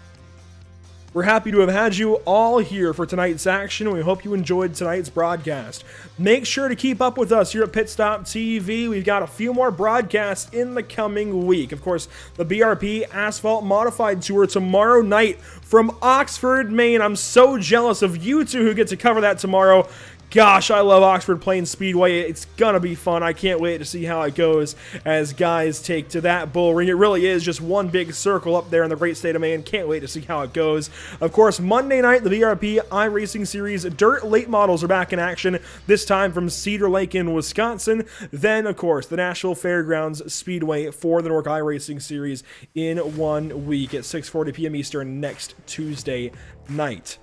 We're happy to have had you all here for tonight's action, and we hope you enjoyed tonight's broadcast. Make sure to keep up with us here at Pit Stop TV. We've got a few more broadcasts in the coming week. Of course, the BRP Asphalt Modified Tour tomorrow night from Oxford, Maine. I'm so jealous of you two who get to cover that tomorrow. Gosh, I love Oxford Plains Speedway. It's gonna be fun. I can't wait to see how it goes as guys take to that bull ring. It really is just one big circle up there in the great state of Maine. Can't wait to see how it goes. Of course, Monday night, the VRP iRacing Series Dirt Late Models are back in action, this time from Cedar Lake in Wisconsin. Then, of course, the Nashville Fairgrounds Speedway for the NORC iRacing Series in 1 week at 6:40 p.m. Eastern next Tuesday night.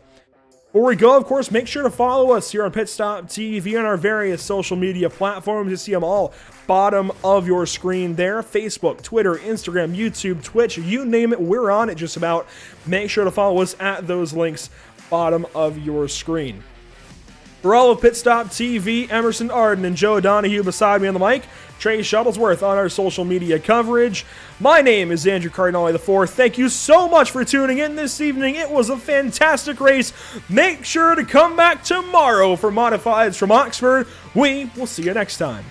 Before we go, of course, make sure to follow us here on Pit Stop TV on our various social media platforms. You see them all bottom of your screen there. Facebook, Twitter, Instagram, YouTube, Twitch, you name it, we're on it just about. Make sure to follow us at those links bottom of your screen. For all of Pit Stop TV, Emerson Arden and Joe Donahue beside me on the mic, Trey Shuttlesworth on our social media coverage. My name is Andrew Cardinale IV. Thank you so much for tuning in this evening. It was a fantastic race. Make sure to come back tomorrow for Modifieds from Oxford. We will see you next time.